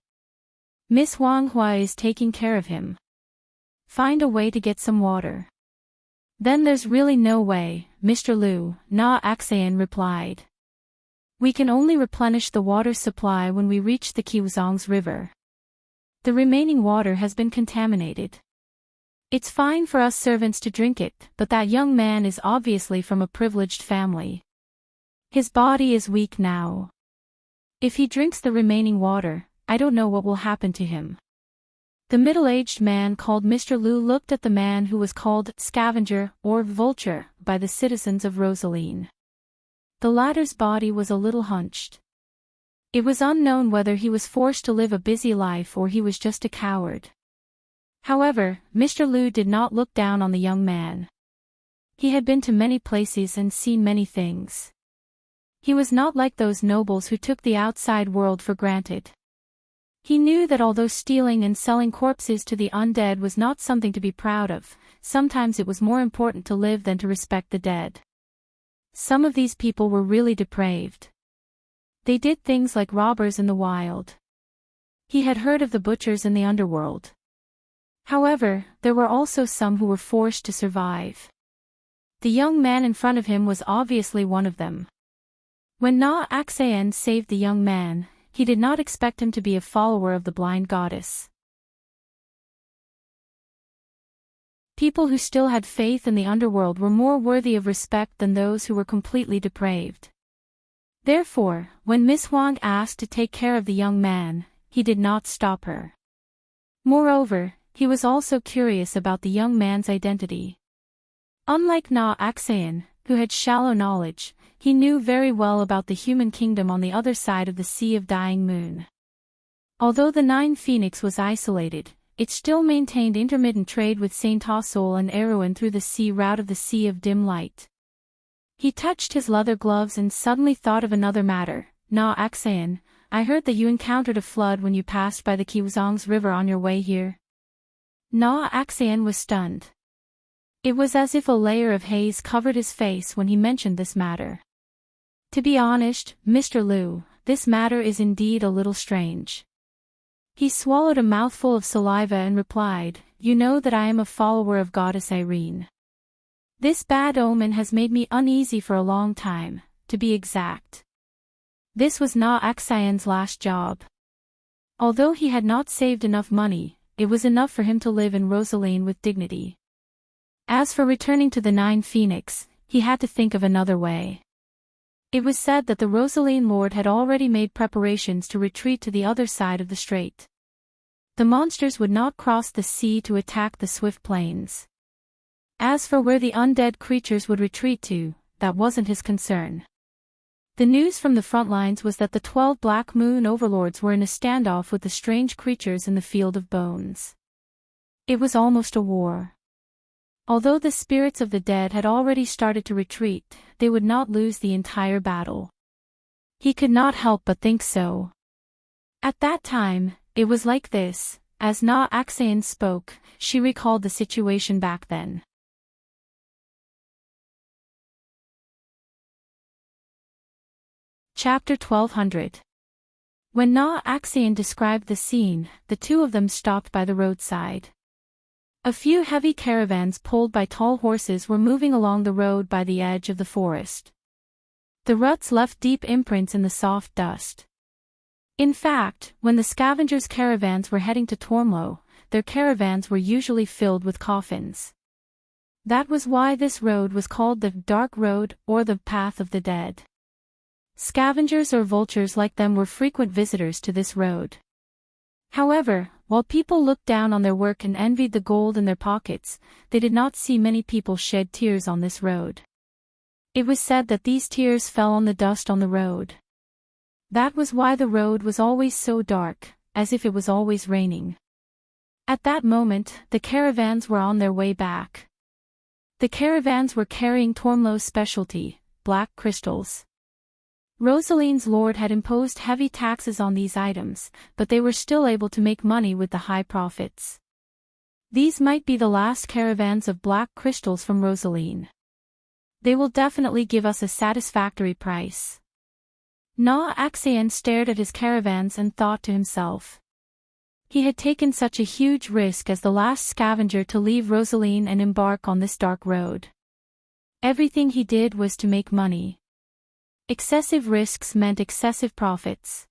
A: Miss Wanghua is taking care of him. Find a way to get some water." "Then there's really no way, Mr. Liu," Axion replied. "We can only replenish the water supply when we reach the Qiuzong's river. The remaining water has been contaminated. It's fine for us servants to drink it, but that young man is obviously from a privileged family. His body is weak now. If he drinks the remaining water, I don't know what will happen to him." The middle-aged man called Mr. Liu looked at the man who was called scavenger or vulture by the citizens of Rosaline. The latter's body was a little hunched. It was unknown whether he was forced to live a busy life or he was just a coward. However, Mr. Liu did not look down on the young man. He had been to many places and seen many things. He was not like those nobles who took the outside world for granted. He knew that although stealing and selling corpses to the undead was not something to be proud of, sometimes it was more important to live than to respect the dead. Some of these people were really depraved. They did things like robbers in the wild. He had heard of the butchers in the underworld. However, there were also some who were forced to survive. The young man in front of him was obviously one of them. When Na-Axayan saved the young man, he did not expect him to be a follower of the blind goddess. People who still had faith in the underworld were more worthy of respect than those who were completely depraved. Therefore, when Miss Huang asked to take care of the young man, he did not stop her. Moreover, he was also curious about the young man's identity. Unlike Na-Axayan, who had shallow knowledge, he knew very well about the human kingdom on the other side of the Sea of Dying Moon. Although the Nine Phoenix was isolated, it still maintained intermittent trade with Saint Tassol and Erewhon through the sea route of the Sea of Dim Light. He touched his leather gloves and suddenly thought of another matter. Na-Axayan, I heard that you encountered a flood when you passed by the Kiwazong's river on your way here. Na-Axayan was stunned. It was as if a layer of haze covered his face when he mentioned this matter. To be honest, Mr. Liu, this matter is indeed a little strange. He swallowed a mouthful of saliva and replied, You know that I am a follower of Goddess Irene. This bad omen has made me uneasy for a long time, to be exact. This was Na-Axayan's last job. Although he had not saved enough money, it was enough for him to live in Rosaline with dignity. As for returning to the Nine Phoenix, he had to think of another way. It was said that the Rosaline Lord had already made preparations to retreat to the other side of the strait. The monsters would not cross the sea to attack the swift plains. As for where the undead creatures would retreat to, that wasn't his concern. The news from the front lines was that the 12 Black Moon overlords were in a standoff with the strange creatures in the Field of Bones. It was almost a war. Although the spirits of the dead had already started to retreat, they would not lose the entire battle. He could not help but think so. At that time, it was like this. As Na-Axayan spoke, she recalled the situation back then. Chapter 1200. When Na-Axayan described the scene, the two of them stopped by the roadside. A few heavy caravans pulled by tall horses were moving along the road by the edge of the forest. The ruts left deep imprints in the soft dust. In fact, when the scavengers' caravans were heading to Tormlo, their caravans were usually filled with coffins. That was why this road was called the Dark Road or the Path of the Dead. Scavengers or vultures like them were frequent visitors to this road. However, while people looked down on their work and envied the gold in their pockets, they did not see many people shed tears on this road. It was said that these tears fell on the dust on the road. That was why the road was always so dark, as if it was always raining. At that moment, the caravans were on their way back. The caravans were carrying Tormlo's specialty, black crystals. Rosaline's lord had imposed heavy taxes on these items, but they were still able to make money with the high profits. These might be the last caravans of black crystals from Rosaline. They will definitely give us a satisfactory price. Na-Axayan stared at his caravans and thought to himself. He had taken such a huge risk as the last scavenger to leave Rosaline and embark on this dark road. Everything he did was to make money. Excessive risks meant excessive profits.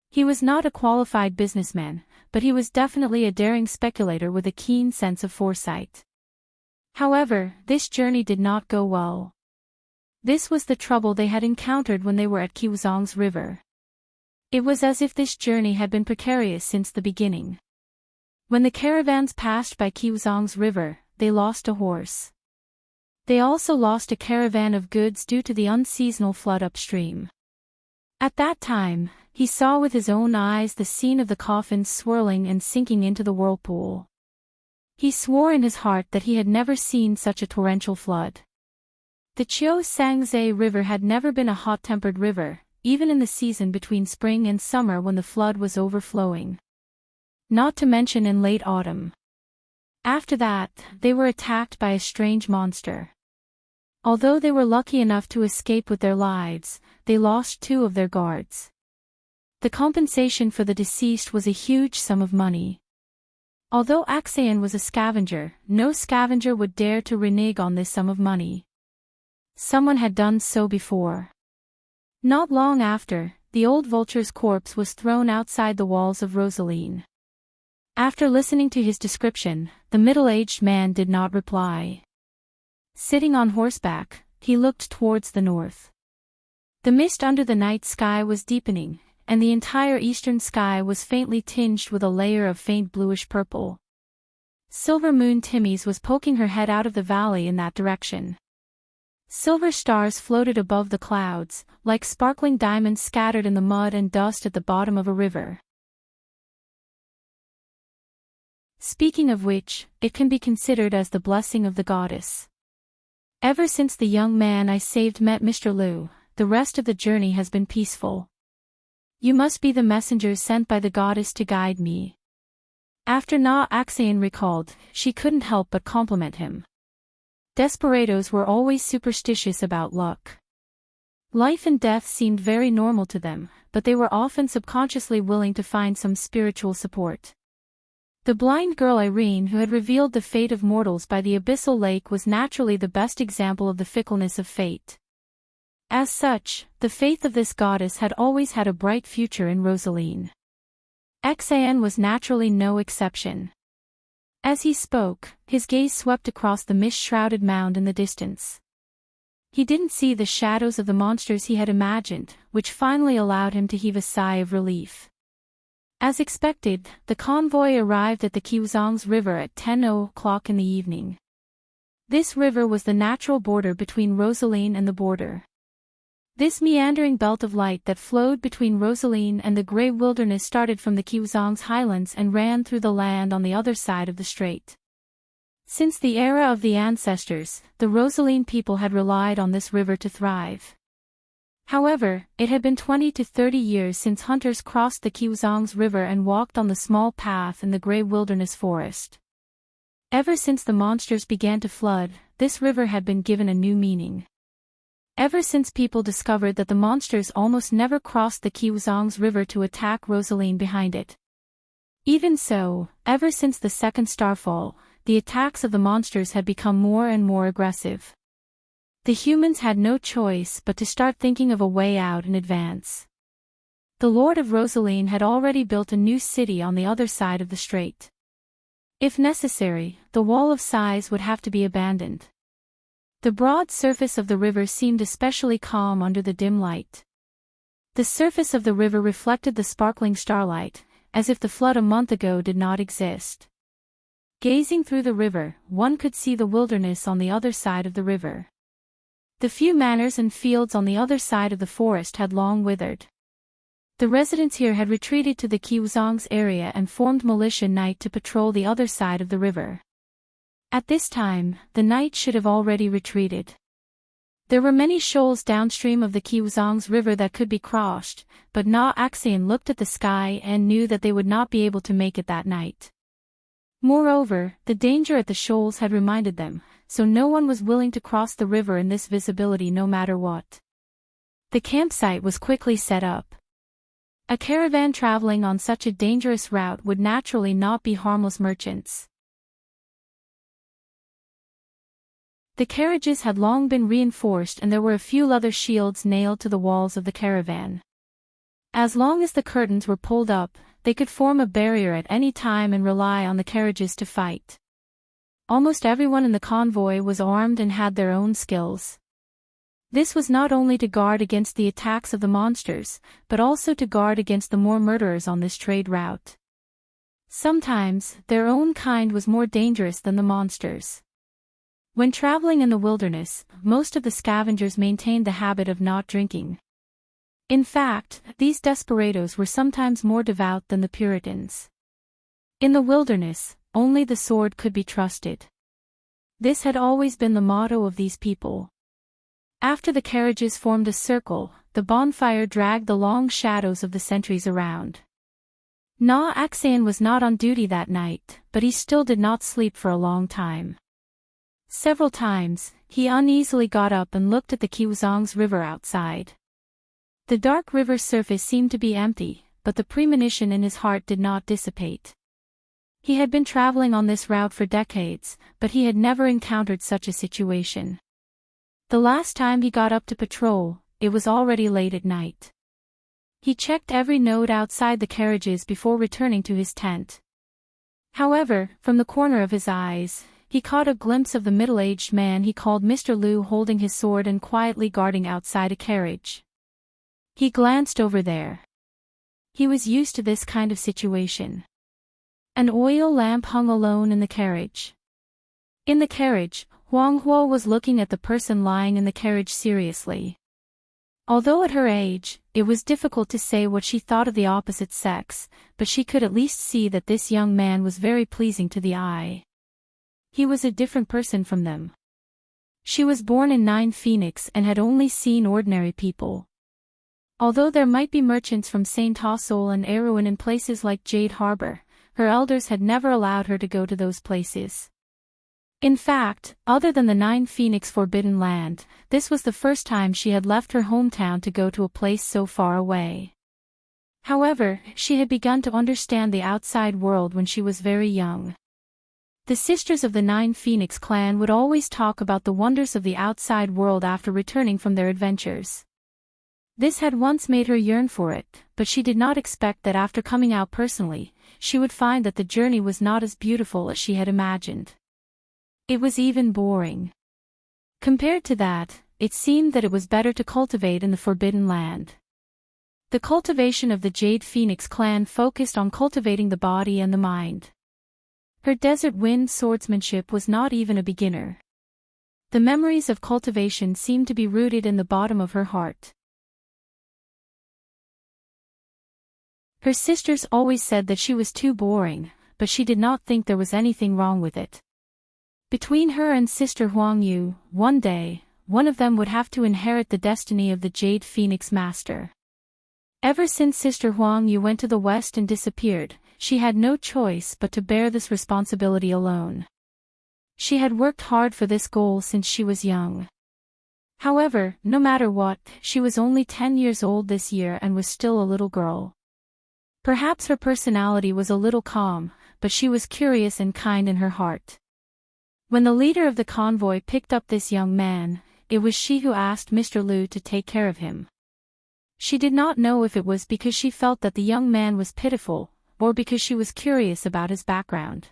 A: He was not a qualified businessman, but he was definitely a daring speculator with a keen sense of foresight. However, this journey did not go well. This was the trouble they had encountered when they were at Kiwazong's river. It was as if this journey had been precarious since the beginning. When the caravans passed by Kiwazong's river, they lost a horse. They also lost a caravan of goods due to the unseasonal flood upstream. At that time, he saw with his own eyes the scene of the coffins swirling and sinking into the whirlpool. He swore in his heart that he had never seen such a torrential flood. The Chio Sangze River had never been a hot-tempered river, even in the season between spring and summer when the flood was overflowing. Not to mention in late autumn. After that, they were attacked by a strange monster. Although they were lucky enough to escape with their lives, they lost 2 of their guards. The compensation for the deceased was a huge sum of money. Although Axayan was a scavenger, no scavenger would dare to renege on this sum of money. Someone had done so before. Not long after, the old vulture's corpse was thrown outside the walls of Rosaline. After listening to his description, the middle-aged man did not reply. Sitting on horseback, he looked towards the north. The mist under the night sky was deepening, and the entire eastern sky was faintly tinged with a layer of faint bluish purple. Silver Moon Timmies was poking her head out of the valley in that direction. Silver stars floated above the clouds, like sparkling diamonds scattered in the mud and dust at the bottom of a river. Speaking of which, it can be considered as the blessing of the goddess. Ever since the young man I saved met Mr. Liu, the rest of the journey has been peaceful. You must be the messengers sent by the goddess to guide me. After Na Axian recalled, she couldn't help but compliment him. Desperados were always superstitious about luck. Life and death seemed very normal to them, but they were often subconsciously willing to find some spiritual support. The blind girl Irene, who had revealed the fate of mortals by the abyssal lake, was naturally the best example of the fickleness of fate. As such, the faith of this goddess had always had a bright future in Rosaline. Xan was naturally no exception. As he spoke, his gaze swept across the mist-shrouded mound in the distance. He didn't see the shadows of the monsters he had imagined, which finally allowed him to heave a sigh of relief. As expected, the convoy arrived at the Qiuzhang's river at 10 o'clock in the evening. This river was the natural border between Rosaline and the border. This meandering belt of light that flowed between Rosaline and the grey wilderness started from the Qiuzhang's highlands and ran through the land on the other side of the strait. Since the era of the ancestors, the Rosaline people had relied on this river to thrive. However, it had been 20 to 30 years since hunters crossed the Qiuzhang's river and walked on the small path in the grey wilderness forest. Ever since the monsters began to flood, this river had been given a new meaning. Ever since people discovered that the monsters almost never crossed the Qiuzhang's river to attack Rosaline behind it. Even so, ever since the second starfall, the attacks of the monsters had become more and more aggressive. The humans had no choice but to start thinking of a way out in advance. The Lord of Rosaline had already built a new city on the other side of the strait. If necessary, the Wall of Sighs would have to be abandoned. The broad surface of the river seemed especially calm under the dim light. The surface of the river reflected the sparkling starlight, as if the flood a month ago did not exist. Gazing through the river, one could see the wilderness on the other side of the river. The few manors and fields on the other side of the forest had long withered. The residents here had retreated to the Qiuzhang's area and formed militia night to patrol the other side of the river. At this time, the knights should have already retreated. There were many shoals downstream of the Qiuzhang's river that could be crossed, but Na Axian looked at the sky and knew that they would not be able to make it that night. Moreover, the danger at the shoals had reminded them, so no one was willing to cross the river in this visibility no matter what. The campsite was quickly set up. A caravan traveling on such a dangerous route would naturally not be harmless merchants. The carriages had long been reinforced and there were a few leather shields nailed to the walls of the caravan. As long as the curtains were pulled up, they could form a barrier at any time and rely on the carriages to fight. Almost everyone in the convoy was armed and had their own skills. This was not only to guard against the attacks of the monsters, but also to guard against the more murderers on this trade route. Sometimes, their own kind was more dangerous than the monsters. When traveling in the wilderness, most of the scavengers maintained the habit of not drinking. In fact, these desperados were sometimes more devout than the Puritans. In the wilderness, only the sword could be trusted. This had always been the motto of these people. After the carriages formed a circle, the bonfire dragged the long shadows of the sentries around. Na Axian was not on duty that night, but he still did not sleep for a long time. Several times, he uneasily got up and looked at the Qiuzhang's river outside. The dark river surface seemed to be empty, but the premonition in his heart did not dissipate. He had been traveling on this route for decades, but he had never encountered such a situation. The last time he got up to patrol, it was already late at night. He checked every note outside the carriages before returning to his tent. However, from the corner of his eyes, he caught a glimpse of the middle-aged man he called Mr. Liu holding his sword and quietly guarding outside a carriage. He glanced over there. He was used to this kind of situation. An oil lamp hung alone in the carriage. In the carriage, Huang Huo was looking at the person lying in the carriage seriously. Although at her age, it was difficult to say what she thought of the opposite sex, but she could at least see that this young man was very pleasing to the eye. He was a different person from them. She was born in 9 Phoenix and had only seen ordinary people. Although there might be merchants from Saint Tossol and Erewhon in places like Jade Harbor, her elders had never allowed her to go to those places. In fact, other than the 9 Phoenix Forbidden Land, this was the first time she had left her hometown to go to a place so far away. However, she had begun to understand the outside world when she was very young. The sisters of the 9 Phoenix clan would always talk about the wonders of the outside world after returning from their adventures. This had once made her yearn for it, but she did not expect that after coming out personally, she would find that the journey was not as beautiful as she had imagined. It was even boring. Compared to that, it seemed that it was better to cultivate in the Forbidden Land. The cultivation of the Jade Phoenix clan focused on cultivating the body and the mind. Her desert wind swordsmanship was not even a beginner. The memories of cultivation seemed to be rooted in the bottom of her heart. Her sisters always said that she was too boring, but she did not think there was anything wrong with it. Between her and Sister Huang Yu, one day, one of them would have to inherit the destiny of the Jade Phoenix Master. Ever since Sister Huang Yu went to the west and disappeared, she had no choice but to bear this responsibility alone. She had worked hard for this goal since she was young. However, no matter what, she was only 10 years old this year and was still a little girl. Perhaps her personality was a little calm, but she was curious and kind in her heart. When the leader of the convoy picked up this young man, it was she who asked Mr. Liu to take care of him. She did not know if it was because she felt that the young man was pitiful, or because she was curious about his background.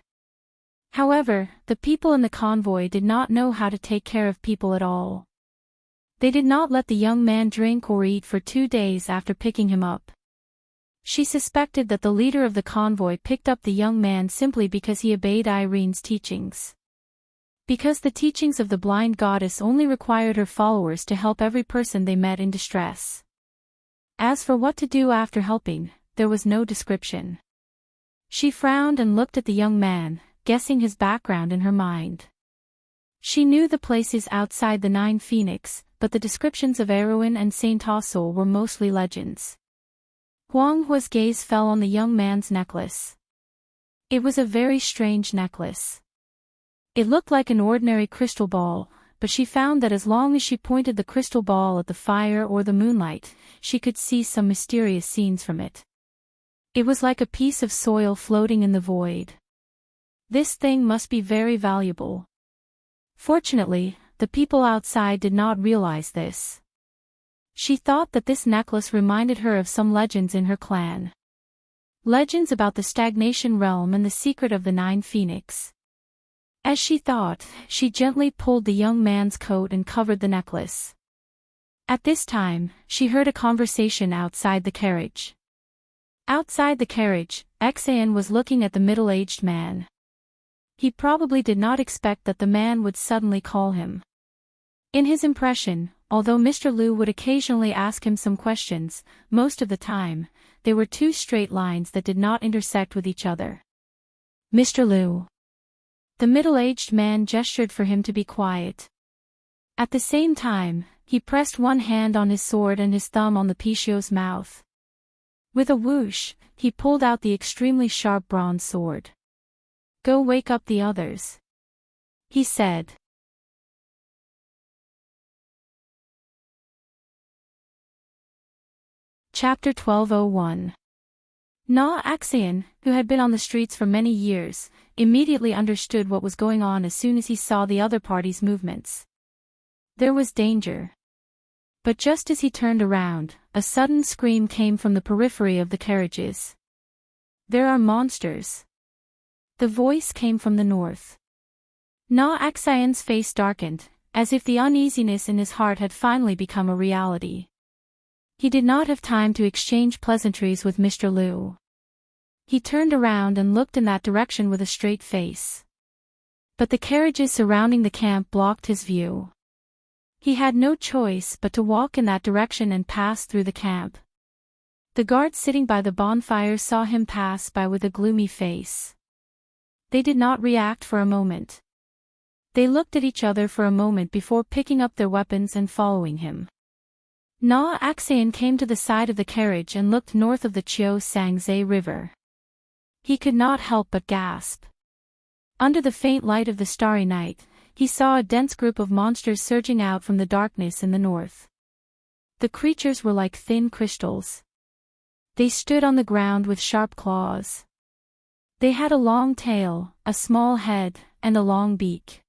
A: However, the people in the convoy did not know how to take care of people at all. They did not let the young man drink or eat for 2 days after picking him up. She suspected that the leader of the convoy picked up the young man simply because he obeyed Irene's teachings. Because the teachings of the blind goddess only required her followers to help every person they met in distress. As for what to do after helping, there was no description. She frowned and looked at the young man, guessing his background in her mind. She knew the places outside the 9 Phoenix, but the descriptions of Erewhon and Saint Tossol were mostly legends. Huang Hua's gaze fell on the young man's necklace. It was a very strange necklace. It looked like an ordinary crystal ball, but she found that as long as she pointed the crystal ball at the fire or the moonlight, she could see some mysterious scenes from it. It was like a piece of soil floating in the void. This thing must be very valuable. Fortunately, the people outside did not realize this. She thought that this necklace reminded her of some legends in her clan. Legends about the stagnation realm and the secret of the 9 Phoenix. As she thought, she gently pulled the young man's coat and covered the necklace. At this time, she heard a conversation outside the carriage. Outside the carriage, Xan was looking at the middle-aged man. He probably did not expect that the man would suddenly call him. In his impression, although Mr. Liu would occasionally ask him some questions, most of the time, they were 2 straight lines that did not intersect with each other. Mr. Liu. The middle-aged man gestured for him to be quiet. At the same time, he pressed one hand on his sword and his thumb on the Pishio's mouth. With a whoosh, he pulled out the extremely sharp bronze sword. "Go wake up the others," he said. Chapter 1201. Na Axian, who had been on the streets for many years, immediately understood what was going on as soon as he saw the other party's movements. There was danger. But just as he turned around, a sudden scream came from the periphery of the carriages. "There are monsters." The voice came from the north. Na Axian's face darkened, as if the uneasiness in his heart had finally become a reality. He did not have time to exchange pleasantries with Mr. Liu. He turned around and looked in that direction with a straight face. But the carriages surrounding the camp blocked his view. He had no choice but to walk in that direction and pass through the camp. The guards sitting by the bonfire saw him pass by with a gloomy face. They did not react for a moment. They looked at each other for a moment before picking up their weapons and following him. Na Axian came to the side of the carriage and looked north of the Chiao Sangze River. He could not help but gasp. Under the faint light of the starry night, he saw a dense group of monsters surging out from the darkness in the north. The creatures were like thin crystals. They stood on the ground with sharp claws. They had a long tail, a small head, and a long beak.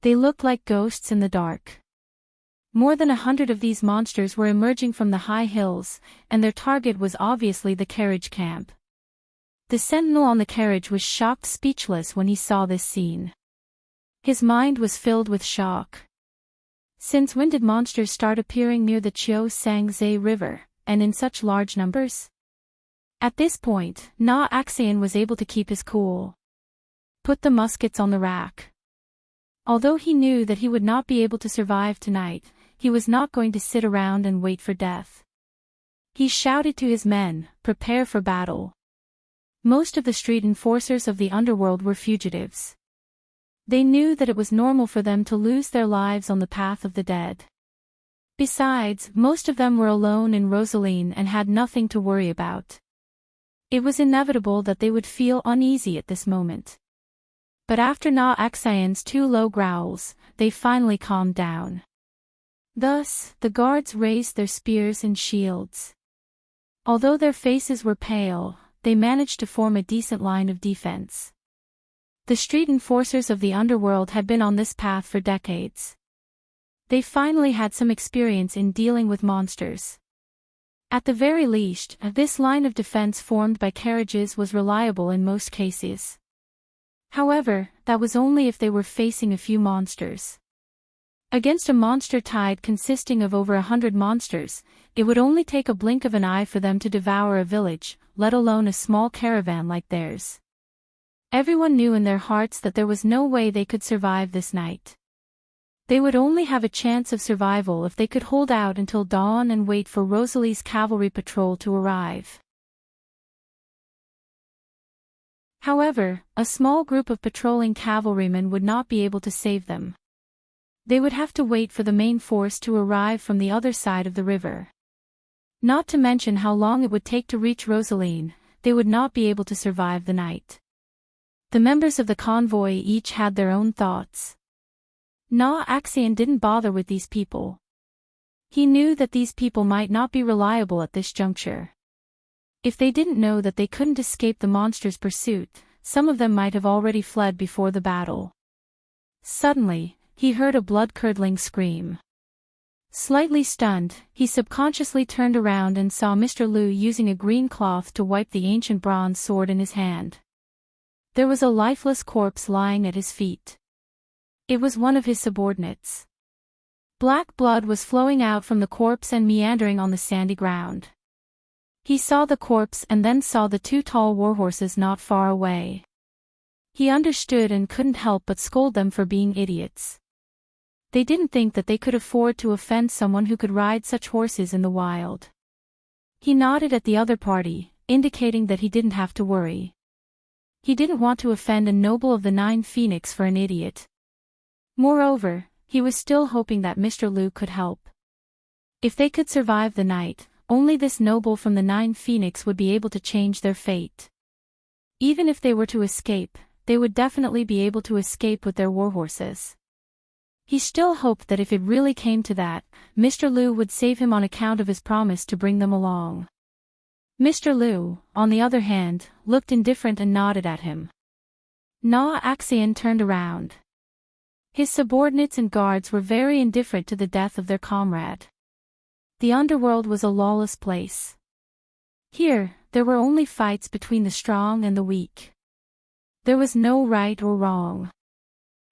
A: They looked like ghosts in the dark. More than 100 of these monsters were emerging from the high hills, and their target was obviously the carriage camp. The sentinel on the carriage was shocked speechless when he saw this scene. His mind was filled with shock. Since when did monsters start appearing near the Chiao Sangze River, and in such large numbers? At this point, Na Axian was able to keep his cool. Put the muskets on the rack. Although he knew that he would not be able to survive tonight, he was not going to sit around and wait for death. He shouted to his men, "Prepare for battle." Most of the street enforcers of the underworld were fugitives. They knew that it was normal for them to lose their lives on the path of the dead. Besides, most of them were alone in Rosaline and had nothing to worry about. It was inevitable that they would feel uneasy at this moment. But after Na Axian's 2 low growls, they finally calmed down. Thus, the guards raised their spears and shields. Although their faces were pale, they managed to form a decent line of defense. The street enforcers of the underworld had been on this path for decades. They finally had some experience in dealing with monsters. At the very least, this line of defense formed by carriages was reliable in most cases. However, that was only if they were facing a few monsters. Against a monster tide consisting of over 100 monsters, it would only take a blink of an eye for them to devour a village, let alone a small caravan like theirs. Everyone knew in their hearts that there was no way they could survive this night. They would only have a chance of survival if they could hold out until dawn and wait for Rosalie's cavalry patrol to arrive. However, a small group of patrolling cavalrymen would not be able to save them. They would have to wait for the main force to arrive from the other side of the river. Not to mention how long it would take to reach Rosaline, they would not be able to survive the night. The members of the convoy each had their own thoughts. Na Axian didn't bother with these people. He knew that these people might not be reliable at this juncture. If they didn't know that they couldn't escape the monster's pursuit, some of them might have already fled before the battle. Suddenly, he heard a blood-curdling scream. Slightly stunned, he subconsciously turned around and saw Mr. Liu using a green cloth to wipe the ancient bronze sword in his hand. There was a lifeless corpse lying at his feet. It was one of his subordinates. Black blood was flowing out from the corpse and meandering on the sandy ground. He saw the corpse and then saw the 2 tall warhorses not far away. He understood and couldn't help but scold them for being idiots. They didn't think that they could afford to offend someone who could ride such horses in the wild. He nodded at the other party, indicating that he didn't have to worry. He didn't want to offend a noble of the 9 Phoenix for an idiot. Moreover, he was still hoping that Mr. Liu could help. If they could survive the night, only this noble from the 9 Phoenix would be able to change their fate. Even if they were to escape, they would definitely be able to escape with their warhorses. He still hoped that if it really came to that, Mr. Liu would save him on account of his promise to bring them along. Mr. Liu, on the other hand, looked indifferent and nodded at him. Na Axian turned around. His subordinates and guards were very indifferent to the death of their comrade. The underworld was a lawless place. Here, there were only fights between the strong and the weak. There was no right or wrong.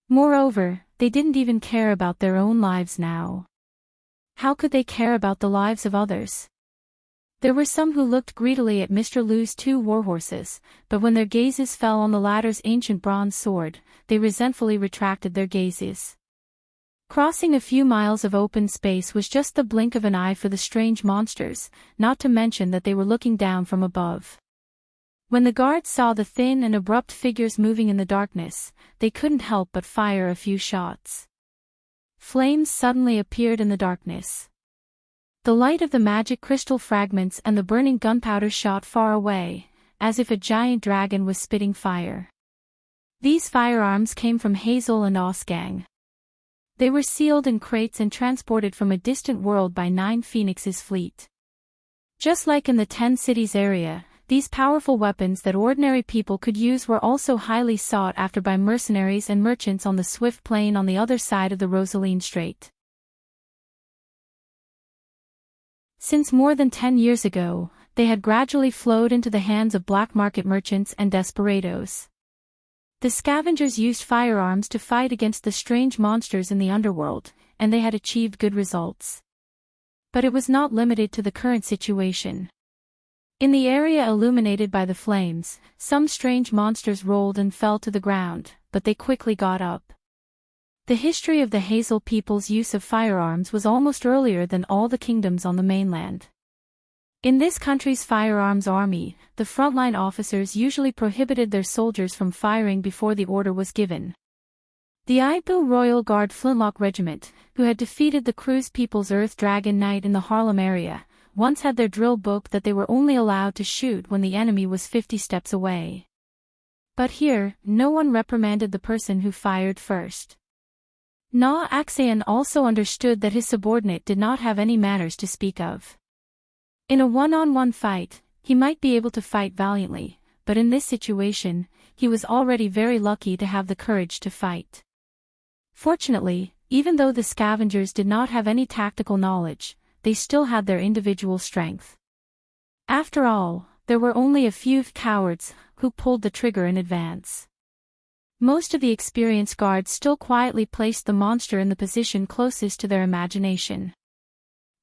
A: Moreover, they didn't even care about their own lives now. How could they care about the lives of others? There were some who looked greedily at Mr. Lu's 2 warhorses, but when their gazes fell on the latter's ancient bronze sword, they resentfully retracted their gazes. Crossing a few miles of open space was just the blink of an eye for the strange monsters, not to mention that they were looking down from above. When the guards saw the thin and abrupt figures moving in the darkness, they couldn't help but fire a few shots. Flames suddenly appeared in the darkness. The light of the magic crystal fragments and the burning gunpowder shot far away, as if a giant dragon was spitting fire. These firearms came from Hazel and Osgang. They were sealed in crates and transported from a distant world by 9 Phoenix's fleet. Just like in the 10 Cities area, these powerful weapons that ordinary people could use were also highly sought after by mercenaries and merchants on the swift plain on the other side of the Rosaline Strait. Since more than 10 years ago, they had gradually flowed into the hands of black market merchants and desperados. The scavengers used firearms to fight against the strange monsters in the underworld, and they had achieved good results. But it was not limited to the current situation. In the area illuminated by the flames, some strange monsters rolled and fell to the ground, but they quickly got up. The history of the Hazel people's use of firearms was almost earlier than all the kingdoms on the mainland. In this country's firearms army, the frontline officers usually prohibited their soldiers from firing before the order was given. The Ibu Royal Guard Flintlock Regiment, who had defeated the Cruz People's Earth Dragon Knight in the Harlem area, once had their drill book that they were only allowed to shoot when the enemy was 50 steps away. But here, no one reprimanded the person who fired first. Na Axayan also understood that his subordinate did not have any manners to speak of. In a one-on-one fight, he might be able to fight valiantly, but in this situation, he was already very lucky to have the courage to fight. Fortunately, even though the scavengers did not have any tactical knowledge, they still had their individual strength. After all, there were only a few cowards who pulled the trigger in advance. Most of the experienced guards still quietly placed the monster in the position closest to their imagination.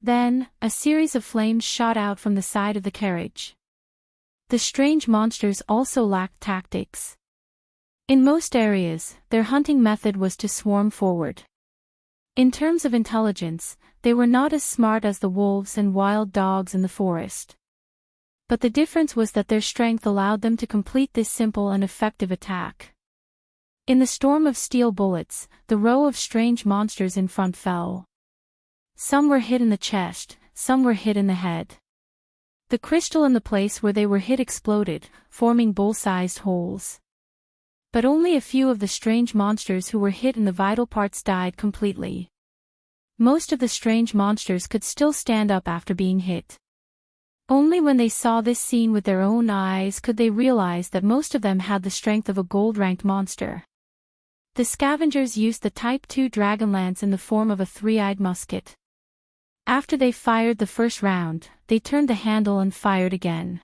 A: Then, a series of flames shot out from the side of the carriage. The strange monsters also lacked tactics. In most areas, their hunting method was to swarm forward. In terms of intelligence, they were not as smart as the wolves and wild dogs in the forest. But the difference was that their strength allowed them to complete this simple and effective attack. In the storm of steel bullets, the row of strange monsters in front fell. Some were hit in the chest, some were hit in the head. The crystal in the place where they were hit exploded, forming bowl-sized holes. But only a few of the strange monsters who were hit in the vital parts died completely. Most of the strange monsters could still stand up after being hit. Only when they saw this scene with their own eyes could they realize that most of them had the strength of a gold-ranked monster. The scavengers used the Type 2 Dragonlance in the form of a 3-eyed musket. After they fired the first round, they turned the handle and fired again.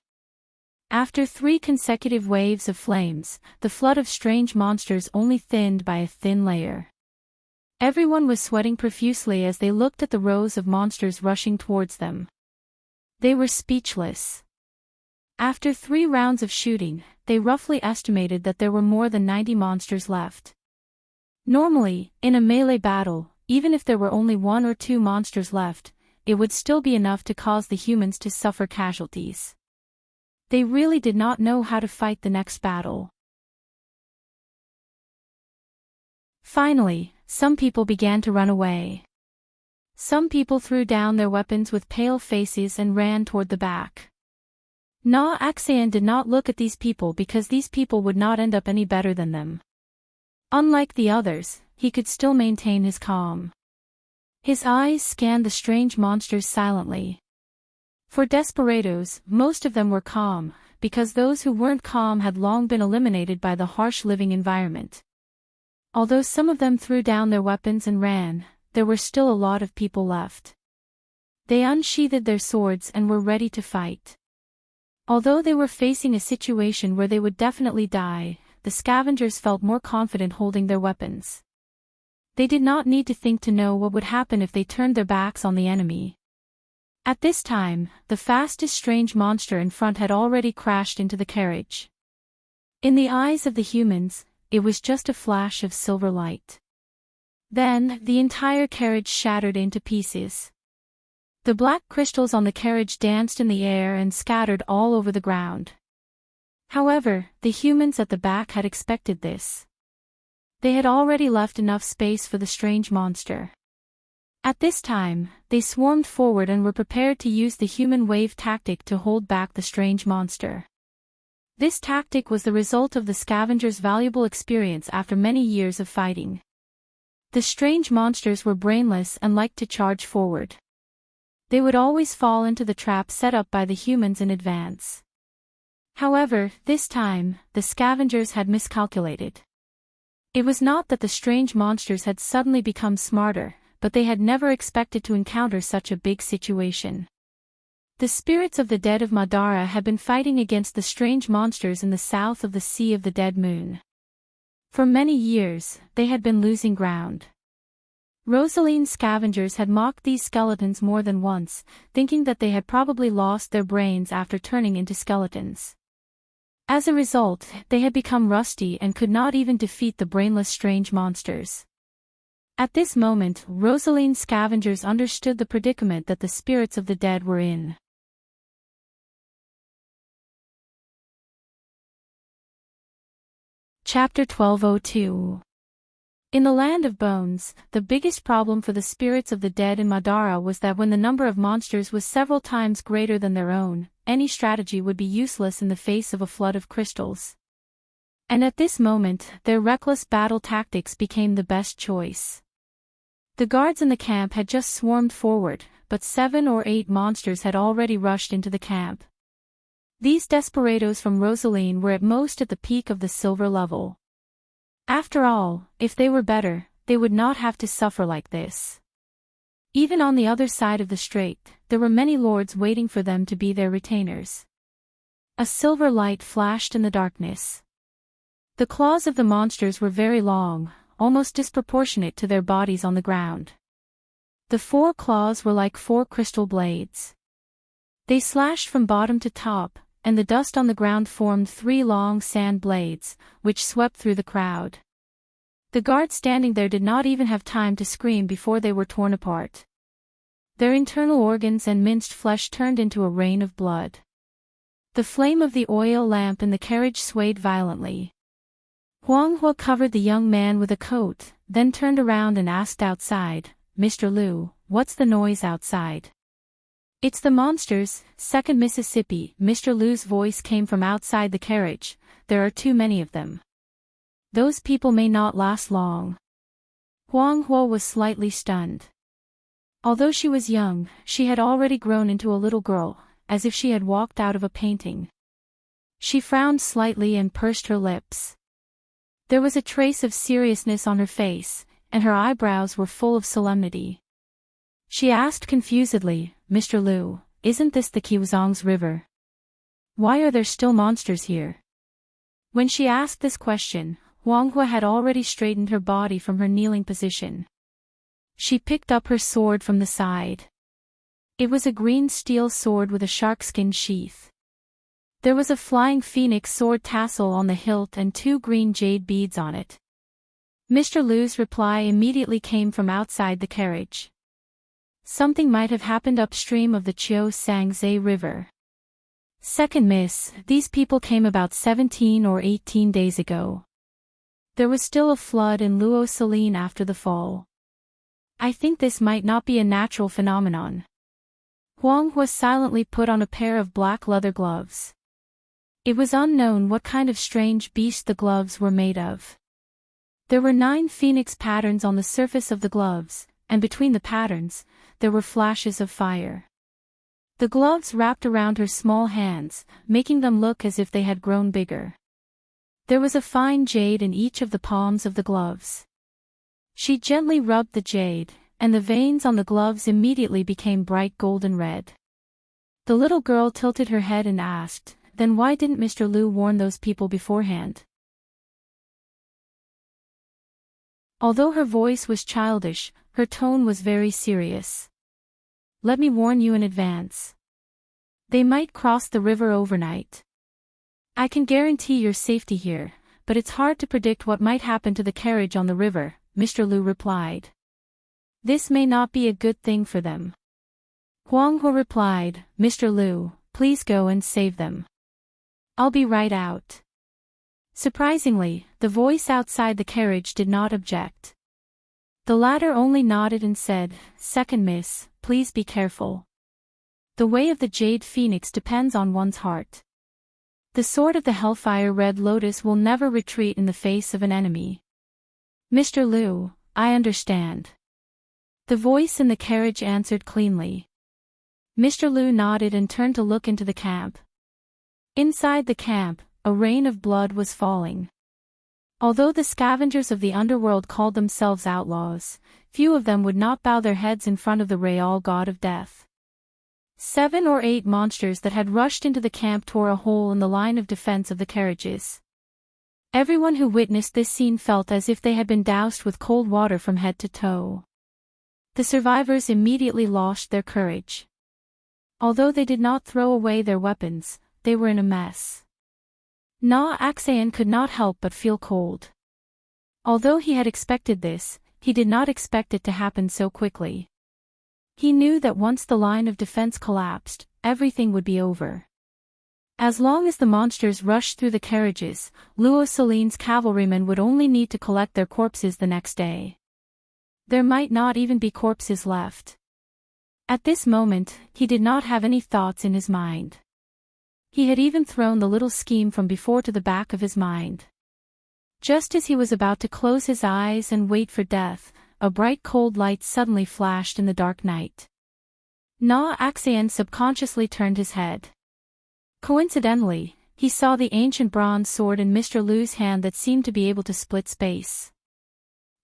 A: After 3 consecutive waves of flames, the flood of strange monsters only thinned by a thin layer. Everyone was sweating profusely as they looked at the rows of monsters rushing towards them. They were speechless. After 3 rounds of shooting, they roughly estimated that there were more than 90 monsters left. Normally, in a melee battle, even if there were only 1 or 2 monsters left, it would still be enough to cause the humans to suffer casualties. They really did not know how to fight the next battle. Finally, some people began to run away. Some people threw down their weapons with pale faces and ran toward the back. Na Axayan did not look at these people because these people would not end up any better than them. Unlike the others, he could still maintain his calm. His eyes scanned the strange monsters silently. For desperados, most of them were calm, because those who weren't calm had long been eliminated by the harsh living environment. Although some of them threw down their weapons and ran, there were still a lot of people left. They unsheathed their swords and were ready to fight. Although they were facing a situation where they would definitely die, the scavengers felt more confident holding their weapons. They did not need to think to know what would happen if they turned their backs on the enemy. At this time, the fastest strange monster in front had already crashed into the carriage. In the eyes of the humans, it was just a flash of silver light. Then, the entire carriage shattered into pieces. The black crystals on the carriage danced in the air and scattered all over the ground. However, the humans at the back had expected this. They had already left enough space for the strange monster. At this time, they swarmed forward and were prepared to use the human wave tactic to hold back the strange monster. This tactic was the result of the scavengers' valuable experience after many years of fighting. The strange monsters were brainless and liked to charge forward. They would always fall into the trap set up by the humans in advance. However, this time, the scavengers had miscalculated. It was not that the strange monsters had suddenly become smarter, but they had never expected to encounter such a big situation. The spirits of the dead of Madara had been fighting against the strange monsters in the south of the Sea of the Dead Moon. For many years, they had been losing ground. Rosaline's scavengers had mocked these skeletons more than once, thinking that they had probably lost their brains after turning into skeletons. As a result, they had become rusty and could not even defeat the brainless strange monsters. At this moment, Rosaline's scavengers understood the predicament that the spirits of the dead were in. Chapter 1202. In the Land of Bones, the biggest problem for the spirits of the dead in Madara was that when the number of monsters was several times greater than their own, any strategy would be useless in the face of a flood of crystals. And at this moment, their reckless battle tactics became the best choice. The guards in the camp had just swarmed forward, but 7 or 8 monsters had already rushed into the camp. These desperados from Rosaline were at most at the peak of the silver level. After all, if they were better, they would not have to suffer like this. Even on the other side of the strait, there were many lords waiting for them to be their retainers. A silver light flashed in the darkness. The claws of the monsters were very long, almost disproportionate to their bodies on the ground. The 4 claws were like 4 crystal blades. They slashed from bottom to top, and the dust on the ground formed 3 long sand blades, which swept through the crowd. The guards standing there did not even have time to scream before they were torn apart. Their internal organs and minced flesh turned into a rain of blood. The flame of the oil lamp in the carriage swayed violently. Huang Hua covered the young man with a coat, then turned around and asked outside, "Mr. Liu, what's the noise outside?" "It's the monsters, 2nd Mississippi." Mr. Liu's voice came from outside the carriage. "There are too many of them. Those people may not last long." Huang Hua was slightly stunned. Although she was young, she had already grown into a little girl, as if she had walked out of a painting. She frowned slightly and pursed her lips. There was a trace of seriousness on her face, and her eyebrows were full of solemnity. She asked confusedly, "Mr. Liu, isn't this the Qiuzong's river? Why are there still monsters here?" When she asked this question, Huang Hua had already straightened her body from her kneeling position. She picked up her sword from the side. It was a green steel sword with a sharkskin sheath. There was a flying phoenix sword tassel on the hilt and 2 green jade beads on it. Mr. Liu's reply immediately came from outside the carriage. Something might have happened upstream of the Chiu Sangze River. "Second Miss, these people came about 17 or 18 days ago. There was still a flood in Luo Saline after the fall. I think this might not be a natural phenomenon." Huang Hua silently put on a pair of black leather gloves. It was unknown what kind of strange beast the gloves were made of. There were 9 phoenix patterns on the surface of the gloves, and between the patterns, there were flashes of fire. The gloves wrapped around her small hands, making them look as if they had grown bigger. There was a fine jade in each of the palms of the gloves. She gently rubbed the jade, and the veins on the gloves immediately became bright golden red. The little girl tilted her head and asked, "Then why didn't Mr. Lu warn those people beforehand?" Although her voice was childish, her tone was very serious. "Let me warn you in advance. They might cross the river overnight. I can guarantee your safety here, but it's hard to predict what might happen to the carriage on the river," Mr. Lu replied. "This may not be a good thing for them." Huang He replied, "Mr. Lu, please go and save them. I'll be right out." Surprisingly, the voice outside the carriage did not object. The latter only nodded and said, "Second miss, please be careful. The way of the Jade Phoenix depends on one's heart. The sword of the Hellfire Red Lotus will never retreat in the face of an enemy." "Mr. Lu, I understand." The voice in the carriage answered cleanly. Mr. Lu nodded and turned to look into the camp. Inside the camp, a rain of blood was falling. Although the scavengers of the underworld called themselves outlaws, few of them would not bow their heads in front of the Real God of Death. 7 or 8 monsters that had rushed into the camp tore a hole in the line of defense of the carriages. Everyone who witnessed this scene felt as if they had been doused with cold water from head to toe. The survivors immediately lost their courage. Although they did not throw away their weapons, they were in a mess. Na Axayan could not help but feel cold. Although he had expected this, he did not expect it to happen so quickly. He knew that once the line of defense collapsed, everything would be over. As long as the monsters rushed through the carriages, Luo Celine's cavalrymen would only need to collect their corpses the next day. There might not even be corpses left. At this moment, he did not have any thoughts in his mind. He had even thrown the little scheme from before to the back of his mind. Just as he was about to close his eyes and wait for death, a bright cold light suddenly flashed in the dark night. Na Axayan subconsciously turned his head. Coincidentally, he saw the ancient bronze sword in Mr. Lu's hand that seemed to be able to split space.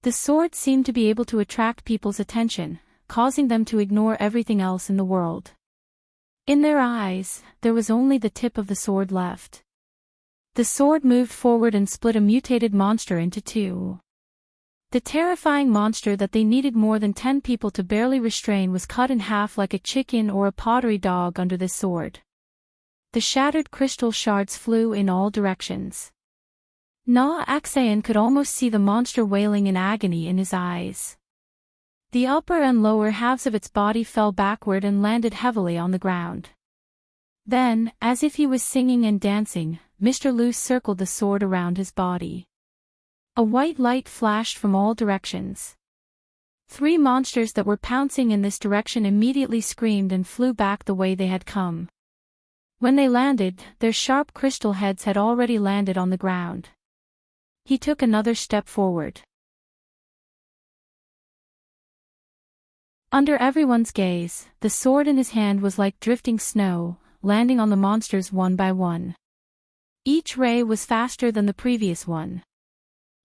A: The sword seemed to be able to attract people's attention, causing them to ignore everything else in the world. In their eyes, there was only the tip of the sword left. The sword moved forward and split a mutated monster into 2. The terrifying monster that they needed more than 10 people to barely restrain was cut in half like a chicken or a pottery dog under this sword. The shattered crystal shards flew in all directions. Na Axayan could almost see the monster wailing in agony in his eyes. The upper and lower halves of its body fell backward and landed heavily on the ground. Then, as if he was singing and dancing, Mr. Lu circled the sword around his body. A white light flashed from all directions. 3 monsters that were pouncing in this direction immediately screamed and flew back the way they had come. When they landed, their sharp crystal heads had already landed on the ground. He took another step forward. Under everyone's gaze, the sword in his hand was like drifting snow, landing on the monsters one by one. Each ray was faster than the previous one.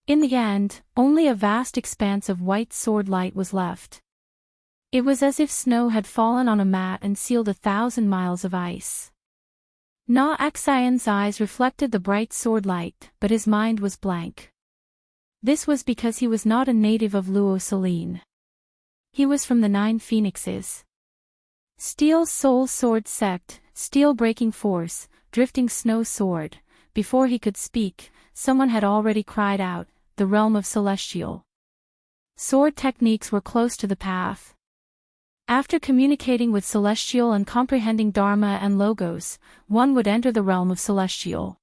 A: In the end, only a vast expanse of white sword light was left. It was as if snow had fallen on a mat and sealed 1,000 miles of ice. Na Axayan's eyes reflected the bright sword light, but his mind was blank. This was because he was not a native of Luo Celine. He was from the 9 Phoenixes. Steel Soul Sword Sect, Steel Breaking Force, Drifting Snow Sword. Before he could speak, someone had already cried out, "The realm of Celestial." Sword techniques were close to the path. After communicating with Celestial and comprehending Dharma and Logos, one would enter the realm of Celestial.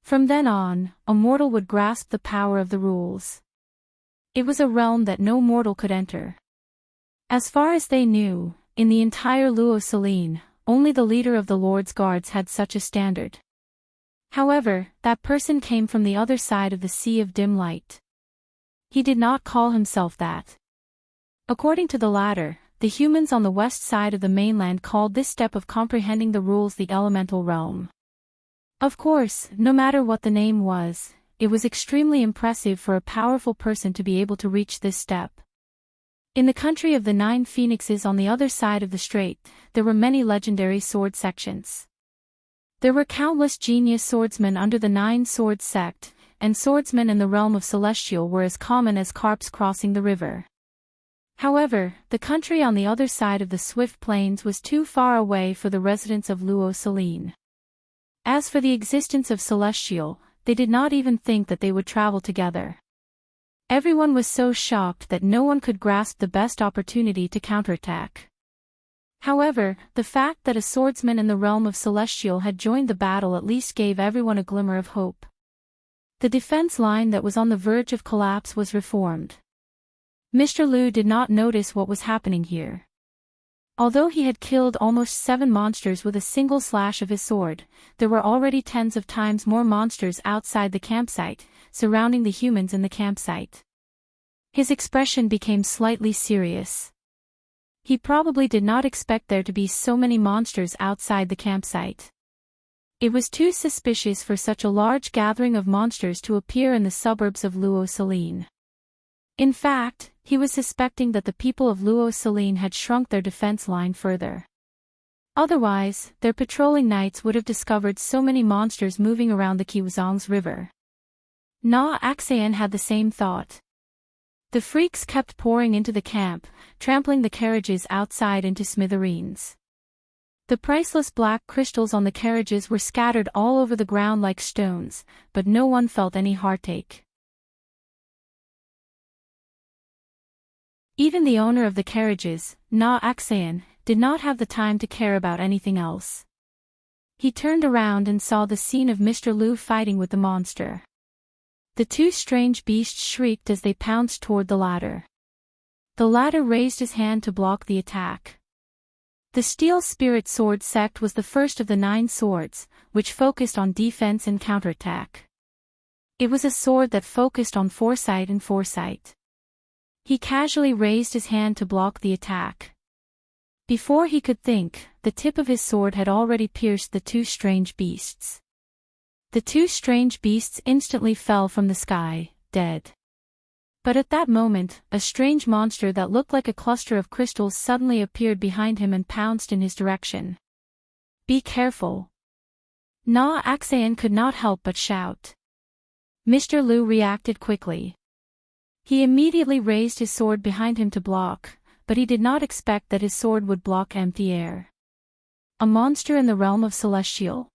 A: From then on, a mortal would grasp the power of the rules. It was a realm that no mortal could enter. As far as they knew, in the entire Luo Celine, only the leader of the Lord's Guards had such a standard. However, that person came from the other side of the Sea of Dim Light. He did not call himself that. According to the latter, the humans on the west side of the mainland called this step of comprehending the rules the elemental realm. Of course, no matter what the name was, it was extremely impressive for a powerful person to be able to reach this step. In the country of the 9 phoenixes on the other side of the strait, there were many legendary sword sections. There were countless genius swordsmen under the 9 Swords sect, and swordsmen in the realm of Celestial were as common as carps crossing the river. However, the country on the other side of the swift plains was too far away for the residents of Luo Celine. As for the existence of Celestial, they did not even think that they would travel together. Everyone was so shocked that no one could grasp the best opportunity to counterattack. However, the fact that a swordsman in the realm of Celestial had joined the battle at least gave everyone a glimmer of hope. The defense line that was on the verge of collapse was reformed. Mr. Liu did not notice what was happening here. Although he had killed almost 7 monsters with a single slash of his sword, there were already tens of times more monsters outside the campsite, surrounding the humans in the campsite. His expression became slightly serious. He probably did not expect there to be so many monsters outside the campsite. It was too suspicious for such a large gathering of monsters to appear in the suburbs of Luo Celine. In fact, he was suspecting that the people of Luo Celine had shrunk their defense line further. Otherwise, their patrolling knights would have discovered so many monsters moving around the Qiwuzong's river. Na Axayan had the same thought. The freaks kept pouring into the camp, trampling the carriages outside into smithereens. The priceless black crystals on the carriages were scattered all over the ground like stones, but no one felt any heartache. Even the owner of the carriages, Na Axayan, did not have the time to care about anything else. He turned around and saw the scene of Mr. Liu fighting with the monster. The 2 strange beasts shrieked as they pounced toward the latter. The latter raised his hand to block the attack. The Steel Spirit Sword sect was the first of the 9 swords, which focused on defense and counterattack. It was a sword that focused on foresight and foresight. He casually raised his hand to block the attack. Before he could think, the tip of his sword had already pierced the 2 strange beasts. The 2 strange beasts instantly fell from the sky, dead. But at that moment, a strange monster that looked like a cluster of crystals suddenly appeared behind him and pounced in his direction. "Be careful!" Na Axayan could not help but shout. Mr. Liu reacted quickly. He immediately raised his sword behind him to block, but he did not expect that his sword would block empty air. A monster in the realm of Celestial?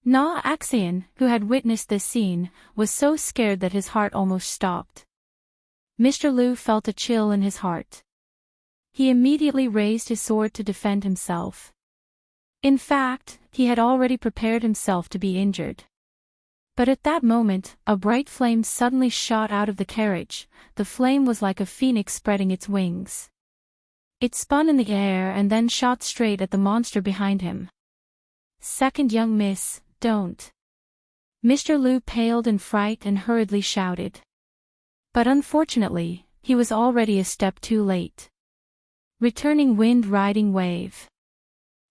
A: Na Axayan, who had witnessed this scene, was so scared that his heart almost stopped. Mr. Liu felt a chill in his heart. He immediately raised his sword to defend himself. In fact, he had already prepared himself to be injured. But at that moment, a bright flame suddenly shot out of the carriage. The flame was like a phoenix spreading its wings. It spun in the air and then shot straight at the monster behind him. "Second young miss, don't." Mr. Liu paled in fright and hurriedly shouted. But unfortunately, he was already a step too late. Returning wind riding wave.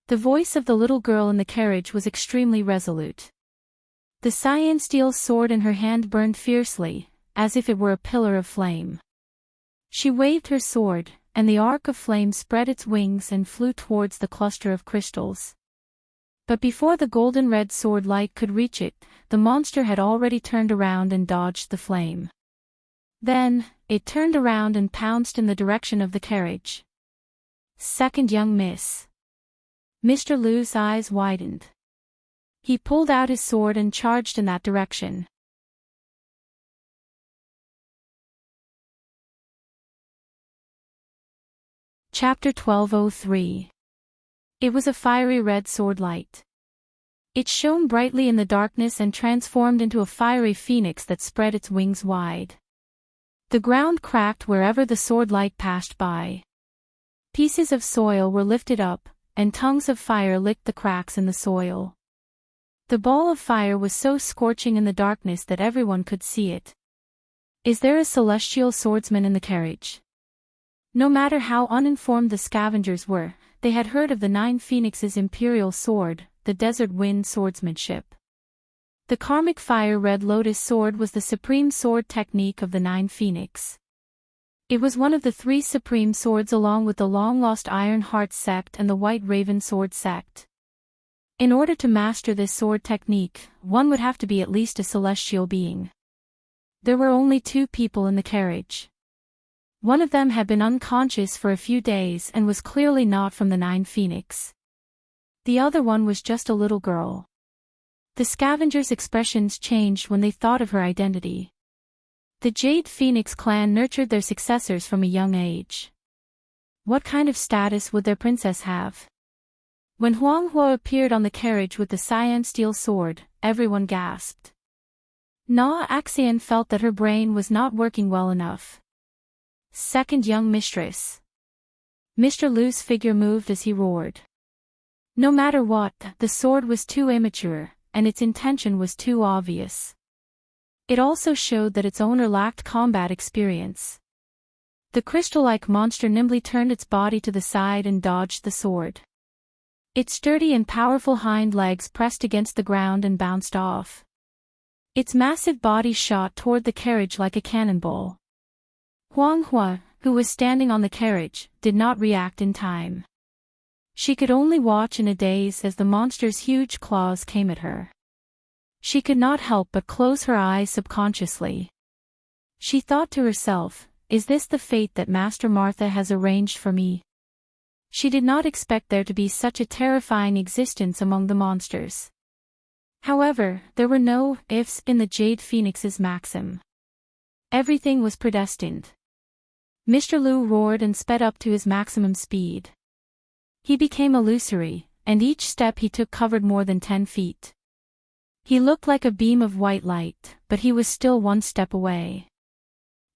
A: The voice of the little girl in the carriage was extremely resolute. The cyan steel sword in her hand burned fiercely, as if it were a pillar of flame. She waved her sword, and the arc of flame spread its wings and flew towards the cluster of crystals. But before the golden red sword light could reach it, the monster had already turned around and dodged the flame. Then, it turned around and pounced in the direction of the carriage. "Second young miss." Mr. Liu's eyes widened. He pulled out his sword and charged in that direction. Chapter 1203. It was a fiery red sword light. It shone brightly in the darkness and transformed into a fiery phoenix that spread its wings wide. The ground cracked wherever the sword light passed by. Pieces of soil were lifted up, and tongues of fire licked the cracks in the soil. The ball of fire was so scorching in the darkness that everyone could see it. "Is there a celestial swordsman in the carriage?" No matter how uninformed the scavengers were, they had heard of the 9 Phoenixes' imperial sword, the desert wind swordsmanship. The karmic fire red lotus sword was the supreme sword technique of the 9 Phoenix. It was one of the 3 supreme swords along with the long-lost Iron Heart sect and the White Raven sword sect. In order to master this sword technique, one would have to be at least a celestial being. There were only 2 people in the carriage. One of them had been unconscious for a few days and was clearly not from the 9 Phoenix. The other one was just a little girl. The scavengers' expressions changed when they thought of her identity. The Jade Phoenix clan nurtured their successors from a young age. What kind of status would their princess have? When Huanghua appeared on the carriage with the cyan steel sword, everyone gasped. Na Axian felt that her brain was not working well enough. Second young mistress. Mr. Lu's figure moved as he roared. No matter what, the sword was too immature, and its intention was too obvious. It also showed that its owner lacked combat experience. The crystal-like monster nimbly turned its body to the side and dodged the sword. Its sturdy and powerful hind legs pressed against the ground and bounced off. Its massive body shot toward the carriage like a cannonball. Huanghua, who was standing on the carriage, did not react in time. She could only watch in a daze as the monster's huge claws came at her. She could not help but close her eyes subconsciously. She thought to herself, is this the fate that Master Martha has arranged for me? She did not expect there to be such a terrifying existence among the monsters. However, there were no ifs in the Jade Phoenix's maxim. Everything was predestined. Mr. Lu roared and sped up to his maximum speed. He became illusory, and each step he took covered more than 10 feet. He looked like a beam of white light, but he was still 1 step away.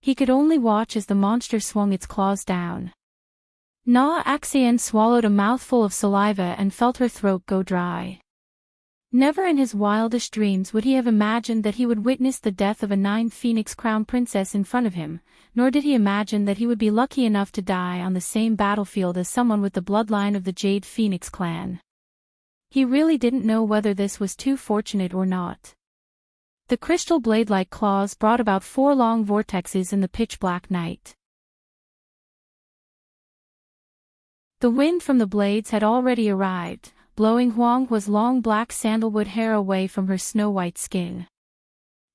A: He could only watch as the monster swung its claws down. Na Axian swallowed a mouthful of saliva and felt her throat go dry. Never in his wildest dreams would he have imagined that he would witness the death of a 9 Phoenix crown princess in front of him, nor did he imagine that he would be lucky enough to die on the same battlefield as someone with the bloodline of the Jade Phoenix clan. He really didn't know whether this was too fortunate or not. The crystal blade-like claws brought about 4 long vortexes in the pitch-black night. The wind from the blades had already arrived, blowing Huanghua's long black sandalwood hair away from her snow-white skin.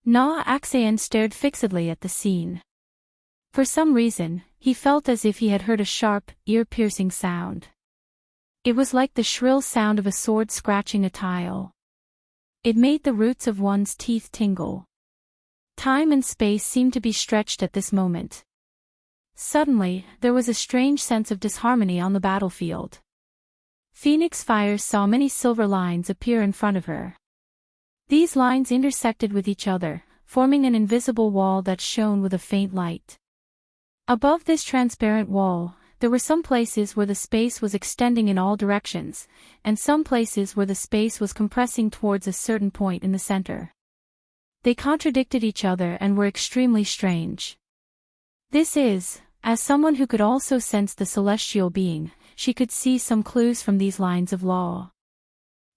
A: Na Axian stared fixedly at the scene. For some reason, he felt as if he had heard a sharp, ear-piercing sound. It was like the shrill sound of a sword scratching a tile. It made the roots of one's teeth tingle. Time and space seemed to be stretched at this moment. Suddenly, there was a strange sense of disharmony on the battlefield. Phoenix Fire saw many silver lines appear in front of her. These lines intersected with each other, forming an invisible wall that shone with a faint light. Above this transparent wall, there were some places where the space was extending in all directions, and some places where the space was compressing towards a certain point in the center. They contradicted each other and were extremely strange. This is, as someone who could also sense the celestial being, she could see some clues from these lines of law.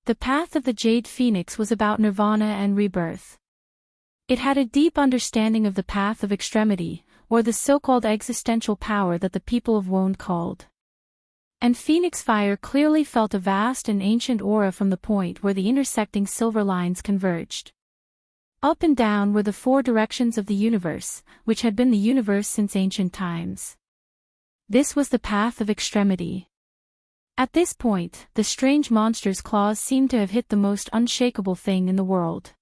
A: The path of the Jade Phoenix was about nirvana and rebirth. It had a deep understanding of the path of extremity, or the so-called existential power that the people of Wonde called. And Phoenix Fire clearly felt a vast and ancient aura from the point where the intersecting silver lines converged. Up and down were the 4 directions of the universe, which had been the universe since ancient times. This was the path of extremity. At this point, the strange monster's claws seemed to have hit the most unshakable thing in the world.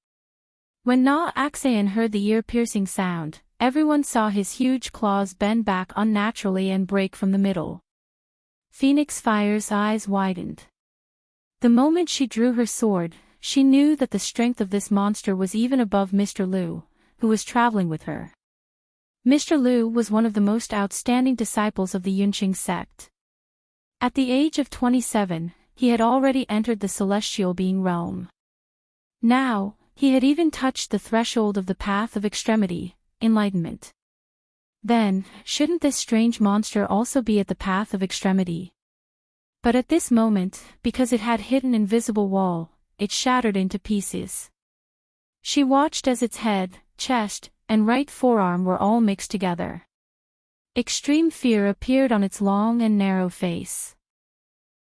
A: When Na Axian heard the ear-piercing sound, everyone saw his huge claws bend back unnaturally and break from the middle. Phoenix Fire's eyes widened. The moment she drew her sword, she knew that the strength of this monster was even above Mr. Lu, who was traveling with her. Mr. Lu was one of the most outstanding disciples of the Yunqing sect. At the age of 27, he had already entered the celestial being realm. Now, he had even touched the threshold of the path of extremity, enlightenment. Then, shouldn't this strange monster also be at the path of extremity? But at this moment, because it had hit an invisible wall, it shattered into pieces. She watched as its head, chest, and right forearm were all mixed together. Extreme fear appeared on its long and narrow face.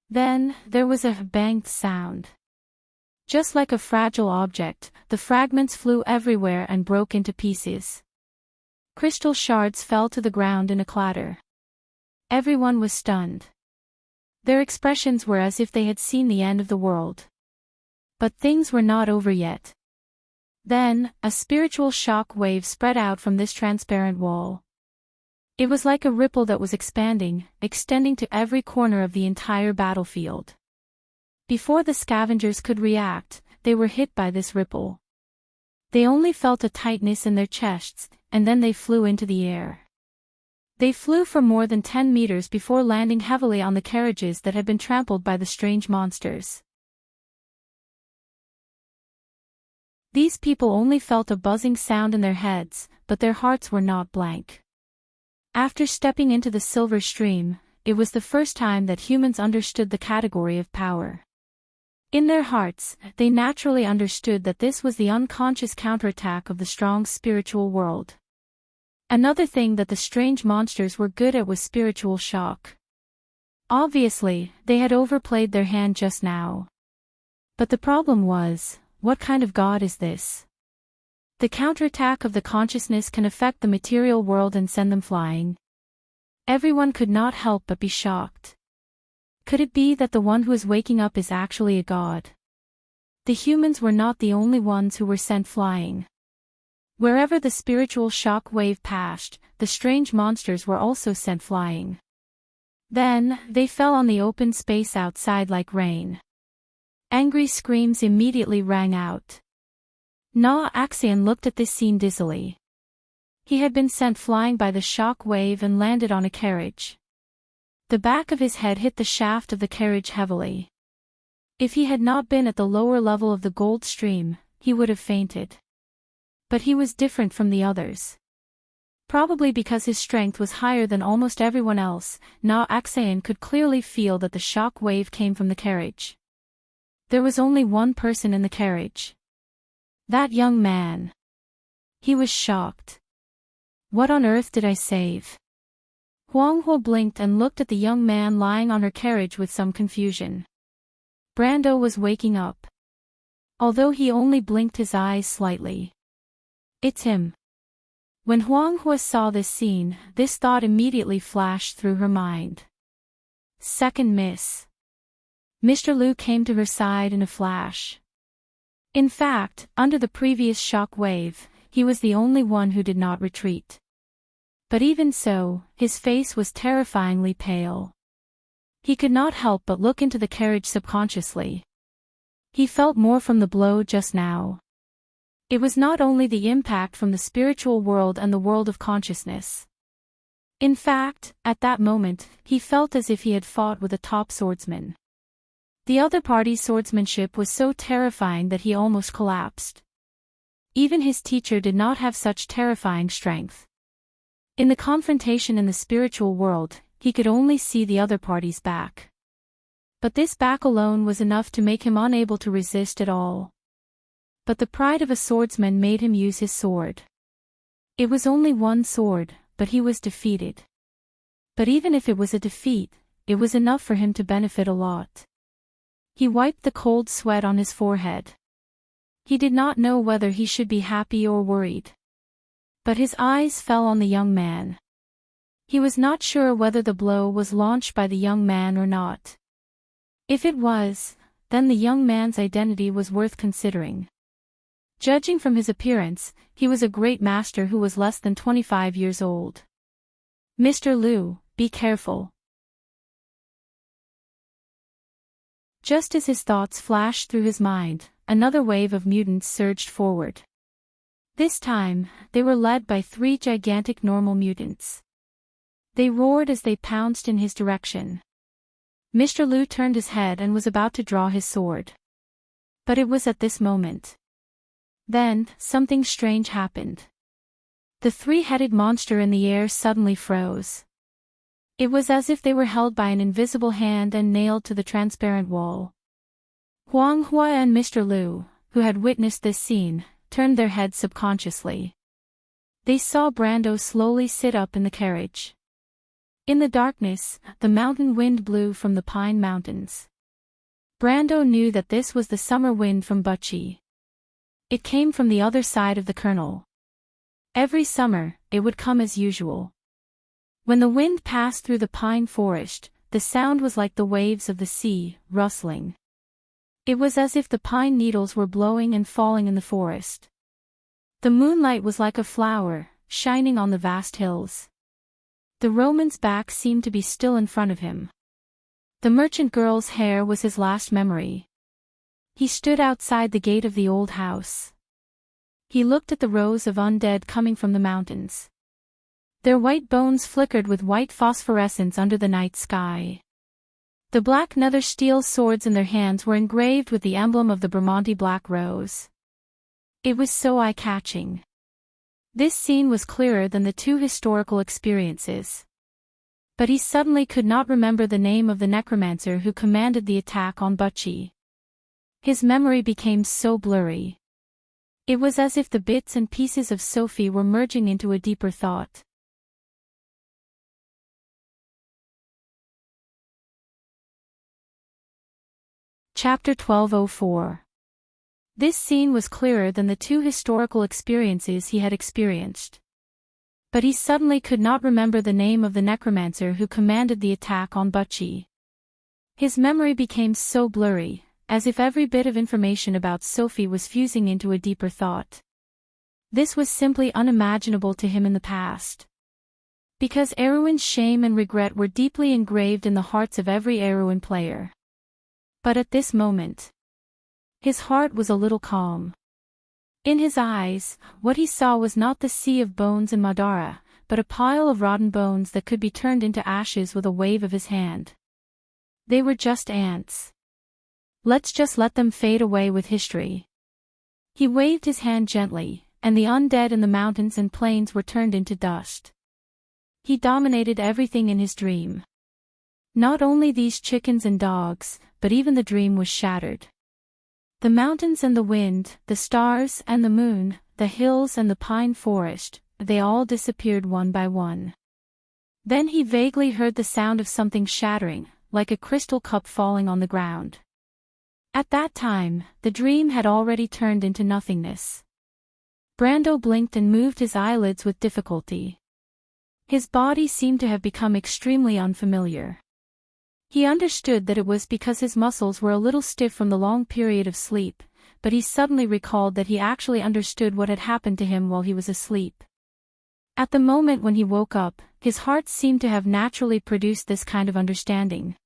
A: Then, there was a banged sound. Just like a fragile object, the fragments flew everywhere and broke into pieces. Crystal shards fell to the ground in a clatter. Everyone was stunned. Their expressions were as if they had seen the end of the world. But things were not over yet. Then, a spiritual shock wave spread out from this transparent wall. It was like a ripple that was expanding, extending to every corner of the entire battlefield. Before the scavengers could react, they were hit by this ripple. They only felt a tightness in their chests, and then they flew into the air. They flew for more than 10 meters before landing heavily on the carriages that had been trampled by the strange monsters. These people only felt a buzzing sound in their heads, but their hearts were not blank. After stepping into the silver stream, it was the first time that humans understood the category of power. In their hearts, they naturally understood that this was the unconscious counterattack of the strong spiritual world. Another thing that the strange monsters were good at was spiritual shock. Obviously, they had overplayed their hand just now. But the problem was, what kind of god is this? The counterattack of the consciousness can affect the material world and send them flying. Everyone could not help but be shocked. Could it be that the one who is waking up is actually a god? The humans were not the only ones who were sent flying. Wherever the spiritual shock wave passed, the strange monsters were also sent flying. Then, they fell on the open space outside like rain. Angry screams immediately rang out. Axion looked at this scene dizzily. He had been sent flying by the shock wave and landed on a carriage. The back of his head hit the shaft of the carriage heavily. If he had not been at the lower level of the gold stream, he would have fainted. But he was different from the others. Probably because his strength was higher than almost everyone else, Axion could clearly feel that the shock wave came from the carriage. There was only one person in the carriage. That young man. He was shocked. What on earth did I save? Huanghua blinked and looked at the young man lying on her carriage with some confusion. Brando was waking up. Although he only blinked his eyes slightly. It's him. When Huanghua saw this scene, this thought immediately flashed through her mind. Second miss. Mr. Liu came to her side in a flash. In fact, under the previous shock wave, he was the only one who did not retreat. But even so, his face was terrifyingly pale. He could not help but look into the carriage subconsciously. He felt more from the blow just now. It was not only the impact from the spiritual world and the world of consciousness. In fact, at that moment, he felt as if he had fought with a top swordsman. The other party's swordsmanship was so terrifying that he almost collapsed. Even his teacher did not have such terrifying strength. In the confrontation in the spiritual world, he could only see the other party's back. But this back alone was enough to make him unable to resist at all. But the pride of a swordsman made him use his sword. It was only one sword, but he was defeated. But even if it was a defeat, it was enough for him to benefit a lot. He wiped the cold sweat on his forehead. He did not know whether he should be happy or worried. But his eyes fell on the young man. He was not sure whether the blow was launched by the young man or not. If it was, then the young man's identity was worth considering. Judging from his appearance, he was a great master who was less than 25 years old. Mr. Liu, be careful. Just as his thoughts flashed through his mind, another wave of mutants surged forward. This time, they were led by 3 gigantic normal mutants. They roared as they pounced in his direction. Mr. Liu turned his head and was about to draw his sword. But it was at this moment. Then, something strange happened. The 3-headed monster in the air suddenly froze. It was as if they were held by an invisible hand and nailed to the transparent wall. Huanghua and Mr. Liu, who had witnessed this scene, turned their heads subconsciously. They saw Brando slowly sit up in the carriage. In the darkness, the mountain wind blew from the pine mountains. Brando knew that this was the summer wind from Butchie. It came from the other side of the kernel. Every summer, it would come as usual. When the wind passed through the pine forest, the sound was like the waves of the sea, rustling. It was as if the pine needles were blowing and falling in the forest. The moonlight was like a flower, shining on the vast hills. The Roman's back seemed to be still in front of him. The merchant girl's hair was his last memory. He stood outside the gate of the old house. He looked at the rows of undead coming from the mountains. Their white bones flickered with white phosphorescence under the night sky. The black nether steel swords in their hands were engraved with the emblem of the Bramante Black Rose. It was so eye-catching. This scene was clearer than the two historical experiences. But he suddenly could not remember the name of the necromancer who commanded the attack on Butchie. His memory became so blurry. It was as if the bits and pieces of Sophie were merging into a deeper thought. Chapter 1204. This scene was clearer than the two historical experiences he had experienced. But he suddenly could not remember the name of the necromancer who commanded the attack on Butchie. His memory became so blurry, as if every bit of information about Sophie was fusing into a deeper thought. This was simply unimaginable to him in the past. Because Erewin's shame and regret were deeply engraved in the hearts of every Erewin player. But at this moment, his heart was a little calm. In his eyes, what he saw was not the sea of bones in Madara, but a pile of rotten bones that could be turned into ashes with a wave of his hand. They were just ants. Let's just let them fade away with history. He waved his hand gently, and the undead in the mountains and plains were turned into dust. He dominated everything in his dream. Not only these chickens and dogs, but even the dream was shattered. The mountains and the wind, the stars and the moon, the hills and the pine forest, they all disappeared one by one. Then he vaguely heard the sound of something shattering, like a crystal cup falling on the ground. At that time, the dream had already turned into nothingness. Brando blinked and moved his eyelids with difficulty. His body seemed to have become extremely unfamiliar. He understood that it was because his muscles were a little stiff from the long period of sleep, but he suddenly recalled that he actually understood what had happened to him while he was asleep. At the moment when he woke up, his heart seemed to have naturally produced this kind of understanding.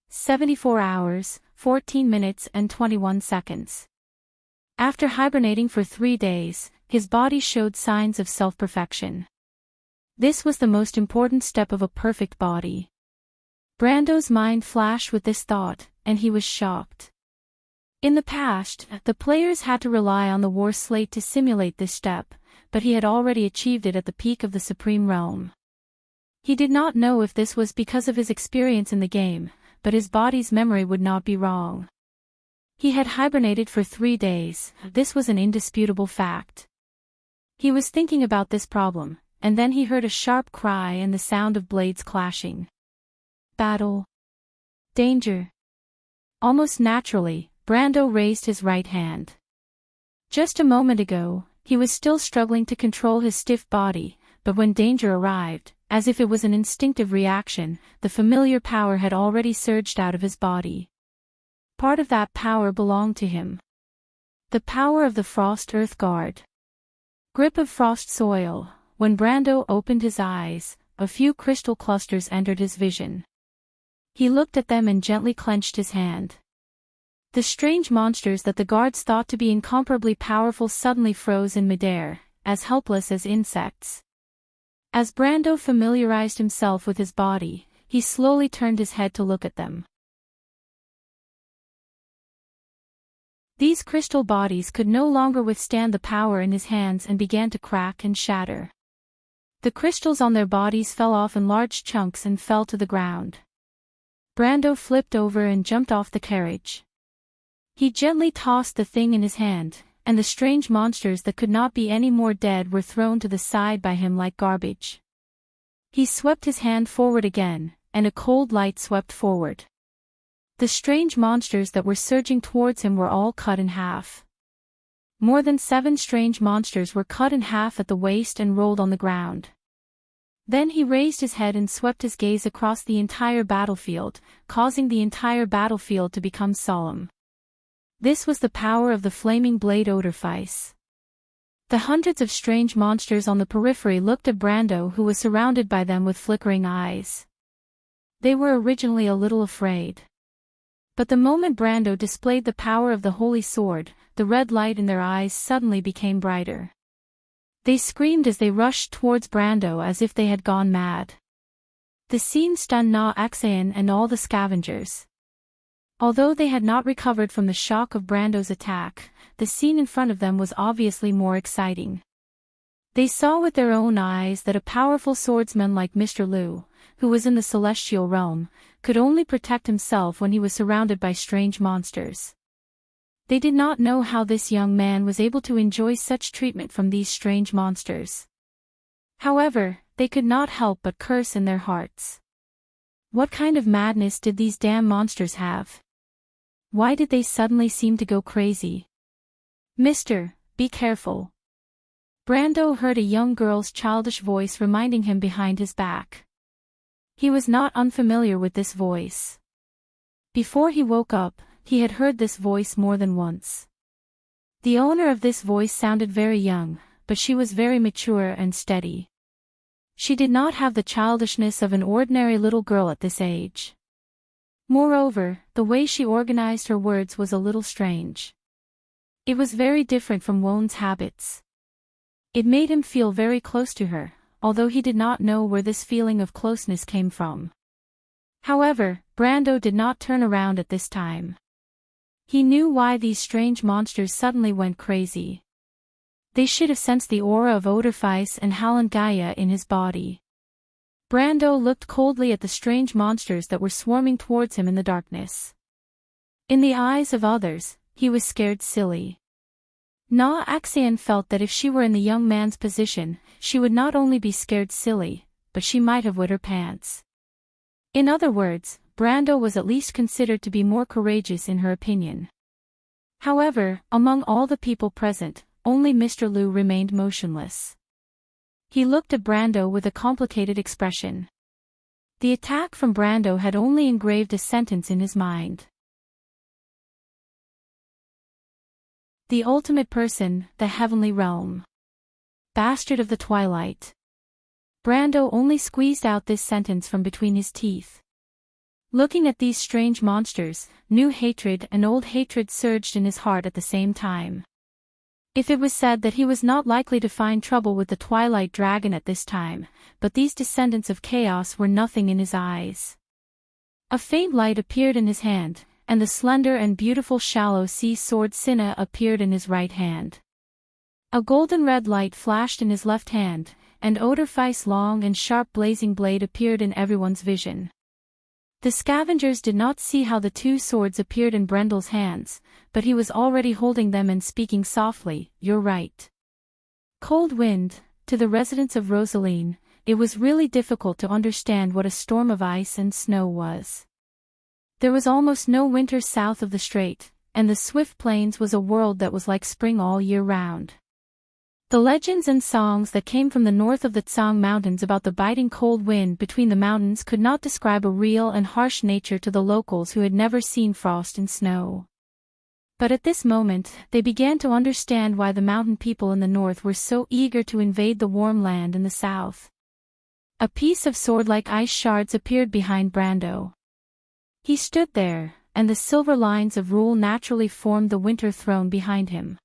A: 74 hours, 14 minutes and 21 seconds. After hibernating for 3 days, his body showed signs of self-perfection. This was the most important step of a perfect body. Brando's mind flashed with this thought, and he was shocked. In the past, the players had to rely on the war slate to simulate this step, but he had already achieved it at the peak of the Supreme Realm. He did not know if this was because of his experience in the game, but his body's memory would not be wrong. He had hibernated for 3 days, this was an indisputable fact. He was thinking about this problem, and then he heard a sharp cry and the sound of blades clashing. Battle. Danger. Almost naturally, Brando raised his right hand. Just a moment ago, he was still struggling to control his stiff body, but when danger arrived, as if it was an instinctive reaction, the familiar power had already surged out of his body. Part of that power belonged to him. The power of the Frost Earth Guard. Grip of Frost Soil. When Brando opened his eyes, a few crystal clusters entered his vision. He looked at them and gently clenched his hand. The strange monsters that the guards thought to be incomparably powerful suddenly froze in midair, as helpless as insects. As Brando familiarized himself with his body, he slowly turned his head to look at them. These crystal bodies could no longer withstand the power in his hands and began to crack and shatter. The crystals on their bodies fell off in large chunks and fell to the ground. Brando flipped over and jumped off the carriage. He gently tossed the thing in his hand, and the strange monsters that could not be any more dead were thrown to the side by him like garbage. He swept his hand forward again, and a cold light swept forward. The strange monsters that were surging towards him were all cut in half. More than 7 strange monsters were cut in half at the waist and rolled on the ground. Then he raised his head and swept his gaze across the entire battlefield, causing the entire battlefield to become solemn. This was the power of the flaming blade Odorfice. The hundreds of strange monsters on the periphery looked at Brando, who was surrounded by them with flickering eyes. They were originally a little afraid. But the moment Brando displayed the power of the holy sword, the red light in their eyes suddenly became brighter. They screamed as they rushed towards Brando as if they had gone mad. The scene stunned Na Axayan and all the scavengers. Although they had not recovered from the shock of Brando's attack, the scene in front of them was obviously more exciting. They saw with their own eyes that a powerful swordsman like Mr. Liu, who was in the celestial realm, could only protect himself when he was surrounded by strange monsters. They did not know how this young man was able to enjoy such treatment from these strange monsters. However, they could not help but curse in their hearts. What kind of madness did these damn monsters have? Why did they suddenly seem to go crazy? Mister, be careful. Brando heard a young girl's childish voice reminding him behind his back. He was not unfamiliar with this voice. Before he woke up, he had heard this voice more than once. The owner of this voice sounded very young, but she was very mature and steady. She did not have the childishness of an ordinary little girl at this age. Moreover, the way she organized her words was a little strange. It was very different from Won's habits. It made him feel very close to her, although he did not know where this feeling of closeness came from. However, Brando did not turn around at this time. He knew why these strange monsters suddenly went crazy. They should have sensed the aura of Odorfice and Halangaya in his body. Brando looked coldly at the strange monsters that were swarming towards him in the darkness. In the eyes of others, he was scared silly. Na Axayan felt that if she were in the young man's position, she would not only be scared silly, but she might have wet her pants. In other words, Brando was at least considered to be more courageous in her opinion. However, among all the people present, only Mr. Liu remained motionless. He looked at Brando with a complicated expression. The attack from Brando had only engraved a sentence in his mind. The ultimate person, the heavenly realm. Bastard of the twilight. Brando only squeezed out this sentence from between his teeth. Looking at these strange monsters, new hatred and old hatred surged in his heart at the same time. If it was said that he was not likely to find trouble with the Twilight Dragon at this time, but these descendants of chaos were nothing in his eyes. A faint light appeared in his hand, and the slender and beautiful shallow sea sword Sinna appeared in his right hand. A golden red light flashed in his left hand, and Odorfice's long and sharp blazing blade appeared in everyone's vision. The scavengers did not see how the 2 swords appeared in Brendel's hands, but he was already holding them and speaking softly, "You're right." Cold wind, to the residents of Rosaline, it was really difficult to understand what a storm of ice and snow was. There was almost no winter south of the strait, and the swift plains was a world that was like spring all year round. The legends and songs that came from the north of the Tsang Mountains about the biting cold wind between the mountains could not describe a real and harsh nature to the locals who had never seen frost and snow. But at this moment, they began to understand why the mountain people in the north were so eager to invade the warm land in the south. A piece of sword-like ice shards appeared behind Brando. He stood there, and the silver lines of rule naturally formed the winter throne behind him.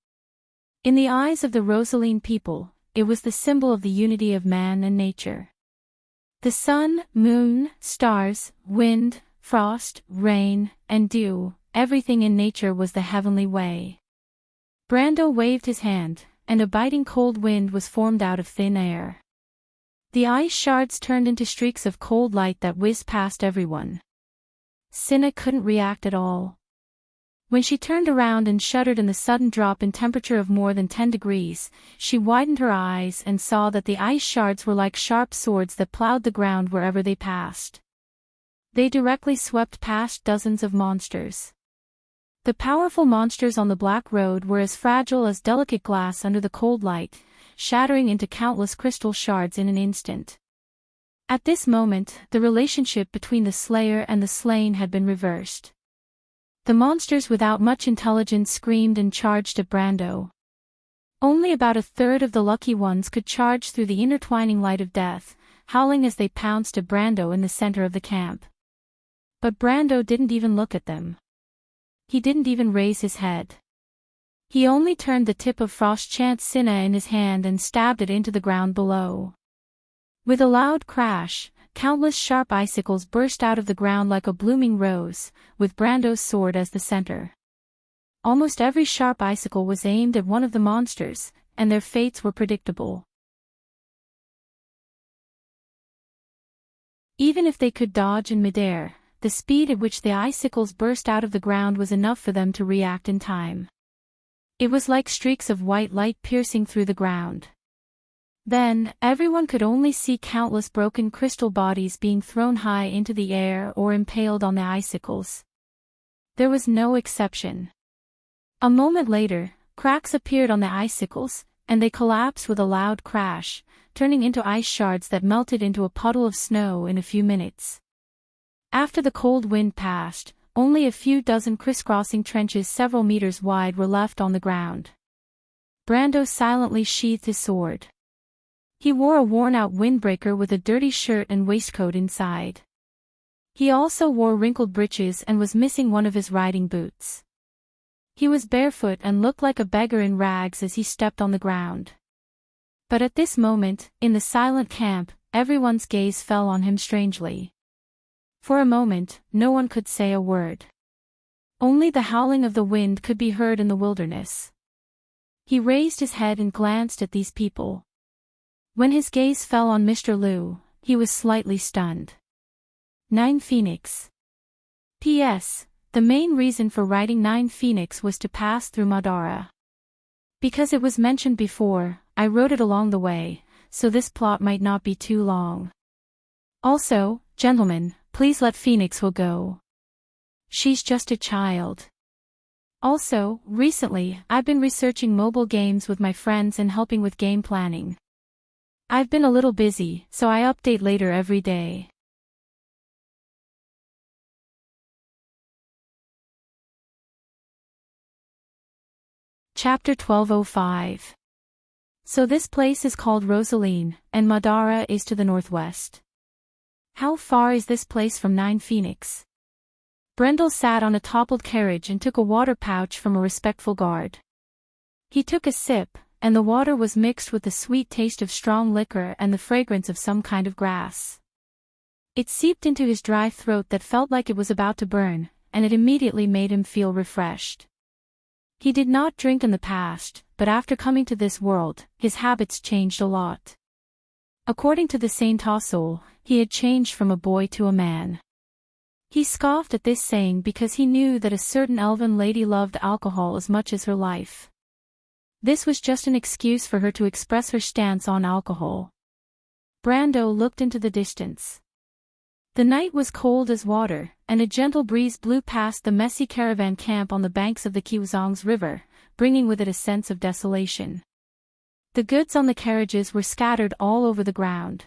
A: In the eyes of the Rosaline people, it was the symbol of the unity of man and nature. The sun, moon, stars, wind, frost, rain, and dew, everything in nature was the heavenly way. Brando waved his hand, and a biting cold wind was formed out of thin air. The ice shards turned into streaks of cold light that whizzed past everyone. Sinna couldn't react at all. When she turned around and shuddered in the sudden drop in temperature of more than 10 degrees, she widened her eyes and saw that the ice shards were like sharp swords that plowed the ground wherever they passed. They directly swept past dozens of monsters. The powerful monsters on the black road were as fragile as delicate glass under the cold light, shattering into countless crystal shards in an instant. At this moment, the relationship between the slayer and the slain had been reversed. The monsters without much intelligence screamed and charged at Brando. Only about a third of the lucky ones could charge through the intertwining light of death, howling as they pounced at Brando in the center of the camp. But Brando didn't even look at them. He didn't even raise his head. He only turned the tip of Frost-Chant Sinna in his hand and stabbed it into the ground below. With a loud crash, countless sharp icicles burst out of the ground like a blooming rose, with Brando's sword as the center. Almost every sharp icicle was aimed at one of the monsters, and their fates were predictable. Even if they could dodge in midair, the speed at which the icicles burst out of the ground was enough for them to react in time. It was like streaks of white light piercing through the ground. Then, everyone could only see countless broken crystal bodies being thrown high into the air or impaled on the icicles. There was no exception. A moment later, cracks appeared on the icicles, and they collapsed with a loud crash, turning into ice shards that melted into a puddle of snow in a few minutes. After the cold wind passed, only a few dozen crisscrossing trenches several meters wide were left on the ground. Brando silently sheathed his sword. He wore a worn-out windbreaker with a dirty shirt and waistcoat inside. He also wore wrinkled breeches and was missing one of his riding boots. He was barefoot and looked like a beggar in rags as he stepped on the ground. But at this moment, in the silent camp, everyone's gaze fell on him strangely. For a moment, no one could say a word. Only the howling of the wind could be heard in the wilderness. He raised his head and glanced at these people. When his gaze fell on Mr. Liu, he was slightly stunned. 9 Phoenix. P.S. The main reason for writing 9 Phoenix was to pass through Madara. Because it was mentioned before, I wrote it along the way, so this plot might not be too long. Also, gentlemen, please let Phoenix will go. She's just a child. Also, recently, I've been researching mobile games with my friends and helping with game planning. I've been a little busy, so I update later every day. Chapter 1205. So this place is called Rosaline, and Madara is to the northwest. How far is this place from 9 Phoenix? Brendel sat on a toppled carriage and took a water pouch from a respectful guard. He took a sip, and the water was mixed with the sweet taste of strong liquor and the fragrance of some kind of grass. It seeped into his dry throat that felt like it was about to burn, and it immediately made him feel refreshed. He did not drink in the past, but after coming to this world, his habits changed a lot. According to the Saint Soul, he had changed from a boy to a man. He scoffed at this saying because he knew that a certain elven lady loved alcohol as much as her life. This was just an excuse for her to express her stance on alcohol. Brando looked into the distance. The night was cold as water, and a gentle breeze blew past the messy caravan camp on the banks of the Kiwazong's river, bringing with it a sense of desolation. The goods on the carriages were scattered all over the ground.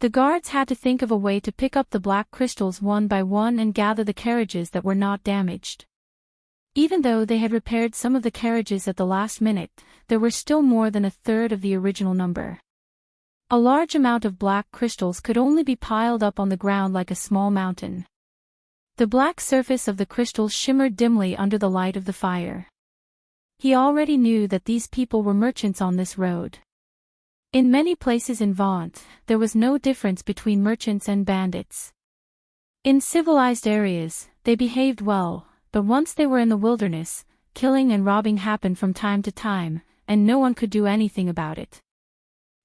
A: The guards had to think of a way to pick up the black crystals one by one and gather the carriages that were not damaged. Even though they had repaired some of the carriages at the last minute, there were still more than a third of the original number. A large amount of black crystals could only be piled up on the ground like a small mountain. The black surface of the crystals shimmered dimly under the light of the fire. He already knew that these people were merchants on this road. In many places in Vaunt, there was no difference between merchants and bandits. In civilized areas, they behaved well, but once they were in the wilderness, killing and robbing happened from time to time, and no one could do anything about it.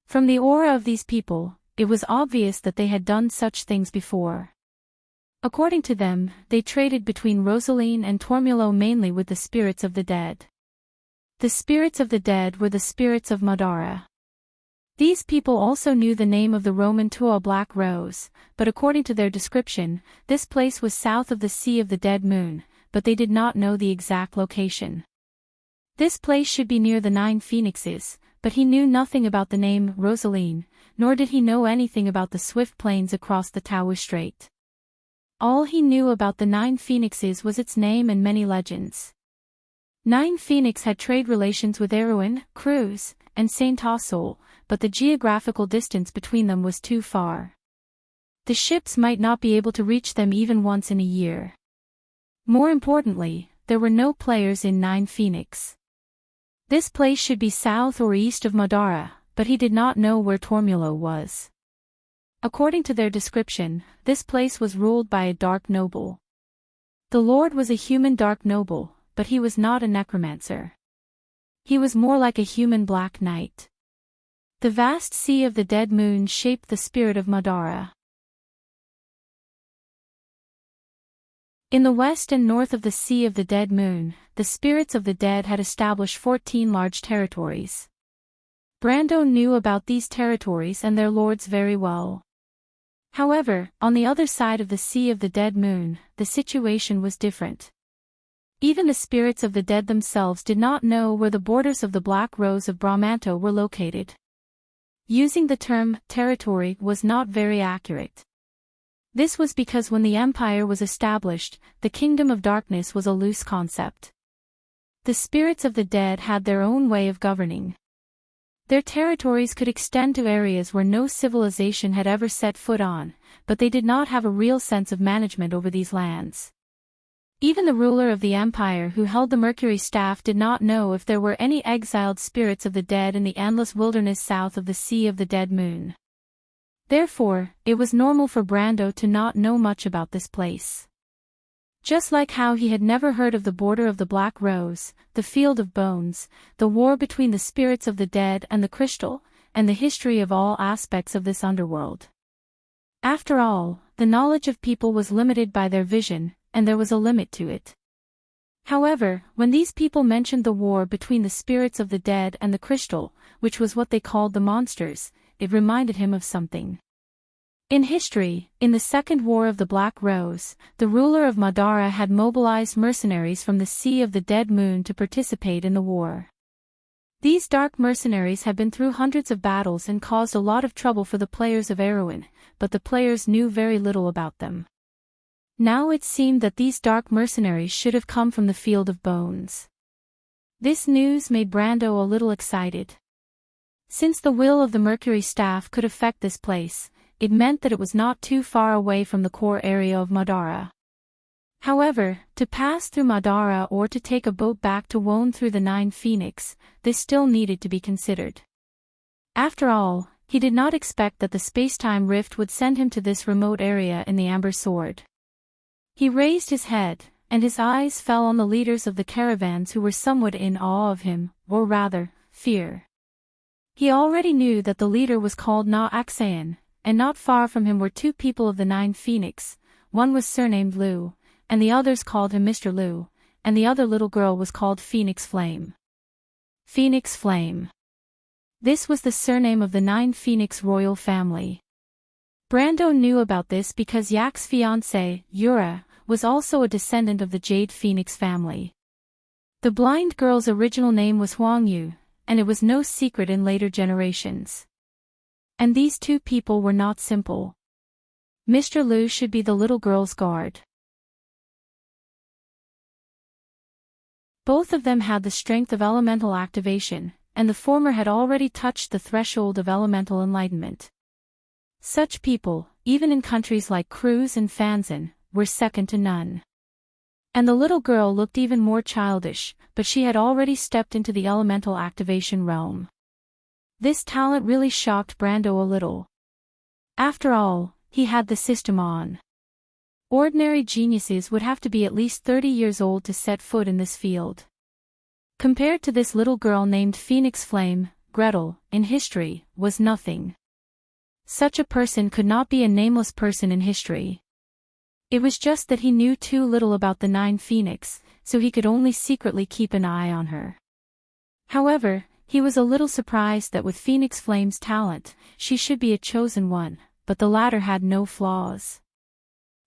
A: From the aura of these people, it was obvious that they had done such things before. According to them, they traded between Rosaline and Tormulo mainly with the spirits of the dead. The spirits of the dead were the spirits of Madara. These people also knew the name of the Roman Tua Black Rose, but according to their description, this place was south of the Sea of the Dead Moon, but they did not know the exact location. This place should be near the 9 Phoenixes, but he knew nothing about the name Rosaline, nor did he know anything about the swift plains across the Taowu Strait. All he knew about the 9 Phoenixes was its name and many legends. 9 Phoenix had trade relations with Erewhon, Cruz, and Saint Tassol, but the geographical distance between them was too far. The ships might not be able to reach them even once in a year. More importantly, there were no players in 9 Phoenix. This place should be south or east of Madara, but he did not know where Tormulo was. According to their description, this place was ruled by a dark noble. The lord was a human dark noble, but he was not a necromancer. He was more like a human black knight. The vast Sea of the Dead Moon shaped the spirit of Madara. In the west and north of the Sea of the Dead Moon, the spirits of the dead had established 14 large territories. Brando knew about these territories and their lords very well. However, on the other side of the Sea of the Dead Moon, the situation was different. Even the spirits of the dead themselves did not know where the borders of the Black Rose of Brahmanto were located. Using the term territory was not very accurate. This was because when the empire was established, the kingdom of darkness was a loose concept. The spirits of the dead had their own way of governing. Their territories could extend to areas where no civilization had ever set foot on, but they did not have a real sense of management over these lands. Even the ruler of the empire who held the Mercury staff did not know if there were any exiled spirits of the dead in the endless wilderness south of the Sea of the Dead Moon. Therefore, it was normal for Brando to not know much about this place. Just like how he had never heard of the border of the Black Rose, the Field of Bones, the war between the spirits of the dead and the crystal, and the history of all aspects of this underworld. After all, the knowledge of people was limited by their vision, and there was a limit to it. However, when these people mentioned the war between the spirits of the dead and the crystal, which was what they called the monsters, it reminded him of something. In history, in the Second War of the Black Rose, the ruler of Madara had mobilized mercenaries from the Sea of the Dead Moon to participate in the war. These dark mercenaries had been through hundreds of battles and caused a lot of trouble for the players of Erewhon, but the players knew very little about them. Now it seemed that these dark mercenaries should have come from the Field of Bones. This news made Brando a little excited. Since the will of the Mercury staff could affect this place, it meant that it was not too far away from the core area of Madara. However, to pass through Madara or to take a boat back to Wone through the 9 Phoenix, this still needed to be considered. After all, he did not expect that the space-time rift would send him to this remote area in the Amber Sword. He raised his head, and his eyes fell on the leaders of the caravans who were somewhat in awe of him, or rather, fear. He already knew that the leader was called Na-Axayan, and not far from him were 2 people of the 9 Phoenix. One was surnamed Lu, and the others called him Mr. Lu, and the other little girl was called Phoenix Flame. Phoenix Flame. This was the surname of the 9 Phoenix royal family. Brando knew about this because Yak's fiancée, Yura, was also a descendant of the Jade Phoenix family. The blind girl's original name was Huang Yu, and it was no secret in later generations. And these 2 people were not simple. Mr. Lu should be the little girl's guard. Both of them had the strength of elemental activation, and the former had already touched the threshold of elemental enlightenment. Such people, even in countries like Cruz and Fanzan, were second to none. And the little girl looked even more childish, but she had already stepped into the elemental activation realm. This talent really shocked Brando a little. After all, he had the system on. Ordinary geniuses would have to be at least 30 years old to set foot in this field. Compared to this little girl named Phoenix Flame, Gretel, in history, was nothing. Such a person could not be a nameless person in history. It was just that he knew too little about the Nine Phoenix, so he could only secretly keep an eye on her. However, he was a little surprised that with Phoenix Flame's talent, she should be a chosen one, but the latter had no flaws.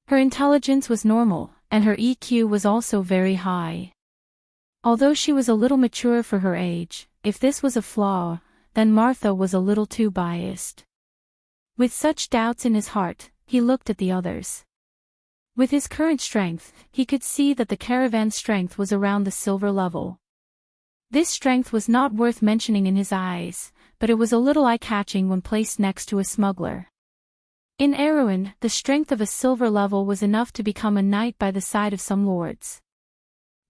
A: Her intelligence was normal, and her EQ was also very high. Although she was a little mature for her age, if this was a flaw, then Martha was a little too biased. With such doubts in his heart, he looked at the others. With his current strength, he could see that the caravan's strength was around the silver level. This strength was not worth mentioning in his eyes, but it was a little eye-catching when placed next to a smuggler. In Erewhon, the strength of a silver level was enough to become a knight by the side of some lords.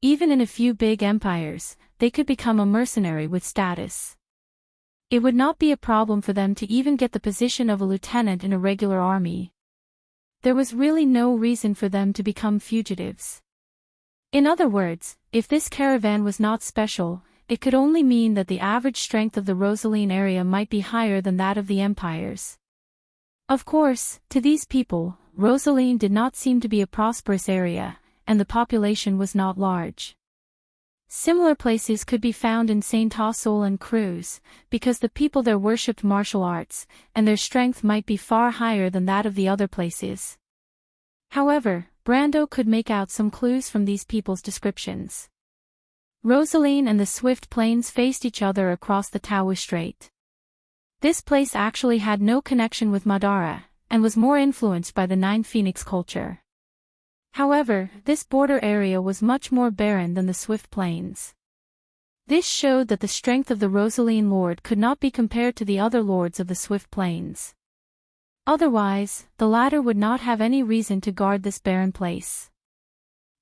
A: Even in a few big empires, they could become a mercenary with status. It would not be a problem for them to even get the position of a lieutenant in a regular army. There was really no reason for them to become fugitives. In other words, if this caravan was not special, it could only mean that the average strength of the Rosaline area might be higher than that of the empires. Of course, to these people, Rosaline did not seem to be a prosperous area, and the population was not large. Similar places could be found in Saint Tassol and Cruz, because the people there worshipped martial arts, and their strength might be far higher than that of the other places. However, Brando could make out some clues from these people's descriptions. Rosaline and the Swift Plains faced each other across the Tawa Strait. This place actually had no connection with Madara, and was more influenced by the Nine Phoenix culture. However, this border area was much more barren than the Swift Plains. This showed that the strength of the Rosaline Lord could not be compared to the other lords of the Swift Plains. Otherwise, the latter would not have any reason to guard this barren place.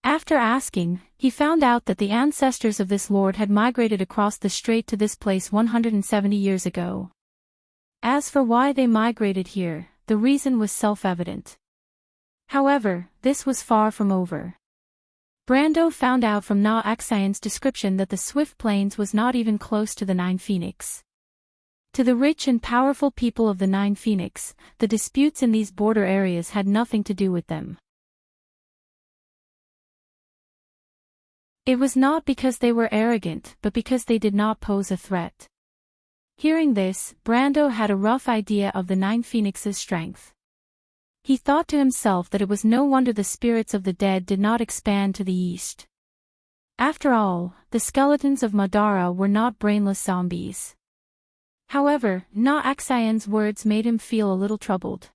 A: After asking, he found out that the ancestors of this lord had migrated across the strait to this place 170 years ago. As for why they migrated here, the reason was self-evident. However, this was far from over. Brando found out from Na Axian's description that the Swift Plains was not even close to the Nine Phoenix. To the rich and powerful people of the Nine Phoenix, the disputes in these border areas had nothing to do with them. It was not because they were arrogant, but because they did not pose a threat. Hearing this, Brando had a rough idea of the Nine Phoenix's strength. He thought to himself that it was no wonder the spirits of the dead did not expand to the east. After all, the skeletons of Madara were not brainless zombies. However, Na Axian's words made him feel a little troubled.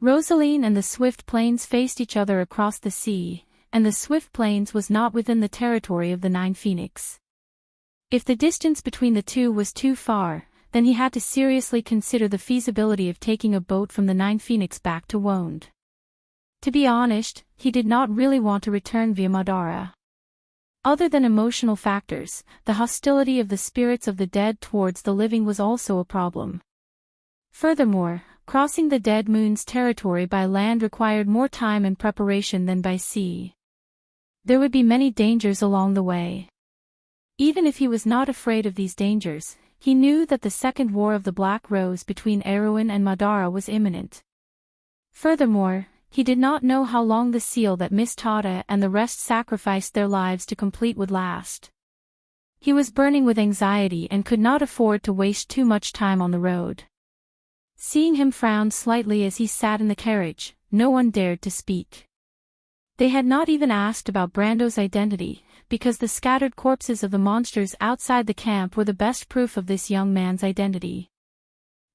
A: Rosaline and the Swift Plains faced each other across the sea, and the Swift Plains was not within the territory of the Nine Phoenix. If the distance between the two was too far, then he had to seriously consider the feasibility of taking a boat from the Nine Phoenix back to Wonde. To be honest, he did not really want to return via Madara. Other than emotional factors, the hostility of the spirits of the dead towards the living was also a problem. Furthermore, crossing the Dead Moon's territory by land required more time and preparation than by sea. There would be many dangers along the way. Even if he was not afraid of these dangers, he knew that the Second War of the Black Rose between Erewhon and Madara was imminent. Furthermore, he did not know how long the seal that Miss Tada and the rest sacrificed their lives to complete would last. He was burning with anxiety and could not afford to waste too much time on the road. Seeing him frown slightly as he sat in the carriage, no one dared to speak. They had not even asked about Brando's identity, because the scattered corpses of the monsters outside the camp were the best proof of this young man's identity.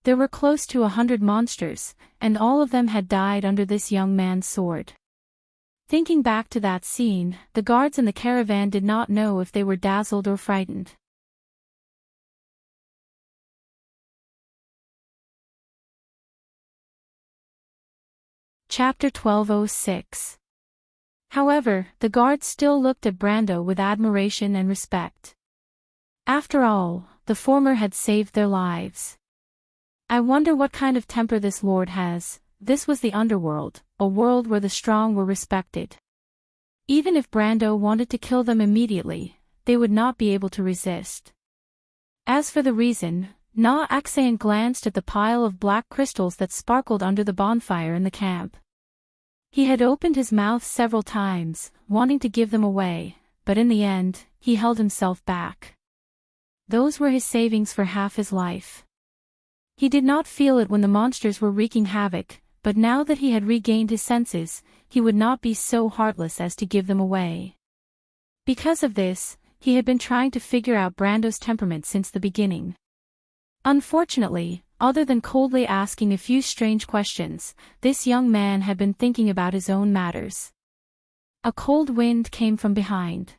A: There were close to 100 monsters, and all of them had died under this young man's sword. Thinking back to that scene, the guards in the caravan did not know if they were dazzled or frightened. Chapter 1206. However, the guards still looked at Brando with admiration and respect. After all, the former had saved their lives. I wonder what kind of temper this lord has. This was the underworld, a world where the strong were respected. Even if Brando wanted to kill them immediately, they would not be able to resist. As for the reason, Na Axian glanced at the pile of black crystals that sparkled under the bonfire in the camp. He had opened his mouth several times, wanting to give them away, but in the end, he held himself back. Those were his savings for half his life. He did not feel it when the monsters were wreaking havoc, but now that he had regained his senses, he would not be so heartless as to give them away. Because of this, he had been trying to figure out Brando's temperament since the beginning. Unfortunately, other than coldly asking a few strange questions, this young man had been thinking about his own matters. A cold wind came from behind.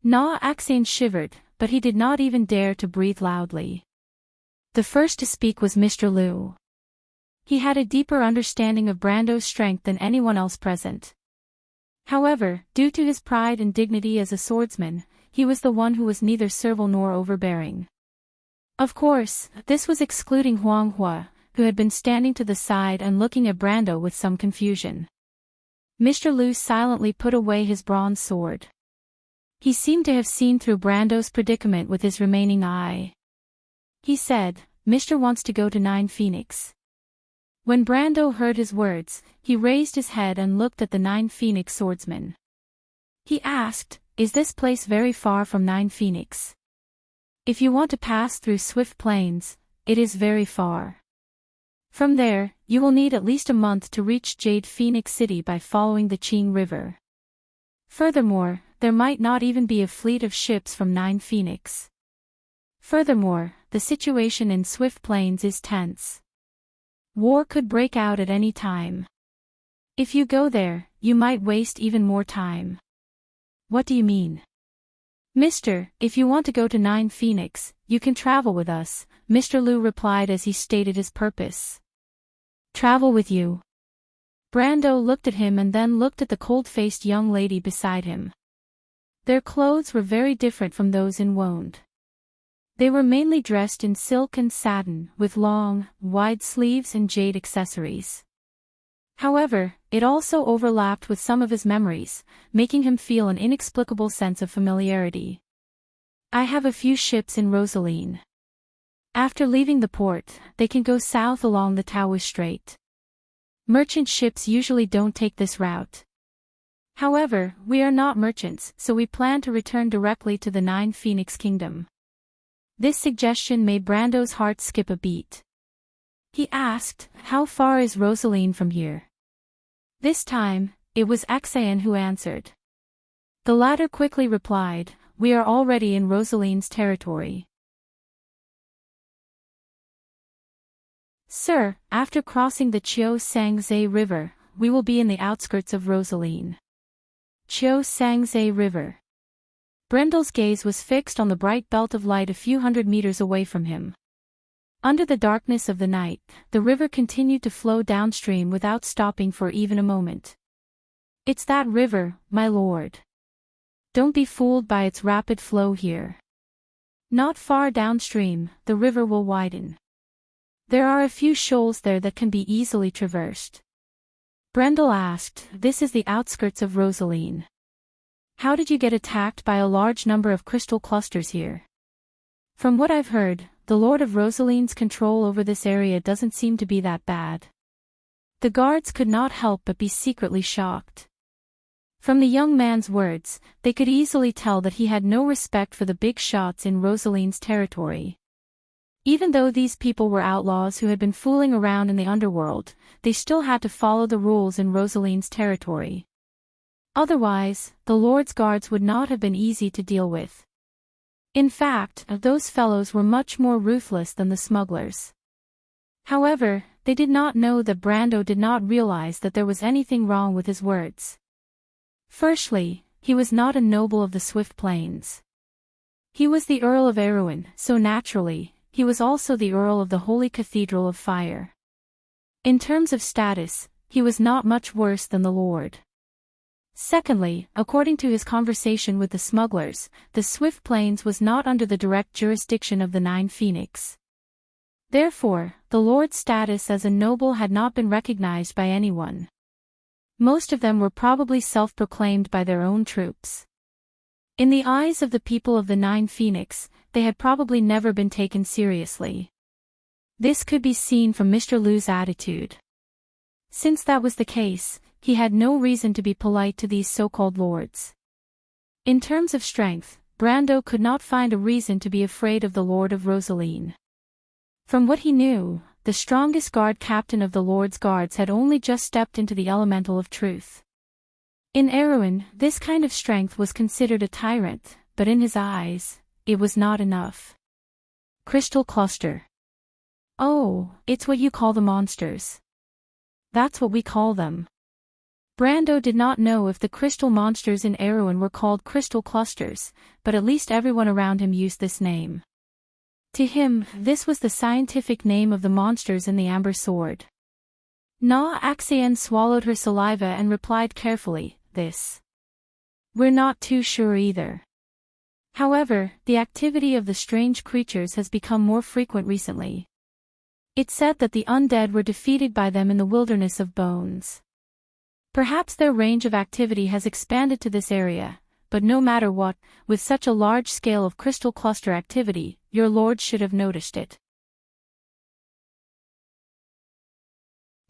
A: Axane shivered, but he did not even dare to breathe loudly. The first to speak was Mr. Liu. He had a deeper understanding of Brando's strength than anyone else present. However, due to his pride and dignity as a swordsman, he was the one who was neither servile nor overbearing. Of course, this was excluding Huang Hua, who had been standing to the side and looking at Brando with some confusion. Mr. Liu silently put away his bronze sword. He seemed to have seen through Brando's predicament with his remaining eye. He said, "Mr. wants to go to Nine Phoenix." When Brando heard his words, he raised his head and looked at the Nine Phoenix swordsman. He asked, "Is this place very far from Nine Phoenix?" "If you want to pass through Swift Plains, it is very far. From there, you will need at least a month to reach Jade Phoenix City by following the Qing River. Furthermore, there might not even be a fleet of ships from Nine Phoenix. Furthermore, the situation in Swift Plains is tense. War could break out at any time. If you go there, you might waste even more time." "What do you mean?" "Mister, if you want to go to Nine Phoenix, you can travel with us," Mr. Liu replied as he stated his purpose. "Travel with you?" Brando looked at him and then looked at the cold-faced young lady beside him. Their clothes were very different from those in Woned. They were mainly dressed in silk and satin, with long, wide sleeves and jade accessories. However, it also overlapped with some of his memories, making him feel an inexplicable sense of familiarity. "I have a few ships in Rosaline. After leaving the port, they can go south along the Taoist Strait. Merchant ships usually don't take this route. However, we are not merchants, so we plan to return directly to the Nine Phoenix Kingdom." This suggestion made Brando's heart skip a beat. He asked, "How far is Rosaline from here?" This time, it was Axane who answered. The latter quickly replied, "We are already in Rosaline's territory." "Sir, after crossing the Chiu Sangze River, we will be in the outskirts of Rosaline." Chiu Sangze River. Brendel's gaze was fixed on the bright belt of light a few hundred meters away from him. Under the darkness of the night, the river continued to flow downstream without stopping for even a moment. "It's that river, my lord. Don't be fooled by its rapid flow here. Not far downstream, the river will widen. There are a few shoals there that can be easily traversed." Brendel asked, "This is the outskirts of Rosaline. How did you get attacked by a large number of crystal clusters here?" "From what I've heard, the Lord of Rosaline's control over this area doesn't seem to be that bad." The guards could not help but be secretly shocked. From the young man's words, they could easily tell that he had no respect for the big shots in Rosaline's territory. Even though these people were outlaws who had been fooling around in the underworld, they still had to follow the rules in Rosaline's territory. Otherwise, the Lord's guards would not have been easy to deal with. In fact, those fellows were much more ruthless than the smugglers. However, they did not know that Brando did not realize that there was anything wrong with his words. Firstly, he was not a noble of the Swift Plains. He was the Earl of Erewhon, so naturally, he was also the Earl of the Holy Cathedral of Fire. In terms of status, he was not much worse than the Lord. Secondly, according to his conversation with the smugglers, the Swift Plains was not under the direct jurisdiction of the Nine Phoenix. Therefore, the Lord's status as a noble had not been recognized by anyone. Most of them were probably self-proclaimed by their own troops. In the eyes of the people of the Nine Phoenix, they had probably never been taken seriously. This could be seen from Mr. Liu's attitude. Since that was the case, he had no reason to be polite to these so-called lords. In terms of strength, Brando could not find a reason to be afraid of the Lord of Rosaleen. From what he knew, the strongest guard captain of the Lord's guards had only just stepped into the elemental of truth. In Erewhon, this kind of strength was considered a tyrant, but in his eyes, it was not enough. Crystal cluster. Oh, it's what you call the monsters. That's what we call them. Brando did not know if the crystal monsters in Erewhon were called crystal clusters, but at least everyone around him used this name. To him, this was the scientific name of the monsters in the Amber Sword. Na Axian swallowed her saliva and replied carefully, this. We're not too sure either. However, the activity of the strange creatures has become more frequent recently. It's said that the undead were defeated by them in the wilderness of bones. Perhaps their range of activity has expanded to this area, but no matter what, with such a large scale of crystal cluster activity, your lord should have noticed it.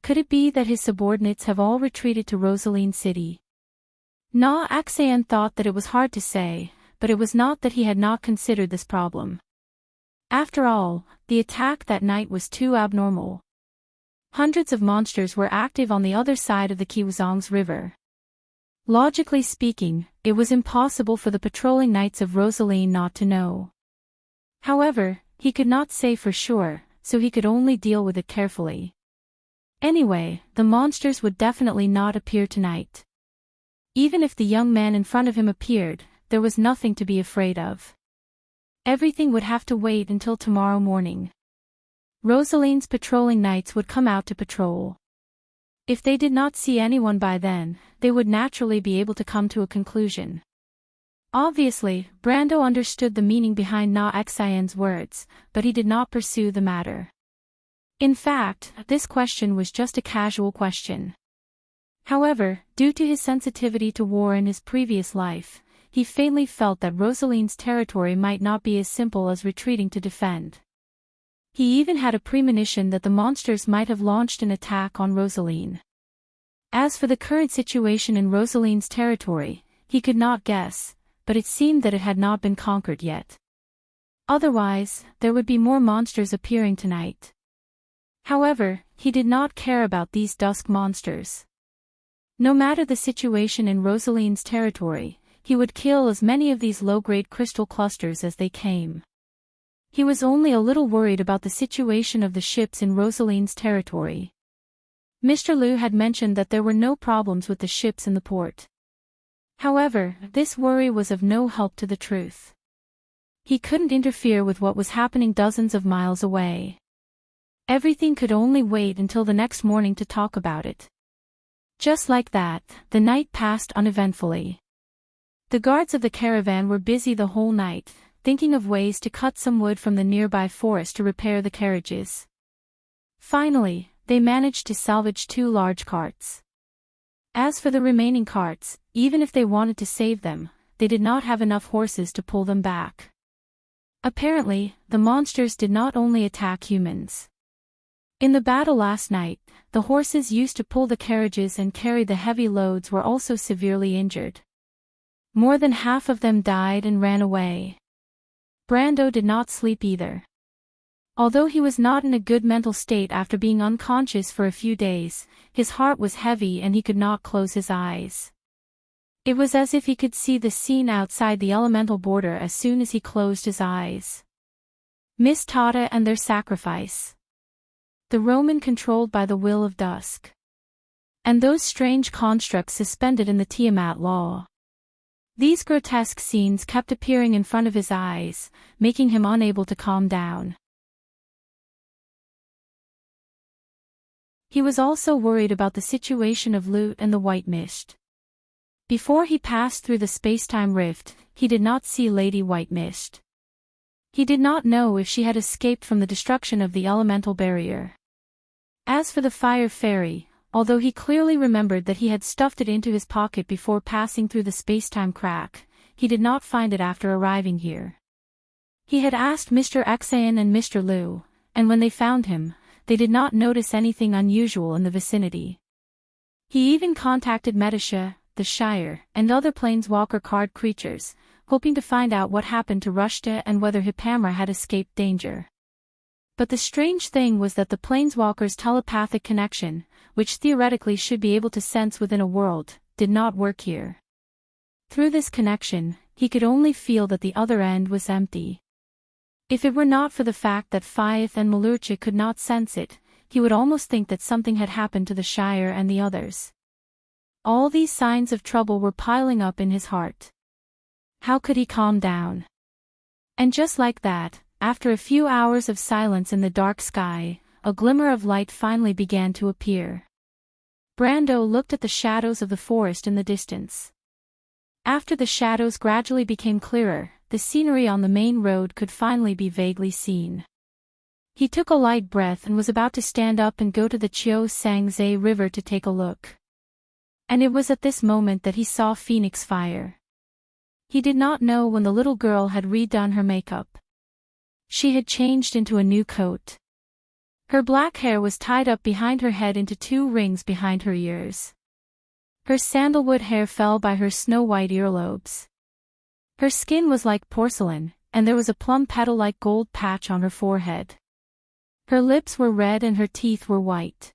A: Could it be that his subordinates have all retreated to Rosaleen City? Na Axian thought that it was hard to say, but it was not that he had not considered this problem. After all, the attack that night was too abnormal. Hundreds of monsters were active on the other side of the Kiwazong's river. Logically speaking, it was impossible for the patrolling knights of Rosaleen not to know. However, he could not say for sure, so he could only deal with it carefully. Anyway, the monsters would definitely not appear tonight. Even if the young man in front of him appeared, there was nothing to be afraid of. Everything would have to wait until tomorrow morning. Rosaleen's patrolling knights would come out to patrol. If they did not see anyone by then, they would naturally be able to come to a conclusion. Obviously, Brando understood the meaning behind Na Axian's words, but he did not pursue the matter. In fact, this question was just a casual question. However, due to his sensitivity to war in his previous life, he faintly felt that Rosaleen's territory might not be as simple as retreating to defend. He even had a premonition that the monsters might have launched an attack on Rosaleen. As for the current situation in Rosaleen's territory, he could not guess, but it seemed that it had not been conquered yet. Otherwise, there would be more monsters appearing tonight. However, he did not care about these dusk monsters. No matter the situation in Rosaleen's territory, he would kill as many of these low-grade crystal clusters as they came. He was only a little worried about the situation of the ships in Rosaleen's territory. Mr. Liu had mentioned that there were no problems with the ships in the port. However, this worry was of no help to the truth. He couldn't interfere with what was happening dozens of miles away. Everything could only wait until the next morning to talk about it. Just like that, the night passed uneventfully. The guards of the caravan were busy the whole night, thinking of ways to cut some wood from the nearby forest to repair the carriages. Finally, they managed to salvage 2 large carts. As for the remaining carts, even if they wanted to save them, they did not have enough horses to pull them back. Apparently, the monsters did not only attack humans. In the battle last night, the horses used to pull the carriages and carry the heavy loads were also severely injured. More than half of them died and ran away. Brando did not sleep either. Although he was not in a good mental state after being unconscious for a few days, his heart was heavy and he could not close his eyes. It was as if he could see the scene outside the elemental border as soon as he closed his eyes. Miss Tata and their sacrifice. The Roman controlled by the will of dusk. And those strange constructs suspended in the Tiamat law. These grotesque scenes kept appearing in front of his eyes, making him unable to calm down. He was also worried about the situation of Lute and the White Mist. Before he passed through the space-time rift, he did not see Lady White Mist. He did not know if she had escaped from the destruction of the elemental barrier. As for the Fire Fairy, although he clearly remembered that he had stuffed it into his pocket before passing through the space-time crack, he did not find it after arriving here. He had asked Mr. Axian and Mr. Liu, and when they found him, they did not notice anything unusual in the vicinity. He even contacted Metasha, the Shire, and other planeswalker card creatures, hoping to find out what happened to Rushta and whether Hippamra had escaped danger. But the strange thing was that the planeswalker's telepathic connection, which theoretically should be able to sense within a world, did not work here. Through this connection, he could only feel that the other end was empty. If it were not for the fact that Fyeth and Malurcha could not sense it, he would almost think that something had happened to the Shire and the others. All these signs of trouble were piling up in his heart. How could he calm down? And just like that, after a few hours of silence in the dark sky, a glimmer of light finally began to appear. Brando looked at the shadows of the forest in the distance. After the shadows gradually became clearer, the scenery on the main road could finally be vaguely seen. He took a light breath and was about to stand up and go to the Chio Sangze River to take a look. And it was at this moment that he saw Phoenix Fire. He did not know when the little girl had redone her makeup. She had changed into a new coat. Her black hair was tied up behind her head into 2 rings behind her ears. Her sandalwood hair fell by her snow-white earlobes. Her skin was like porcelain, and there was a plum petal-like gold patch on her forehead. Her lips were red and her teeth were white.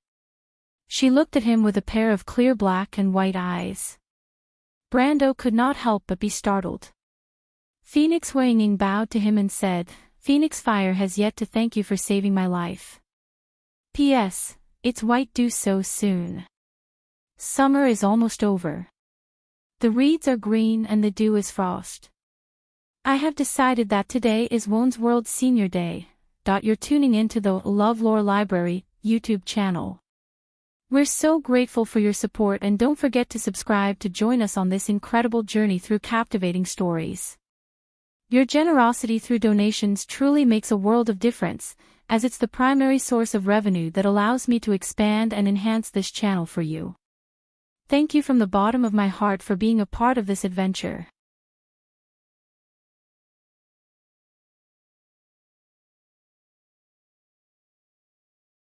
A: She looked at him with a pair of clear black and white eyes. Brando could not help but be startled. Phoenix Huangning bowed to him and said, "Phoenix Fire has yet to thank you for saving my life. P.S. It's white dew so soon. Summer is almost over. The reeds are green and the dew is frost. I have decided that today is Wone's World Senior Day. You're tuning into the LoveLore Library YouTube channel. We're so grateful for your support, and don't forget to subscribe to join us on this incredible journey through captivating stories. Your generosity through donations truly makes a world of difference, as it's the primary source of revenue that allows me to expand and enhance this channel for you. Thank you from the bottom of my heart for being a part of this adventure.